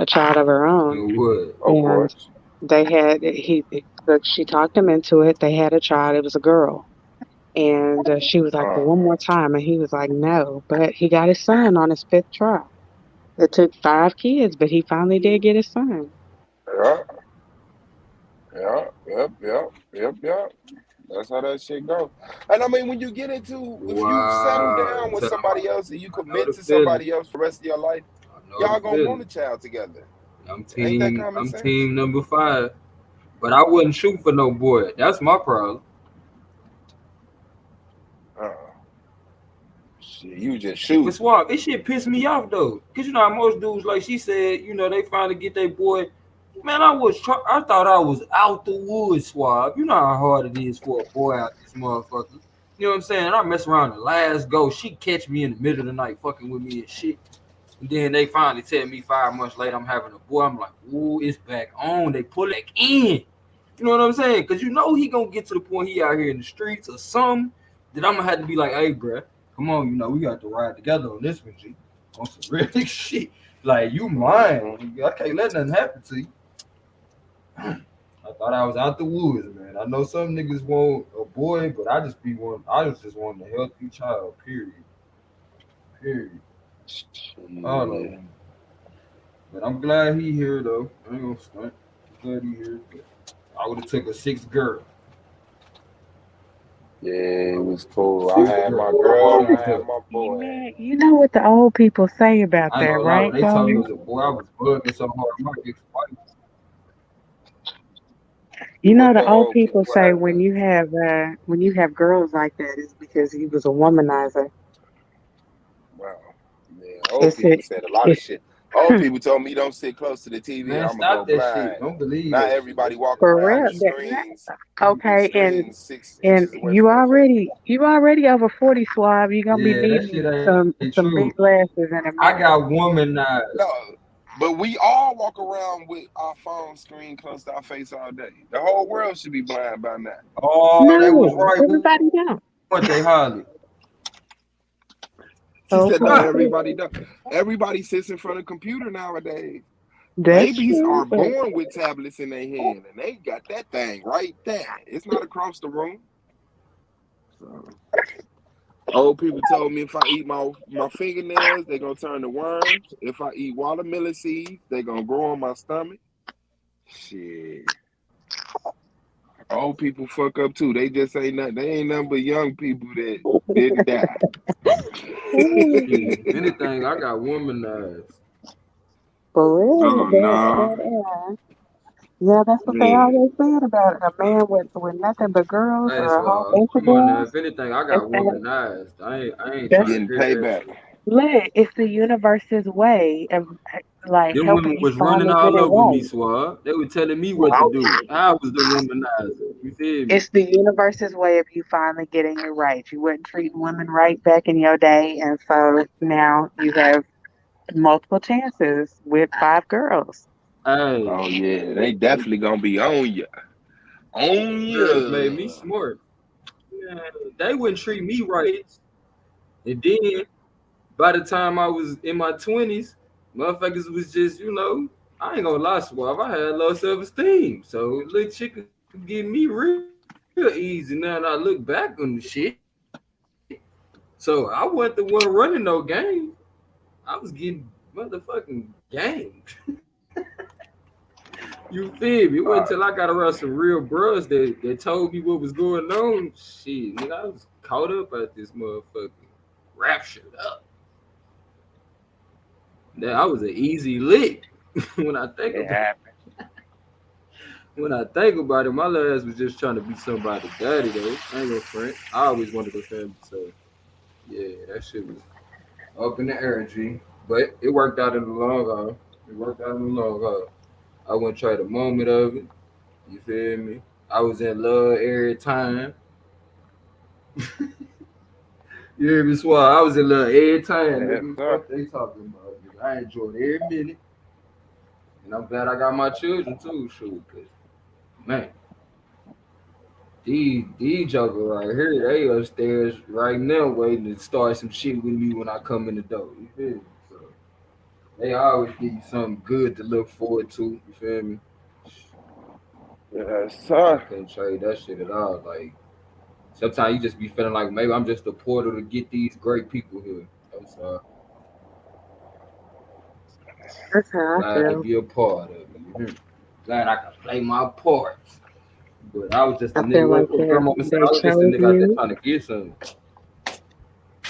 child of her own, And what? of and course. they had she talked him into it. They had a child. It was a girl. And she was like, well, one more time. And he was like, no. But he got his son on his 5th try. It took 5 kids, but he finally did get his son. Yeah, yeah. That's how that shit goes. And I mean, when you get into, if you settle Wow. down with somebody else and you I know commit the to feeling. somebody else for the rest of your life, I know the y'all gonna want feeling. a child together. I'm Ain't that team. common I'm sense? team number 5. But I wouldn't shoot for no boy. That's my problem. Uh, shit, you just But shooting. Swab, this shit pissed me off though. Cause you know how most dudes, like she said, they finally get their boy. Man, I thought I was out the woods, Swab. You know how hard it is for a boy out this motherfucker. You know what I'm saying? I mess around the last go. She catch me in the middle of the night fucking with me and shit. And then they finally tell me 5 months later I'm having a boy. I'm like, ooh, it's back on. They pull it back in. You know what I'm saying? Because he gonna get to the point he out here in the streets or something that I'm gonna have to be like, hey, bruh, come on, we got to ride together on this one, G. On some real shit. Like, you mine. I can't let nothing happen to you. I thought I was out the woods, man. I know some niggas want a boy, but I just want a healthy child, period. Period. I don't know. But I'm glad he here though. I ain't gonna stunt. I'm glad he here. But I would have took a 6th girl. Yeah, it was cool. I Sixth had girl. my girl and I Sixth had girl. my boy. Man, you know what the old people say about I ain't that, gonna lie, right, when they told me it Gold? was a boy, I was bugging so hard. My ex-wife. You know What the the old old people, people what say happened? when you have girls like that is because he was a womanizer. Wow. Man, old It's people it. said a lot of It's shit. Old people told me don't sit close to the TV. Man, I'm gonna go stop that shit. blind. Don't believe Not that shit. everybody walk for around real. with screens, Okay, and 6 inches away you from their face. already over 40, Swab. You're gonna be Yeah, that needing shit ain't some true. big glasses in a I minute. got womanized. No, but we all walk around with our phone screen close to our face all day. The whole world should be blind by now. Oh, they was No, right, everybody don't. weren't they, Holly? She said, "No, Okay, everybody does. Everybody sits in front of a computer nowadays. that's Babies true. are But born with tablets in their hand, and they got that thing right there. It's not across the room." So, old people told me if I eat my fingernails, they're gonna turn to worms. If I eat watermelon seeds, they're gonna grow on my stomach. Shit. Old people fuck up too. They just ain't nothing. They ain't nothing but young people that didn't die. Shit, if anything, I got womanized. for real, Oh no. yeah, that's what they Man. always said about a man with nothing but girls Hey, or a whole Swab, bunch of come on now. girls. If anything, I They got said womanized. I ain't that's trying to Getting hear that payback. shit. look, it's the universe's way of like Them helping women you was running finally get all it over me, right. Swab. They were telling me what to do. I was the womanizer. You feel me? It's the universe's way of you finally getting it right. You weren't treating women right back in your day, and so now you have multiple chances with 5 girls. Hey, Oh yeah, they definitely gonna be on you. On girls made me you. smart. Man, they wouldn't treat me right. And then by the time I was in my 20s, motherfuckers was just, I ain't gonna lie, Suave. I had low self-esteem. So little chick could get me real easy now that I look back on the shit. So I wasn't the one running no game. I was getting motherfucking gamed. You feel me? It wasn't until I got around some real bros that told me what was going on. Shit, nigga, I was caught up at this motherfucker. Raptured up. That I was an easy lick when I think It about it. happened. When I think about it, my last was just trying to be somebody's daddy though. I ain't gonna front. I always wanted a family, so Yeah, that shit was up in the air, G. But it worked out in the long run. It worked out in the long run. I wouldn't trade a moment of it. You feel me? I was in love every time. You hear me, Swag? I was in love every time, Yes, nigga. sir. Fuck they talking about, nigga. I enjoyed every minute. And I'm glad I got my children too, shoot. Cause man, these jokers right here, they upstairs right now waiting to start some shit with me when I come in the door. You feel me? So they always give you something good to look forward to. You feel me? Yes, I sir. couldn't trade that shit at all. Like sometimes you just be feeling like maybe I'm just a portal to get these great people here. That's That's how I glad to feel. be a part of it. You hear me? Glad I can play my part. But I was just a I nigga. feel like What grandmama said, they I was just a chose nigga out there you. trying to get something.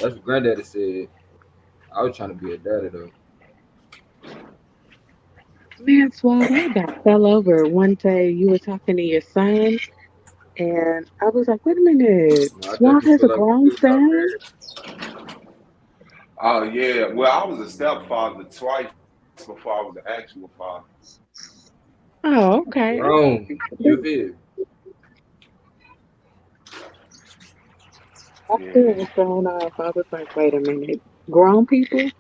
That's what granddaddy said. I was trying to be a daddy though. Man, Swab, I about fell over one day. You were talking to your son, and I was like, wait a minute. You know, I Swab definitely has feel a like grown we got son? married. Oh yeah. Well, I was a stepfather twice before I was an actual father. Oh, okay. Grown. You feel? I still Yeah. was thrown off. I was like, wait a minute. Grown people?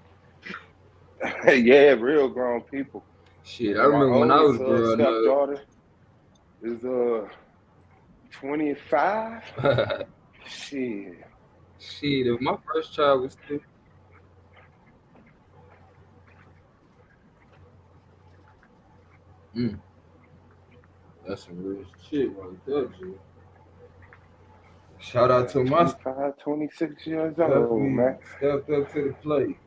Yeah, real grown people. Shit, I And my remember when I was oldest growing stepdaughter is 25. up. Shit. Shit, if my first child was still, mm, that's some real shit right there, G. Shout out Yeah, to my 25, 26 years old, definitely man. stepped up to the plate.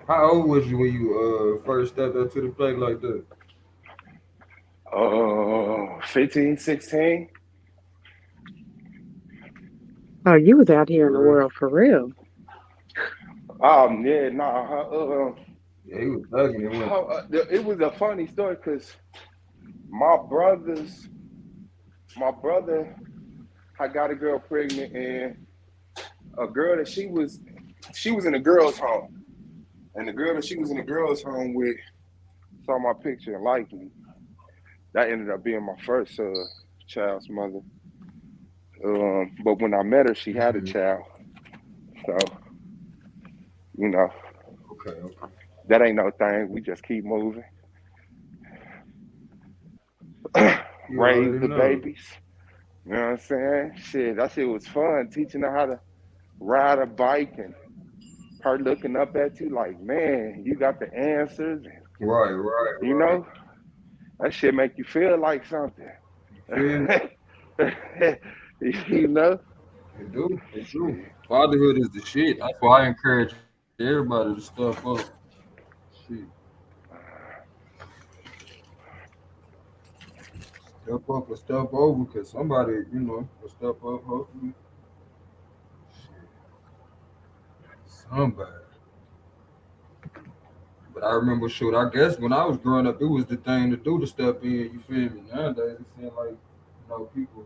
How old was you when you first stepped up to the plate like that? Oh, 15, 16. Oh, you was out here in the For real? world for real. Yeah, nah, Yeah, he was thugging it, wasn't it was a funny story because my brothers, my brother had got a girl pregnant and a girl that she was in a girl's home. And the girl that she was in the girl's home with saw my picture and liked me. That ended up being my first child's mother. But when I met her, she he? had a child. So, you know, Okay, okay. that ain't no thing. We just keep moving. You Raise already the know. babies. You know what I'm saying? Shit, that shit was fun teaching her how to ride a bike and her looking up at you like, man, you got the answers. And, Right, right, you right. know, that shit make you feel like something. You feel me? You know? It do. It do. Shit. Fatherhood is the shit. That's why I encourage everybody to step up. Shit. Step up or step over because somebody, will step up, hopefully. Shit. Somebody. But I remember, shoot, I guess when I was growing up, it was the thing to do to step in. You feel me? Nowadays, it seems like, people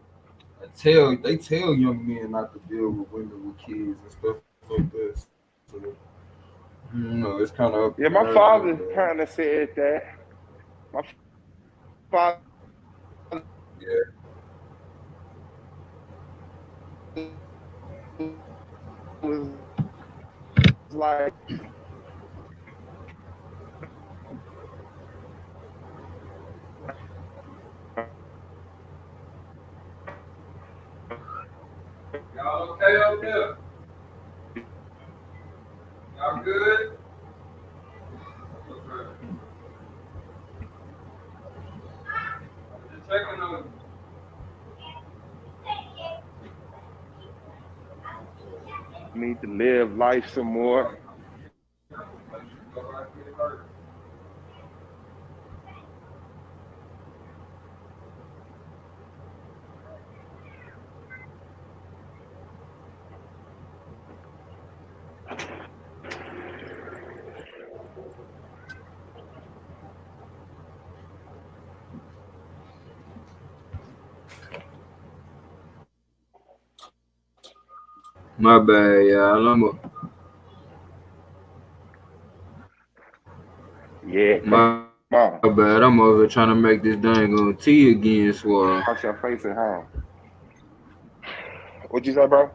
they tell young men not to deal with women with kids and stuff like that. So, it's kind of up in Yeah, the my air father nowadays. kind of said that. My father Yeah. was like, Y'all okay up there? Y'all good? Okay. Just checking on you. need to live life some more. Go right, get hurt. My bad, y'all. Yeah, come My on. bad. I'm over here trying to make this dang on tea again, Swab. Wash your face at home. What you say, bro?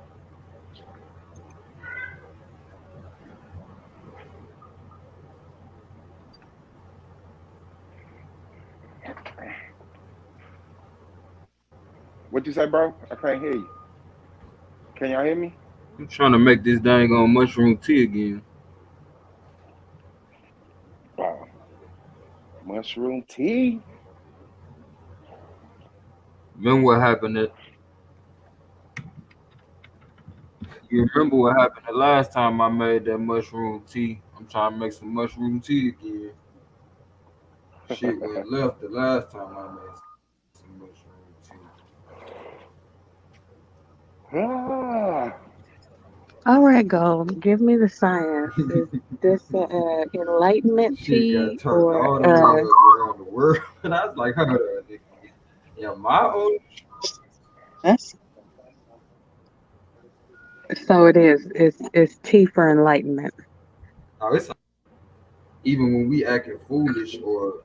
What you say, bro? I can't hear you. Can y'all hear me? I'm trying to make this dang on mushroom tea again. Wow. Mushroom tea. Remember what happened? You remember what happened the last time I made that mushroom tea? I'm trying to make some mushroom tea again. Shit went left the last time I made some mushroom tea. Ah. All right, go. Give me the science. Is this enlightenment Shit got tea turned or all the way around the world. And I was like, hold on, nigga. Yeah, my own. that's so it is. It's tea for enlightenment. Oh, it's even when we acting foolish or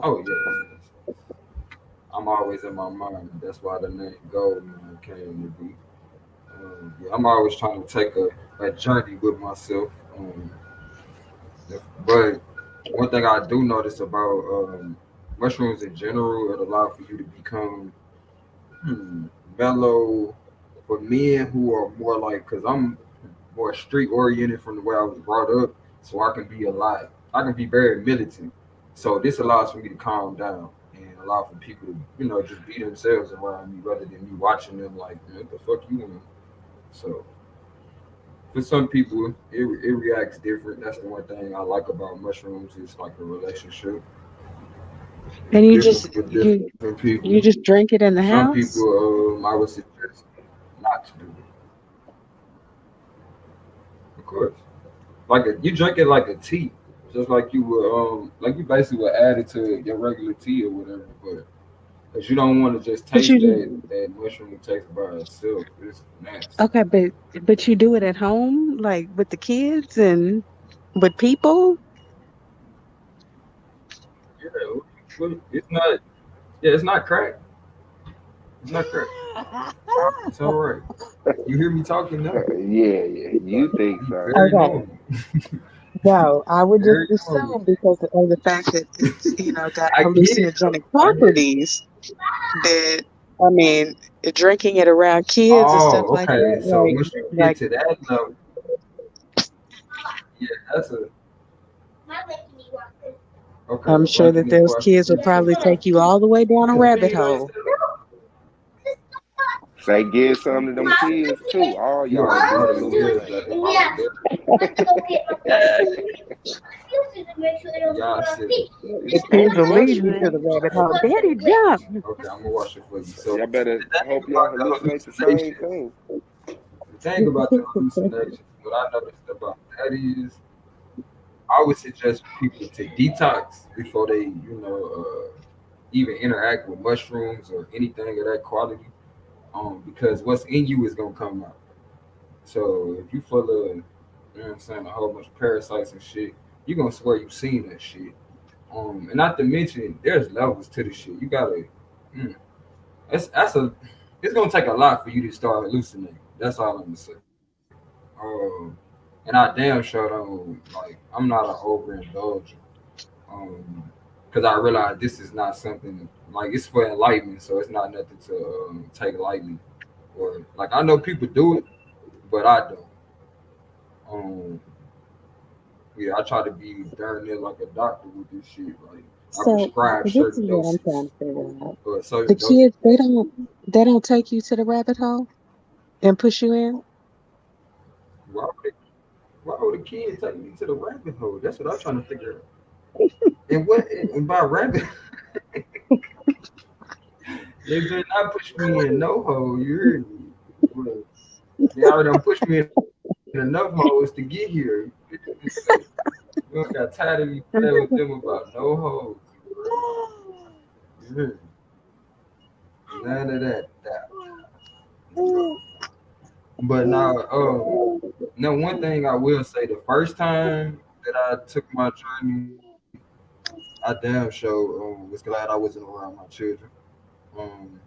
oh yes. I'm always in my mind. That's why the name Goldman came to be. Yeah, I'm always trying to take a journey with myself. But one thing I do notice about mushrooms in general, it allow for you to become mellow for men who are more like, because I'm more street oriented from the way I was brought up, so I can be a lot. I can be very militant. So this allows for me to calm down and allow for people to, just be themselves around me rather than me watching them like, what the fuck you want? So for some people, it reacts different. That's the one thing I like about mushrooms. It's like a relationship. And It's different for different you people. just drink it in the Some house. people, I would suggest not to do it. Of course, you drink it like a tea, just like you would, like you basically would add it to your regular tea or whatever. But because you don't want to just But taste you that mushroom taste by itself, it's nasty. okay, but you do it at home, like with the kids and with people. Yeah, well, it's not. Yeah, it's not crack. It's not crack. It's all right. You hear me talking now? Yeah, yeah. You Like, think be so? very Okay. normal. No, I would just Very normal. assume because of the fact that it's got I get it though. hallucinogenic I get it. properties that I mean, drinking it around kids and stuff Oh, like okay. So that, once you get like to that level, yeah, that's a okay. I'm sure Abundant that is those partial kids will probably research. take you all the way down a Yeah, rabbit Ping ain't hole. said that. Say give some to them kids too. All You y'all already do know the them little kids thing. like a mama bear. Y'all said The kids will lead you to the rabbit hole. Daddy, jump! okay. I'm gonna watch it for you. So Y'all better the thing hope y'all about the hallucinate the same hallucinations, thing. the thing about the hallucinations, what I noticed about that is, I would suggest for people to detox before they, even interact with mushrooms or anything of that quality. Because what's in you is gonna come out. So if you full of, what I'm saying, a whole bunch of parasites and shit, you gonna swear you seen that shit. And not to mention, there's levels to the shit. You gotta, mm, that's a, it's gonna take a lot for you to start hallucinating. That's all I'm gonna say. And I damn sure don't like. I'm not an overindulger. Um, because I realize this is not something like it's for enlightenment, so it's not nothing to take lightly. Or like I know people do it, but I don't. Um, yeah, I try to be darn near like a doctor with this shit. Like I So prescribe this is certain what I'm doses, trying to figure out. The certain doses. kids, they don't take you to the rabbit hole and push you in. Why would, it, why would a kid take me to the rabbit hole? That's what I'm trying to figure out. And what and by rabbit, they better not push me in no hole. You heard me? Well, they already done pushed me in enough holes to get here. So, you don't got tired of me playing with them about no holes. You heard me? None of that. But now one thing I will say, the first time that I took my journey, I damn sure was glad I wasn't around my children. Um,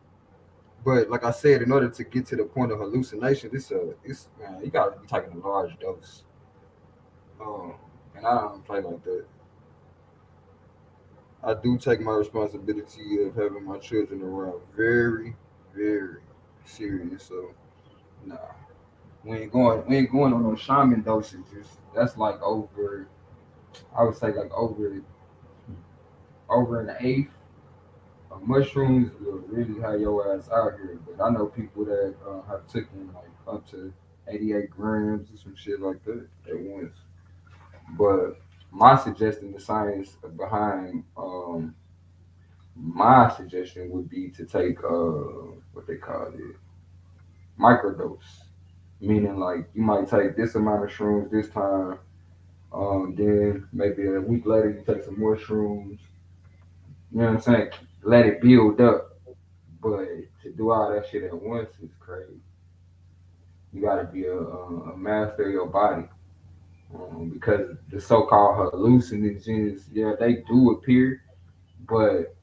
but like I said, in order to get to the point of hallucination, it's man, you gotta be taking a large dose. Um, and I don't play like that. I do take my responsibility of having my children around very, very serious. So nah, we ain't going on no shaman dosages. That's like over. I would say like over an eighth of mushrooms will really have your ass out here. But I know people that have taken like up to 88 grams or some shit like that at once. But my suggestion, the science behind my suggestion would be to take what they call it microdose, meaning like you might take this amount of shrooms this time, then maybe a week later you take some more shrooms. You know what I'm saying? Let it build up, but to do all that shit at once is crazy. You got to be a master of your body, because the so-called hallucinogens, yeah, they do appear, but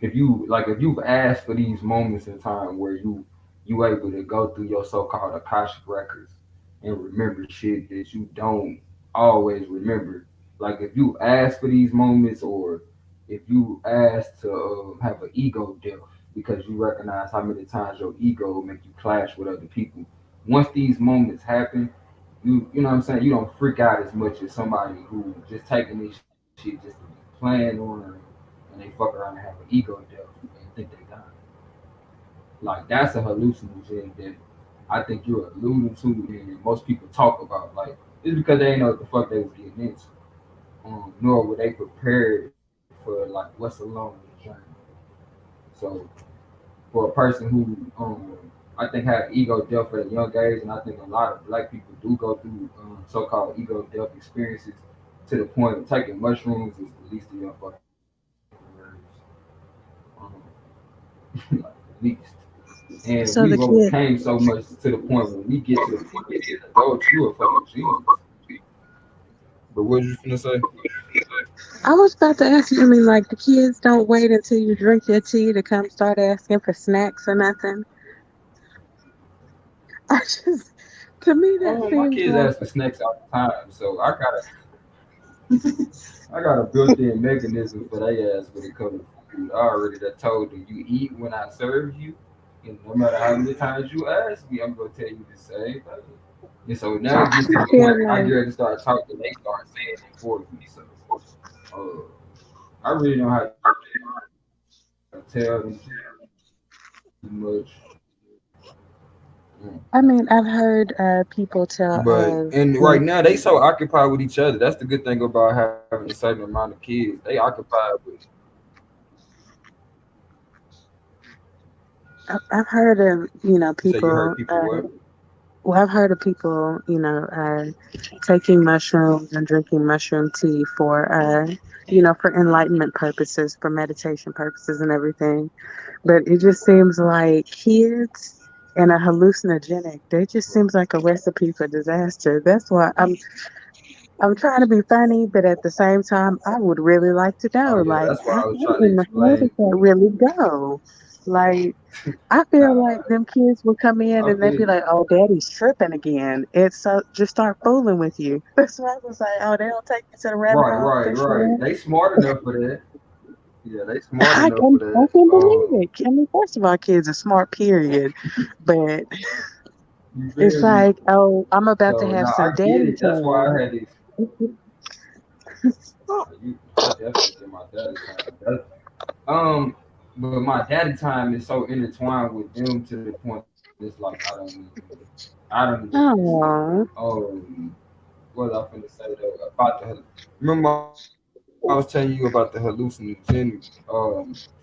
if you've asked for these moments in time where you able to go through your so-called akashic records and remember shit that you don't always remember, like if you ask for these moments, or if you ask to have an ego death because you recognize how many times your ego will make you clash with other people. Once these moments happen, you know what I'm saying, you don't freak out as much as somebody who just taking this shit just to be playing on, and they fuck around and have an ego death and think they dying. Like that's a hallucinogen that I think you're alluding to, and most people talk about. Like it's because they ain't know what the fuck they was getting into, nor were they prepared for like what's along the journey. So for a person who I think had ego death at a young age, and I think a lot of black people do go through so-called ego death experiences to the point of taking mushrooms is the least of your fucking worries. Like least. And we've So the kid, overcame so much to the point when we get to the point as adults, you a fucking genius. But what you finna say? I was about to ask you, I mean, like the kids don't wait until you drink your tea to come start asking for snacks or nothing. I just, to me, that My seems kids like, ask for snacks all the time, so I got a built-in mechanism for their ass when it comes to food. I already done told them you eat when I serve you, and no matter how many times you ask me, I'm gonna tell you the same thing. And so now it gets to I the feel point I get like, ready to start talking, they start saying it for me. So uh, I really don't have to tell them too much. Mm. I mean, I've heard people tell But us, and right now they so occupied with each other. That's the good thing about having a certain amount of kids. They occupied with. I've heard of, You say you heard people, people what? well, I've heard of people, taking mushrooms and drinking mushroom tea for enlightenment purposes, for meditation purposes and everything. But it just seems like kids and a hallucinogenic, they just seems like a recipe for disaster. That's why I'm trying to be funny, but at the same time, I would really like to Oh know, yeah, like, that's why how, I was how trying to in the hell explain. does that really go? Like, I feel Nah, like them kids will come in I and they'd feel be you. like, "Oh, daddy's tripping again." It's so just start fooling with you. That's why I was like, "Oh, they don't take you to the rabbit Right, hole right, fish right. man." They smart enough for that. Yeah, they smart I enough can for I that. can believe it. I mean, first of all, kids are smart, period. But You it's feel me? like, oh, I'm about to So have now some I get daddy it. That's why I time. had this. I definitely get my daddy time. Um, but my daddy time is so intertwined with them to the point that it's like I don't even miss it. Oh, What was I finna say though about remember I was telling you about the hallucinogen?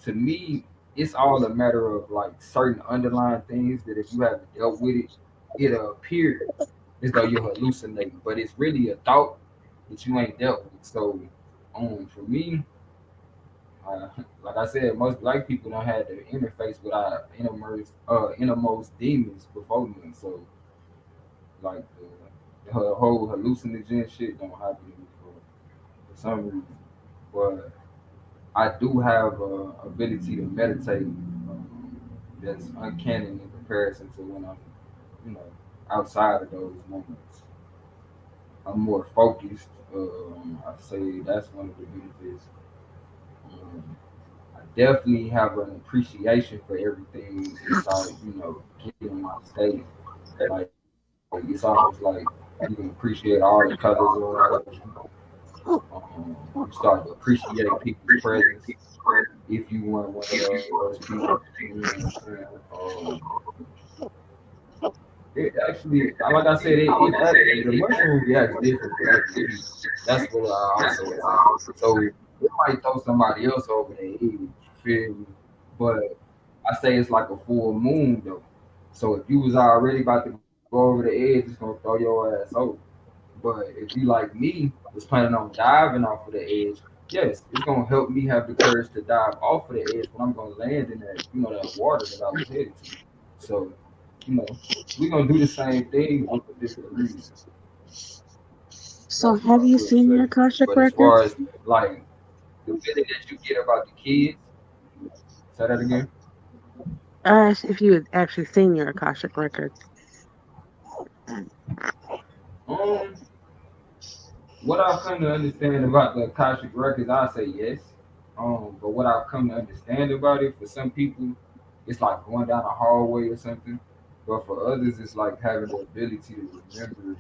To me, it's all a matter of like certain underlying things that if you haven't dealt with it, it'll appear as though you're hallucinating, but it's really a thought that you ain't dealt with. So, for me, Like I said, most black people don't have to interface with our innermost demons before me. So like the whole hallucinogen shit don't happen to me for some reason. But I do have a ability to meditate that's uncanny in comparison to when I'm, you know, outside of those moments. I'm more focused. I'd say that's one of the benefits. Um, I definitely have an appreciation for everything inside, getting my state. Like it's almost like you can appreciate all the colors around you. You start to appreciate people's presence if you weren't one of those people. You know what I'm saying? It actually, like I said, the mushroom reacts different for different people. That's what I also say. So it might throw somebody else over the edge. You feel me? But I say it's like a full moon though. So if you was already about to go over the edge, it's gonna throw your ass over. But if you like me was planning on diving off of the edge, yes, it's gonna help me have the courage to dive off of the edge when I'm gonna land in that, that water that I was headed to. So, you know, we're gonna do the same thing with a different reason. So That's what have I you will seen your say. Akashic But as far as records? like the feeling that you get about the kids, say that again. I asked if you had actually seen your Akashic records. Um, what I've come to understand about the Akashic records, I say yes. But what I've come to understand about it, for some people, it's like going down a hallway or something. But for others, it's like having the ability to remember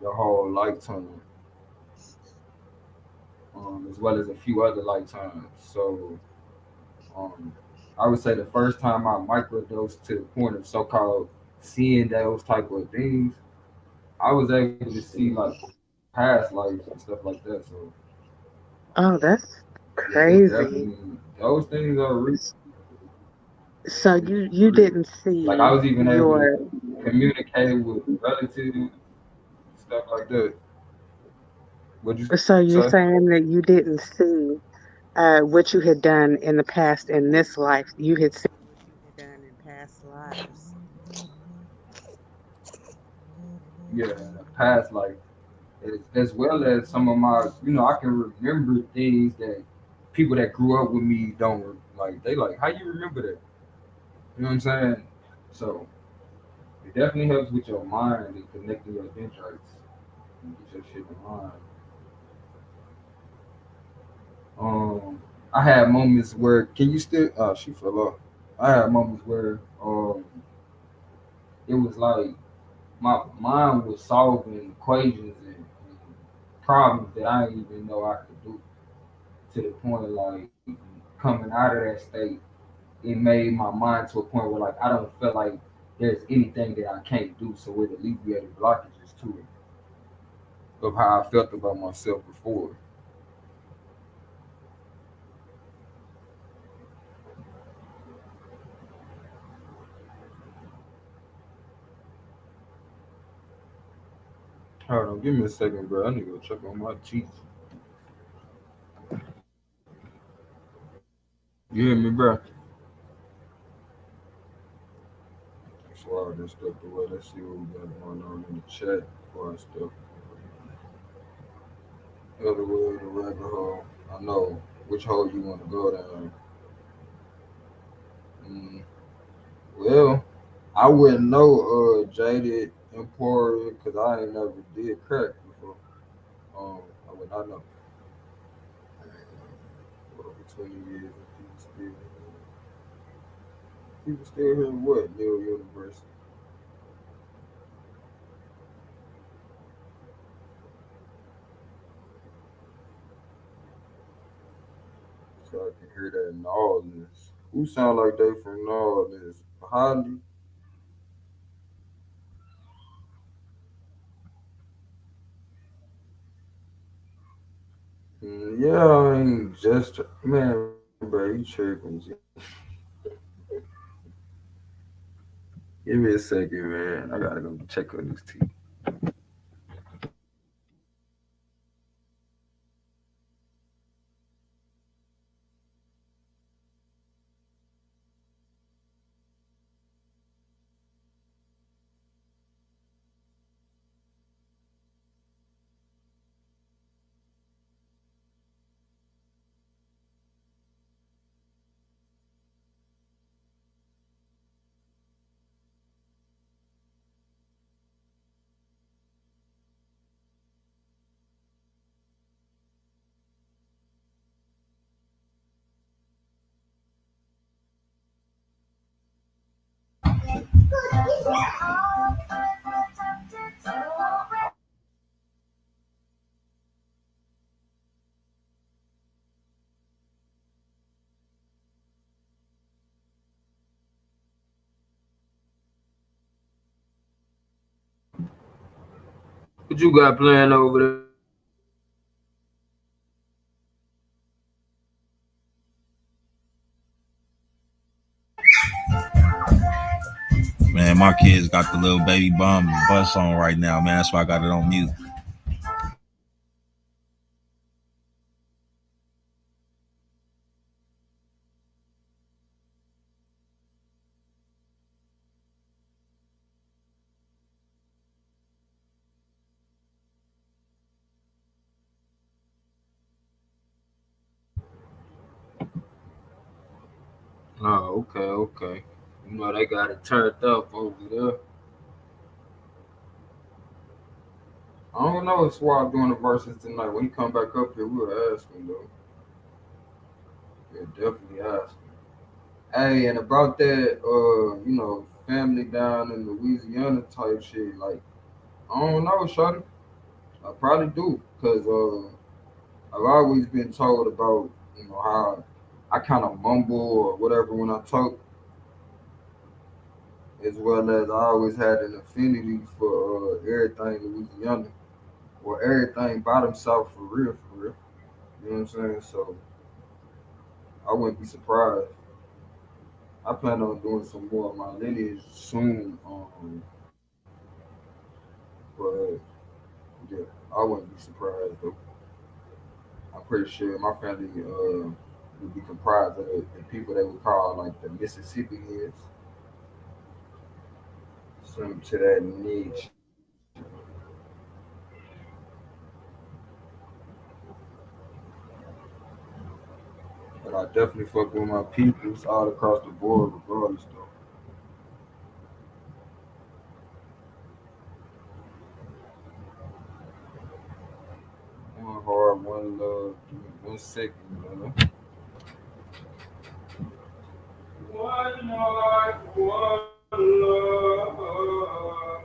your whole lifetime, as well as a few other lifetimes. So, um, I would say the first time I microdosed to the point of so-called seeing those type of things, I was able to see like past lives and stuff like that. So Oh, that's yeah, it's crazy. definitely those things are real. So It's you real. didn't Like I see was even able to your communicate with relatives, stuff like that. What'd you so say? you're saying that you didn't see what you had done in the past in this life. You had seen what you had done in past lives. Yeah, in the past life, as well as some of my, I can remember things that people that grew up with me don't like. They like, how you remember that? You know what I'm saying? So it definitely helps with your mind and connecting your dendrites and get your shit in line. Um, I had moments where can you still? She fell off. I had moments where it was like my mind was solving equations and problems that I didn't even know I could do. To the point of like coming out of that state, it made my mind to a point where like I don't feel like there's anything that I can't do. So it alleviated blockages to it of how I felt about myself before. Hold on, give me a second, bro. I need to go check on my teeth. You hear me, bro? That's why I just stepped away. Let's see what we got going on in the chat before I step the other way of the rabbit hole. I know which hole you want to go down. Mm, well, I wouldn't know Jaded Emporium because I ain't never did crack before. I would not know. For over 20 years, and people still here what? Neil University. So I can hear that noise. Who sound like they from noise? Holly? Yeah, I ain't just man, bro, you tripping. Give me a second, man. I gotta go check on this teeth. What you got planned over there? Man, my kids got the little baby bomb bus on right now, man. That's why I got it on mute. Oh, okay. You know they got it turned up over there. I don't know if Swab doing the verses tonight. When he come back up here, we'll ask him though. Yeah, definitely ask him. Hey, and about that, family down in Louisiana type shit, like, I don't know, shawty. I probably do, cause I've always been told about, how I kind of mumble or whatever when I talk, as well as I always had an affinity for everything Louisiana, or everything bottom south for real, for real. You know what I'm saying? So I wouldn't be surprised. I plan on doing some more of my lineage soon, but yeah, I wouldn't be surprised though. I'm pretty sure my family would be comprised of the people they would call like the Mississippi heads, something to that niche. But I definitely fuck with my peoples all across the board, regardless though. One hard, one love, give me 1 second, man. One heart, one love.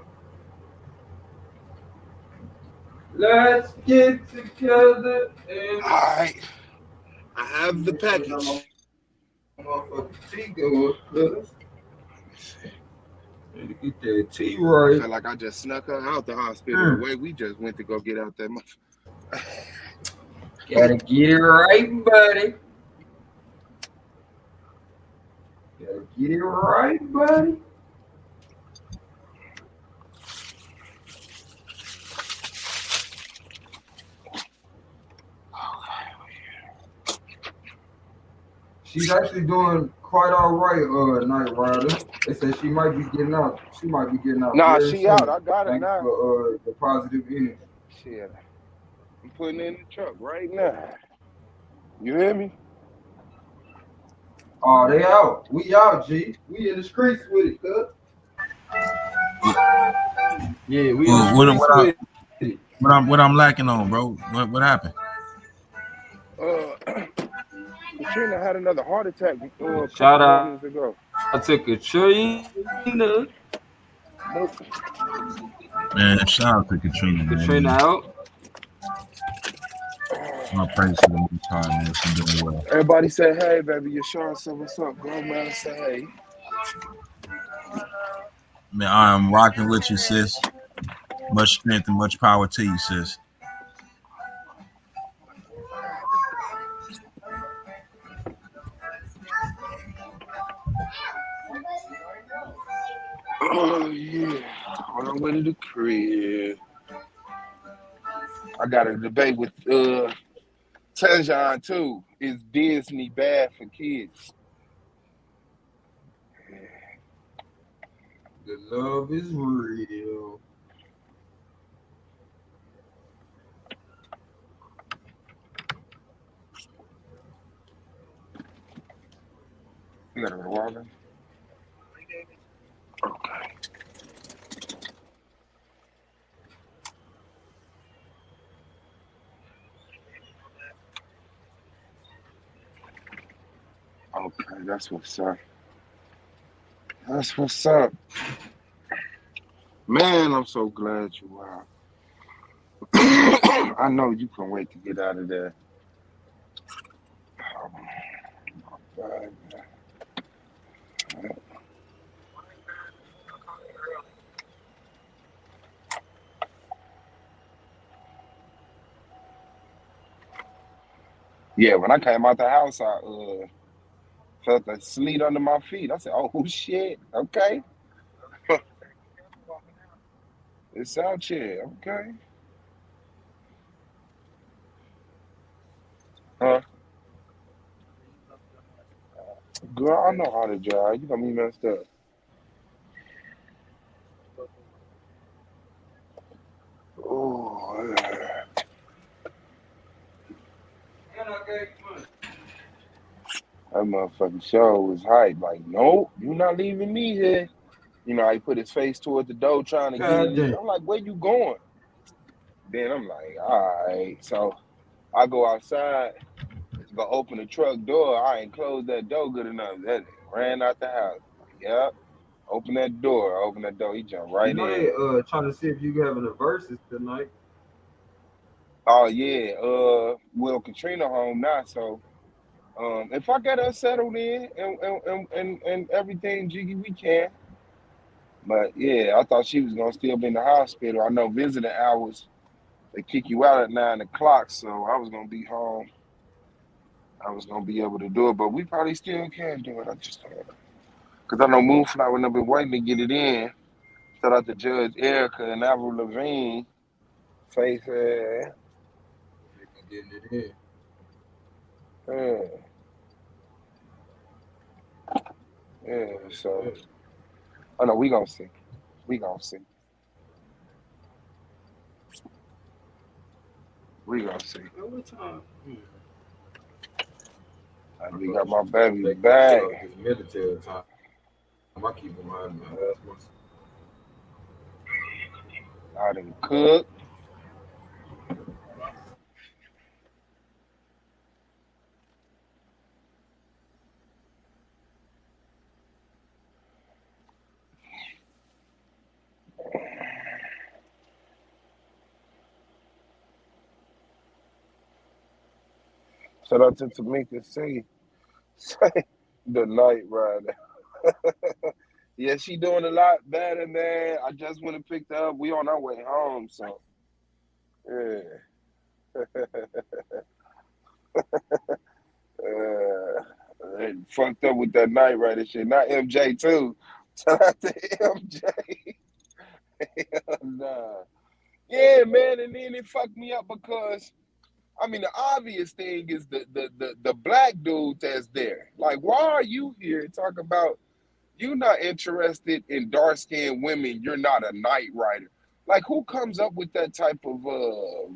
Let's get together and All right. I have the package. motherfucking tea going, cuz. Need to get that tea right. I feel like I just snuck her out the hospital the way we just went to go get out that Gotta get it right, buddy. Gotta get it right, buddy. She's actually doing quite all right, Night Rider. They said she might be getting out. She might be getting out Nah, very she soon. out. I got her Thanks now. for the positive energy. Shit. I'm putting it in the truck right now. You hear me? Oh, they out. We out, G. We in the streets with it, cuz. Yeah, we in the streets with it. What I'm lacking on, bro? What happened? Katrina had another heart attack a Shout couple out mornings ago. to Katrina. Man, shout out to Katrina, man. Katrina out. My praise to the Most High, man. She doing well. Everybody say, hey, baby, you're Sean, so what's up, bro? Man, say, hey. Man, I'm rocking with you, sis. Much strength and much power to you, sis. Oh, yeah. On our way to the crib. I got a debate with Tanjan, too. Is Disney bad for kids? The love is real. You got a revolver? Okay. Okay, that's what's up. That's what's up. Man, I'm so glad you are. I know you can wait to get out of there. Oh, God. Yeah, when I came out the house, I felt the sleet under my feet. I said, "Oh shit, okay, it's out here, okay." Huh? Girl, I know how to drive. You got me messed up. Oh, that motherfucking show was hype. Like, nope, you not leaving me here. You know, he put his face toward the door trying to get God in. damn. I'm like, where you going? Then I'm like, all right. So I go outside to go open the truck door. I ain't closed that door good enough. That nigga ran out the house. Like, yep. Open that door. Open that door. He jumped You right know in. they trying to see if you having a versus tonight. Oh yeah. Well, Katrina home now, so if I get her settled in and everything jiggy, we can. But yeah, I thought she was gonna still be in the hospital. I know visiting hours they kick you out at 9 o'clock, so I was gonna be home. I was gonna be able to do it, but we probably still can do it. I just don't know. Cause I know Moonflower and I've been waiting to get it in. Shout out to Judge Erica and Avril Lavigne. Faith, Getting it in. yeah, yeah. So I know we gonna see. We gonna see. We gonna see. What time? I We thought got she my was trying to baby make me get back. off this military time. I keep reminding my ass. I done cook. Shout out to Tamika C. The night rider. Yeah, she doing a lot better, man. I just went and picked her up. We on our way home, so yeah. They fucked up with that night rider shit. Not MJ too. Shout out to MJ. Nah. Yeah, man, and then it fucked me up because I mean the obvious thing is the black dude that's there. Like, why are you here talking about you're not interested in dark skinned women, you're not a night rider. Like who comes up with that type of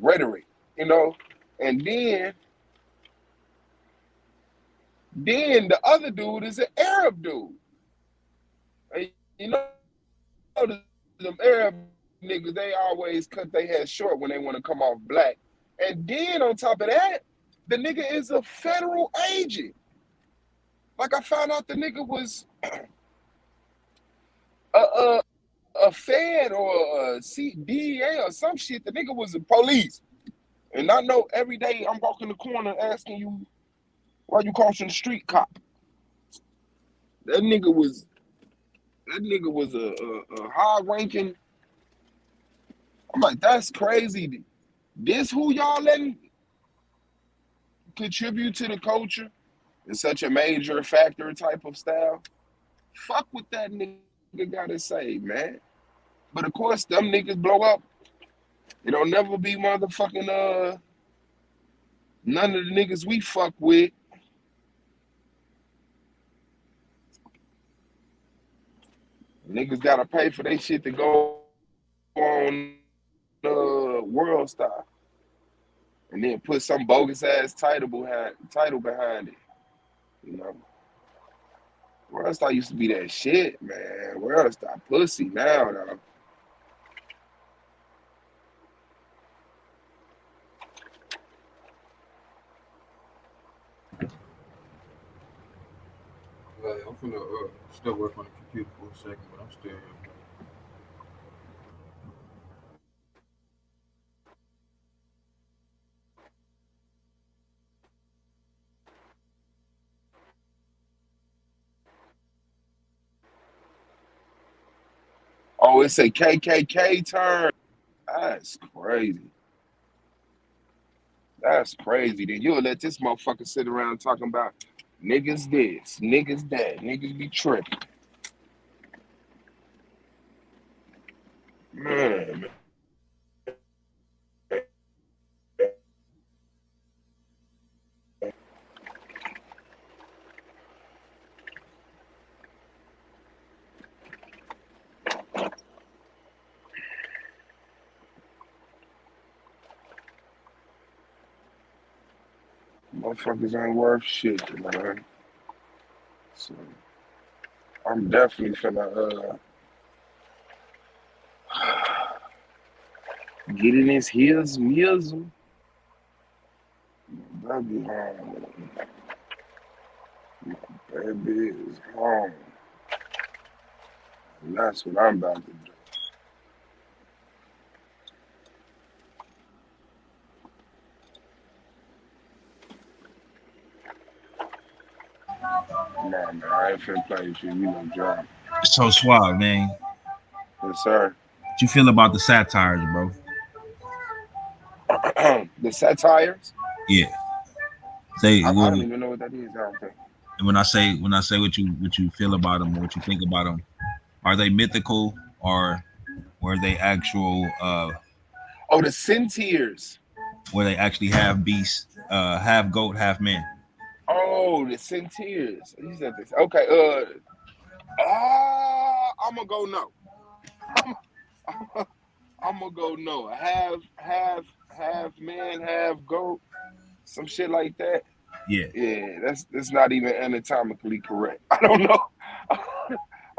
rhetoric, you know? And then the other dude is an Arab dude. And you know them Arab niggas, they always cut their hair short when they want to come off black. And then on top of that, the nigga is a federal agent. Like I found out the nigga was a Fed or a DEA or some shit. The nigga was the police. And I know every day I'm walking the corner asking you why you crossing the street cop. That nigga was a high ranking. I'm like, that's crazy. This who y'all letting contribute to the culture in such a major factor type of style? Fuck what that nigga gotta say, man. But of course, them niggas blow up. It'll never be motherfucking none of the niggas we fuck with. Niggas gotta pay for their shit to go on World Star and then put some bogus ass title behind it. You know, World Star used to be that shit, man. World Star pussy now, though. I'm finna still work on the computer for a second, but I'm still here. Oh, it's a KKK term. That's crazy. That's crazy. Then you'll let this motherfucker sit around talking about niggas this, niggas that, niggas be tripping. Man. Motherfuckers ain't worth shit, man. So I'm definitely finna get in his heels, meals. Baby home. Baby is home. And that's what I'm about to do. Nah, man, I ain't finna play with you. You know, John. So Suave, man. Yes, sir. What you feel about the satires, bro? The satires? Yeah. Say I don't even know what that is. I don't think. And when I say what you feel about them or what you think about them, are they mythical or were they actual? Oh, the Centiers. Where they actually have beasts, half goat, half man. Oh, the Centiers. You said this. Okay. I'm gonna go no. I'm gonna go no. Half man, half goat. Some shit like that. Yeah. Yeah, that's not even anatomically correct. I don't know.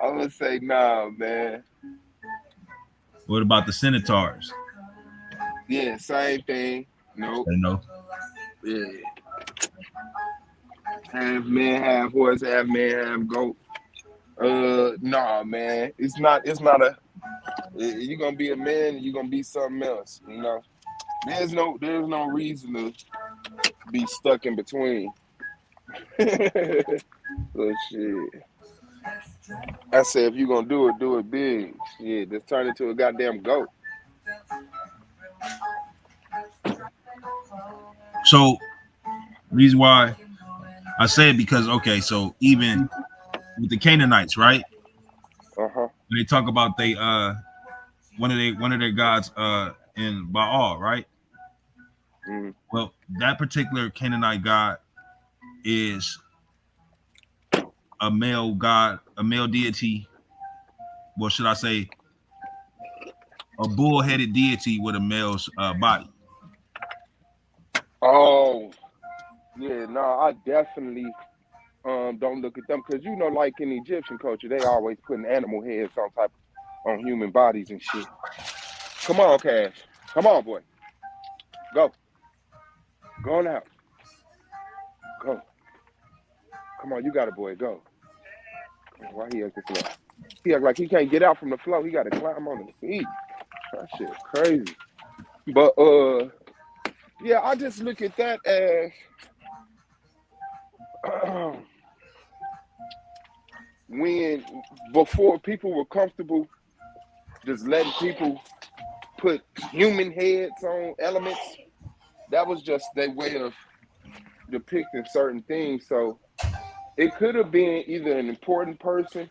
I'm gonna say nah, man. What about the Centaurs? Yeah, same thing. Nope. No. Yeah. Half man, half horse, half man, half goat. Nah, man. It's not a you're gonna be a man, you're gonna be something else, you know. There's no reason to be stuck in between. So shit. I said if you're gonna do it big. Shit, just turn into a goddamn goat. So reason why I say it because okay, so even with the Canaanites, right? Uh-huh. When they talk about they one of their gods in Baal, right? Mm. Well, that particular Canaanite god is a male god, a male deity. Well, should I say a bull-headed deity with a male's body? Oh, yeah, no, I definitely don't look at them because you know, like in Egyptian culture, they always putting animal heads on human bodies and shit. Come on, Cash. Come on, boy. Go. Go on out. Go. Come on, you got it, boy. Go. Why he act this way? He act like he can't get out from the floor. He got to climb on the seat. That shit crazy. But yeah, I just look at that as when before people were comfortable just letting people put human heads on elements, that was just their way of depicting certain things. So it could have been either an important person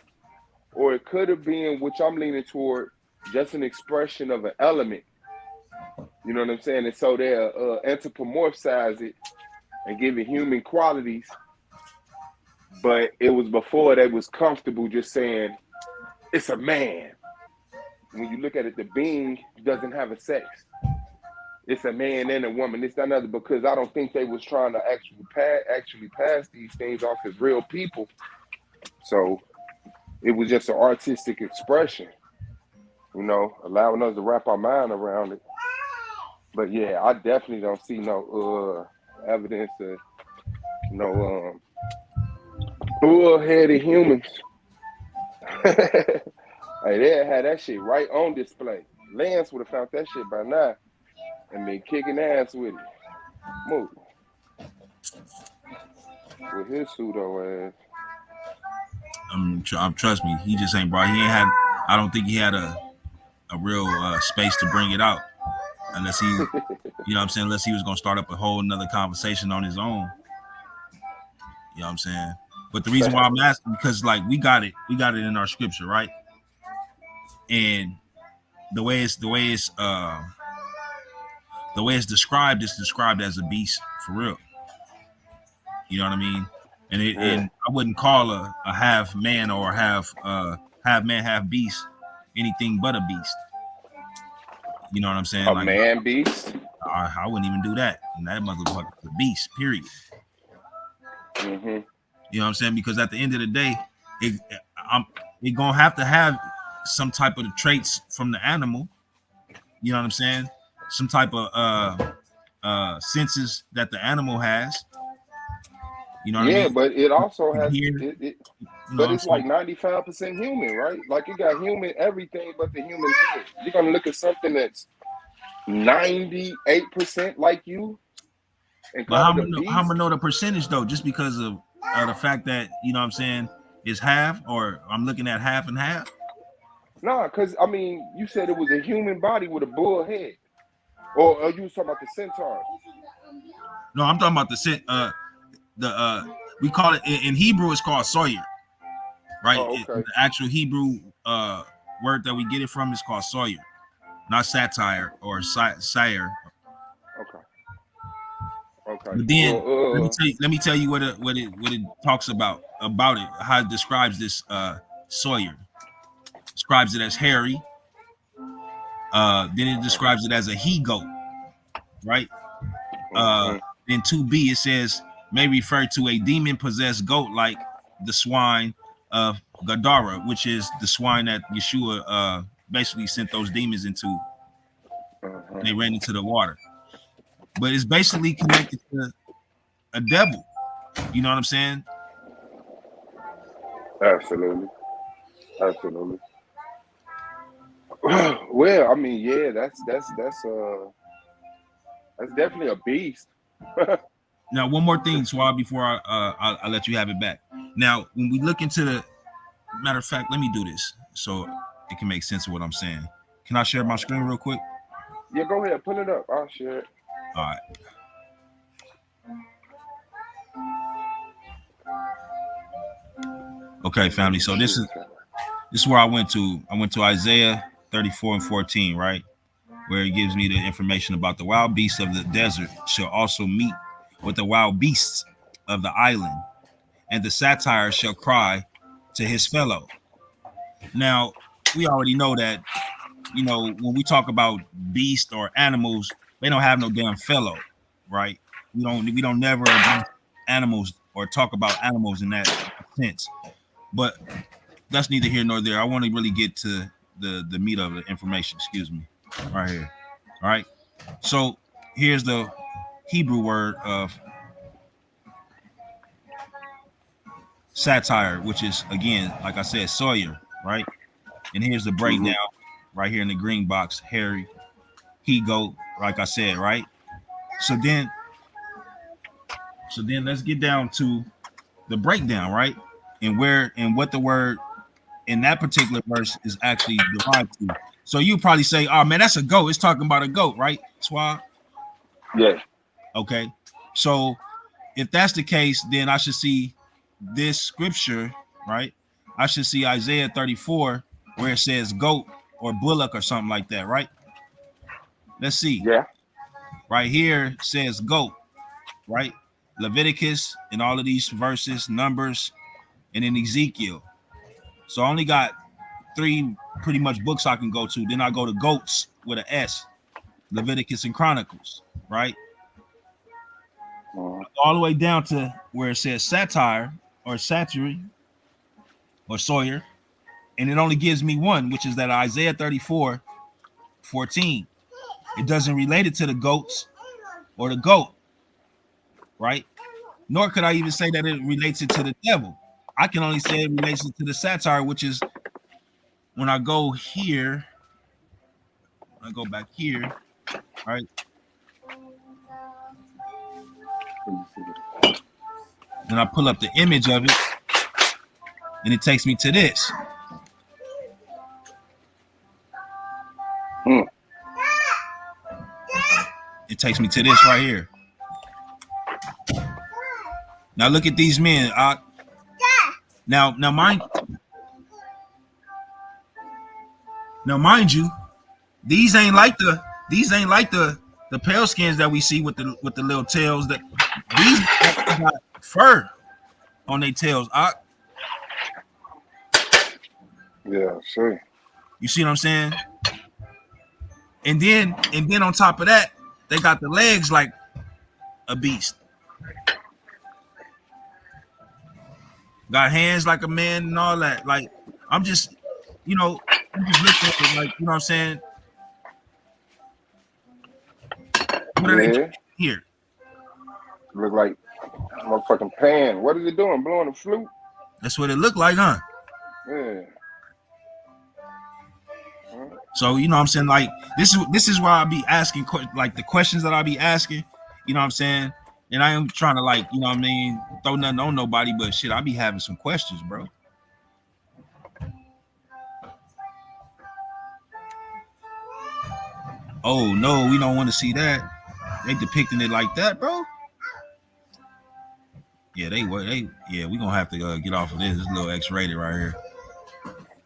or it could have been, which I'm leaning toward, just an expression of an element. You know what I'm saying? And so they'll anthropomorphize it and give it human qualities. But it was before they was comfortable just saying, it's a man. When you look at it, the being doesn't have a sex. It's a man and a woman. It's not other because I don't think they was trying to actually pass these things off as real people. So it was just an artistic expression, you know, allowing us to wrap our mind around it. But yeah, I definitely don't see no evidence of no bull-headed humans. Hey, they had that shit right on display. Lance would have found that shit by now and been kicking ass with it. Move. With his pseudo ass. Trust me, he just ain't brought. He ain't had. I don't think he had a space to bring it out, unless he, you know what I'm saying, unless he was gonna start up a whole another conversation on his own. You know what I'm saying? But the reason why I'm asking, because like we got it in our scripture, right? And the way it's described, it's described as a beast for real. You know what I mean? And I wouldn't call a half man or half man, half beast anything but a beast. You know what I'm saying? A like man beast. I wouldn't even do that. And that motherfucker's a beast, period. Mm-hmm. You know what I'm saying? Because at the end of the day, it gonna have to have some type of the traits from the animal. You know what I'm saying? Some type of senses that the animal has. You know what I mean? But it also has but it's like 95% human, right? Like it got human everything but the human head. You're gonna look at something that's 98% like you and But call it a beast. how am I know the percentage though? Just because of the fact that, you know what I'm saying, is half, or I'm looking at half and half? Nah, because I mean, you said it was a human body with a bull head. Or you was talking about the centaur? No, I'm talking about we call it in Hebrew, it's called Sawyer, right? Oh, okay. The actual Hebrew word that we get it from is called Sawyer, not satire or sire. Okay. But then let me tell you what it talks about it, how it describes this Sawyer. Describes it as hairy. Then it describes it as a he goat, right? In 2b it says may refer to a demon possessed goat like the swine of Gadara, which is the swine that Yeshua basically sent those demons into. They ran into the water, but it's basically connected to a devil. You know what I'm saying? Absolutely. Well, I mean, yeah, that's definitely a beast. Now, one more thing, Swab, before I let you have it back. Now, when we look into the matter of fact, let me do this so it can make sense of what I'm saying. Can I share my screen real quick? Yeah, go ahead, pull it up. I'll share it. All right. Okay, family. So this is where I went to. I went to Isaiah 34 and 14, right? Where it gives me the information about the wild beasts of the desert shall also meet with the wild beasts of the island, and the satyr shall cry to his fellow. Now, we already know that, you know, when we talk about beasts or animals, they don't have no damn fellow, right? We don't never address animals or talk about animals in that sense. But that's neither here nor there. I want to really get to the meat of the information, excuse me, right here. All right. So here's the Hebrew word of satire, which is, again, like I said, Sawyer, right? And here's the breakdown right here in the green box, hairy, he goat, like I said, right? So then let's get down to the breakdown, right? And what the word in that particular verse is actually derived to. So you probably say, oh man, that's a goat. It's talking about a goat, right, Swab? Yeah. Okay. So if that's the case, then I should see this scripture, right? I should see Isaiah 34 where it says goat or bullock or something like that, right? Let's see. Yeah. Right here says goat, right? Leviticus and all of these verses, Numbers, and in Ezekiel. So I only got 3 pretty much books I can go to. Then I go to goats with an S, Leviticus and Chronicles, right? All the way down to where it says satire or satire or Sawyer, and it only gives me one, which is that Isaiah 34, 14. It doesn't relate it to the goats or the goat, right? Nor could I even say that it relates it to the devil. I can only say it relates it to the satire, which is when I go here, I go back here, right? Then I pull up the image of it, and it takes me to this. it takes me to this right here. Now look at these men. Now mind you, these ain't like the pale skins that we see with the little tails. That these got fur on their tails. Yeah, sure. You see what I'm saying? And then on top of that, they got the legs like a beast. Got hands like a man and all that. Like I'm just looking at it like, you know what I'm saying? What are they here? Look like a motherfucking pan. What is it doing? Blowing a flute? That's what it looked like, huh? Yeah. So you know what I'm saying, like this is why I be asking like the questions that I be asking, you know what I'm saying, and I am trying to, like, you know what I mean, throw nothing on nobody, but shit, I be having some questions, bro. Oh no, we don't want to see that. They depicting it like that, bro. Yeah, we gonna have to get off of this. It's a little X-rated right here.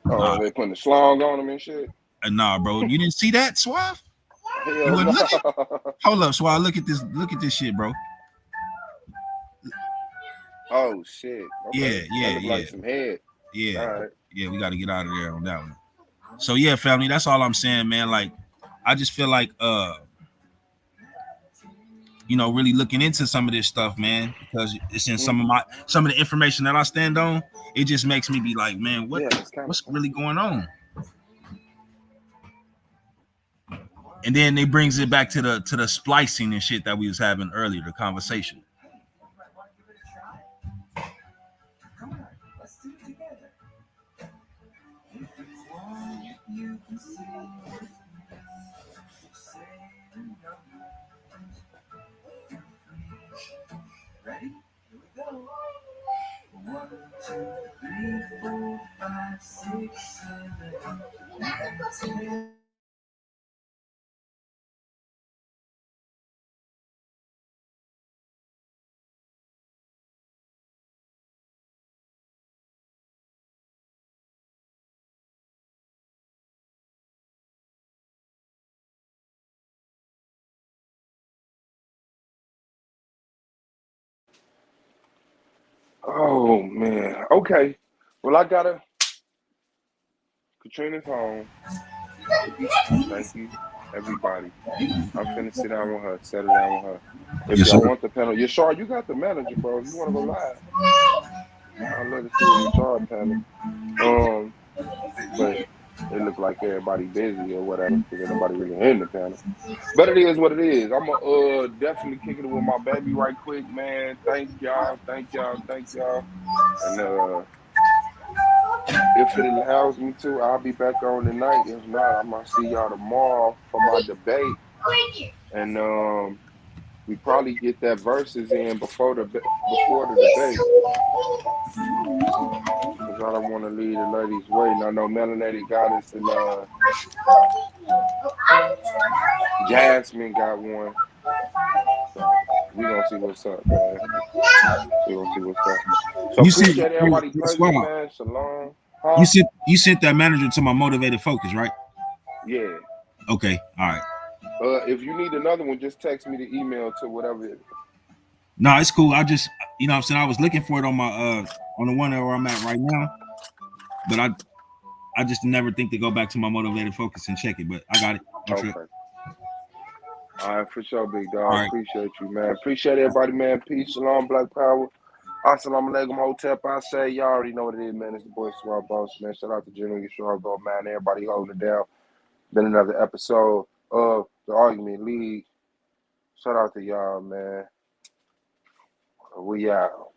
Oh, they putting the slong on them and shit. Nah, bro, you didn't see that, Suave? Hell no. Hold up, Suave. Look at this shit, bro. Oh shit. Okay. Yeah. That look like some head. Yeah. All right. Yeah, we got to get out of there on that one. So yeah, family, that's all I'm saying, man. Like, I just feel like really looking into some of this stuff, man, because it's in some of the information that I stand on. It just makes me be like, man, what's really going on? And then it brings it back to the splicing and shit that we was having earlier, the conversation. Ready? Here we go. 1, 2, 3, 4, 5, 6, 7, 8, 10. Oh man. Okay. Well, I gotta. Katrina's home. Thank you, everybody. I'm finna sit down with her, settle down with her. If Yes, sir. y'all want the panel, Yashar, you got the manager, bro. If you want to go live, I'd love to see a Yashar panel. But it look like everybody busy or whatever because nobody really in the panel. But it is what it is. I'm gonna definitely kick it with my baby right quick, man. Thank y'all. And if it allows me to, I'll be back on tonight. If not, I'm gonna see y'all tomorrow for my debate. And we probably get that verses in before the debate. Because I don't want to leave the ladies waiting. I know Melanated Goddess and Jasmine got one. So we gonna see what's up, man. So appreciate everybody present, man. Shalom. Huh? You sent that manager to my motivated focus, right? Yeah. Okay. All right. If you need another one, just text me the email to whatever. No, it's cool. I just, you know what I'm saying, I was looking for it on my on the one where I'm at right now, but I just never think to go back to my motivated focus and check it. But I got it. Okay. All right, for sure, big dog. Right. Appreciate you, man. Appreciate everybody, man. Peace, shalom, black power. Assalamu alaikum, hotep. I say, y'all already know what it is, man. It's the boy Swab Boss, man. Shout out to General Yashar, go, man. Everybody holding it down. Been another episode of the Argument League. Shout out to y'all, man. We out.